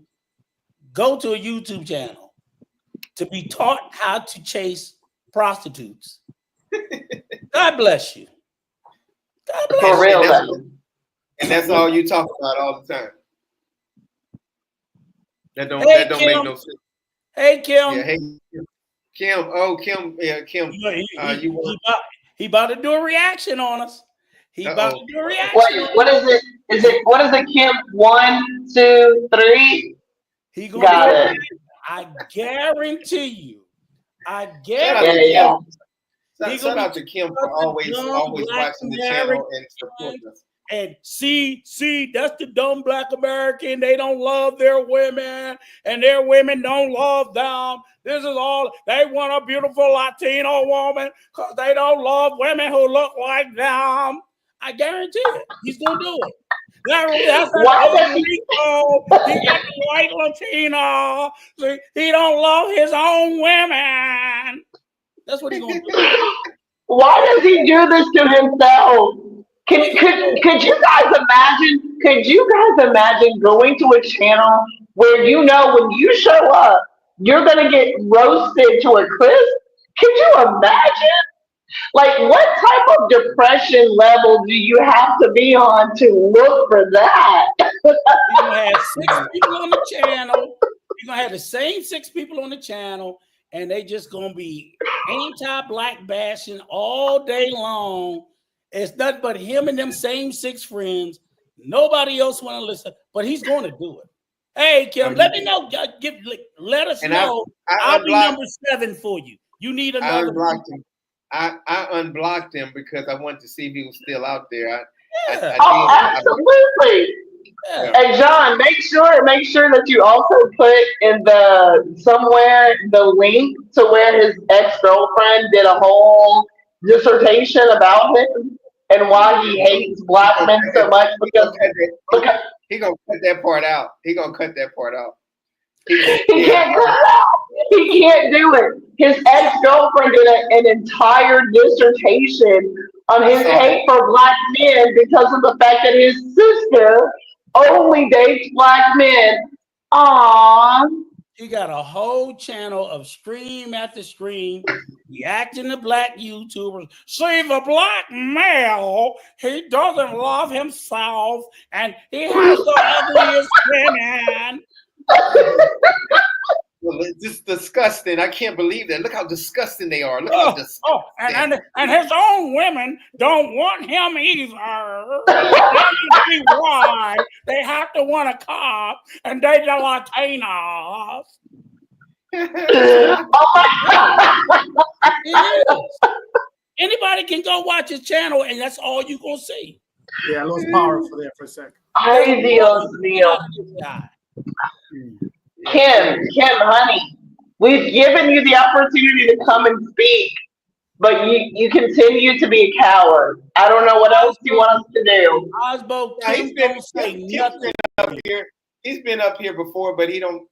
go to a YouTube channel to be taught how to chase prostitutes, God bless you. God bless For real, and that's all you talk about all the time. That don't Kim. make no sense. Hey, Kim. Yeah, hey, Kim. Oh, Kim. Yeah, Kim. He about to do a reaction on us. He about to do a reaction. What is it? What is it, Kim? 1, 2, 3. He got it. I guarantee you. Shout out to Kim for always watching the channel and supporting us. And see, that's the dumb Black American. They don't love their women, and their women don't love them. This is all they want, a beautiful Latino woman, because they don't love women who look like them. I guarantee it. He's gonna do it. That's Rico. He got the white Latino. See, he don't love his own women. That's what he's gonna do. Why does he do this to himself? Could you guys imagine? Could you guys imagine going to a channel where when you show up, you're gonna get roasted to a crisp? Could you imagine? Like, what type of depression level do you have to be on to look for that? You're gonna have 6 people on the channel. You're gonna have the same 6 people on the channel, and they just gonna be anti-black bashing all day long. It's nothing but him and them same 6 friends. Nobody else want to listen, but he's going to do it. Hey, Kim, let me know. Let us know. I'll be number 7 for you. You need another. I unblocked him because I wanted to see if he was still out there. Absolutely. Yeah. And John, make sure that you also put in the link to where his ex-girlfriend did a whole dissertation about him and why he hates black men so much, because he gonna cut that part out. He can't cut it out. He can't do it. His ex-girlfriend did an entire dissertation on his hate for black men because of the fact that his sister only dates black men. Aww. He got a whole channel of stream after stream reacting to black YouTubers. See, the black male, he doesn't love himself, and he has the ugliest women. Well, it's just disgusting. I can't believe that. Look how disgusting they are. Look how disgusting. And his own women don't want him either. That must be why they have to want a cop and date the Latinos. Anybody can go watch his channel, and that's all you're gonna see. Yeah, I lost power for there for a second. Ay, Dios mío. Kim, honey, we've given you the opportunity to come and speak, but you continue to be a coward. I don't know what else you want us to do. Osbo, he's been up here before, but he don't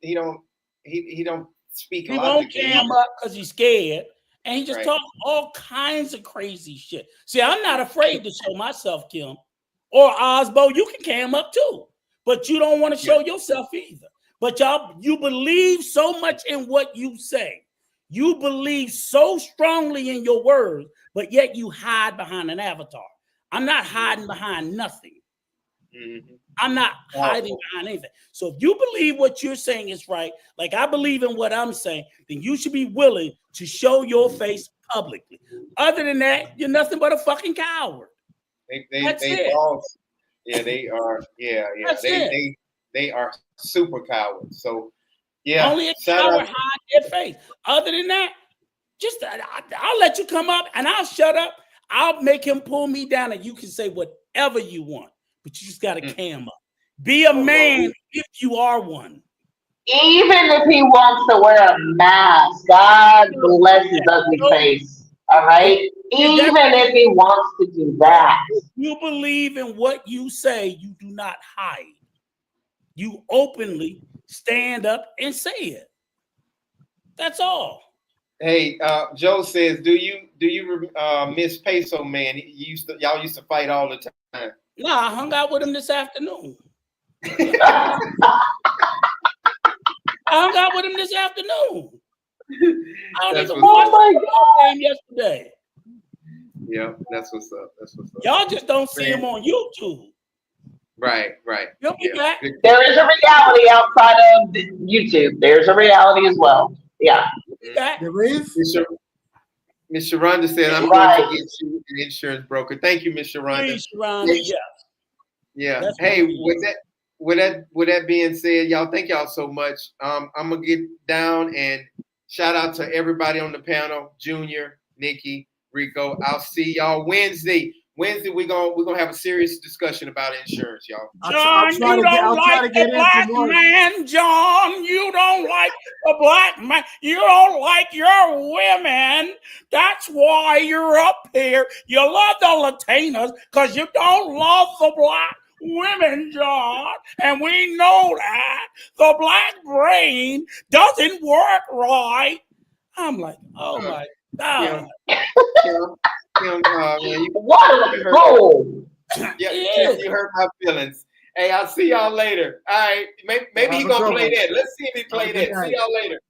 speak He won't logically. cam up because he's scared. And he just Right. talks all kinds of crazy shit. See, I'm not afraid to show myself, Kim. Or Osbo, you can cam up too. But you don't want to show yourself either. But you believe so much in what you say. You believe so strongly in your words, but yet you hide behind an avatar. I'm not hiding behind nothing. Mm-hmm. I'm not hiding behind anything. So if you believe what you're saying is right, like I believe in what I'm saying, then you should be willing to show your face publicly. Other than that, you're nothing but a fucking coward. That's it. Yeah, they are. Yeah. That's it. They are super cowards. So yeah. Only a coward hide their face. Other than that, just I'll let you come up and I'll shut up. I'll make him pull me down and you can say whatever you want. But you just got to cam up. Be a man if you are one. Even if he wants to wear a mask, God bless his ugly face. All right? Even if he wants to do that. If you believe in what you say, you do not hide. You openly stand up and say it. That's all. Hey, Joe says, do you miss Peso Man? Y'all used to fight all the time. No, I hung out with him this afternoon. I hung out with him this afternoon. I don't even watch the game yesterday. Yeah, that's what's up. Y'all just don't see him on YouTube. Right. You'll be back. There is a reality outside of YouTube. There's a reality as well. Yeah. There is. Miss Sharonda said, I'm going to get you an insurance broker. Thank you, Miss Sharonda. Please, Sharonda, yeah. That's hey, with that being said, y'all, thank y'all so much. I'm gonna get down and shout out to everybody on the panel, Junior, Nikki, Rico. I'll see y'all Wednesday. We're gonna have a serious discussion about insurance, y'all. John, you don't like the black man, John. You don't like the black man. You don't like your women. That's why you're up here. You love the Latinas because you don't love the black women, John. And we know that. The black brain doesn't work right. I'm like, oh my God. What a fool! Yeah, you hurt my feelings. Hey, I'll see y'all later. All right, maybe he's gonna play that. Let's see if he play that. See y'all later.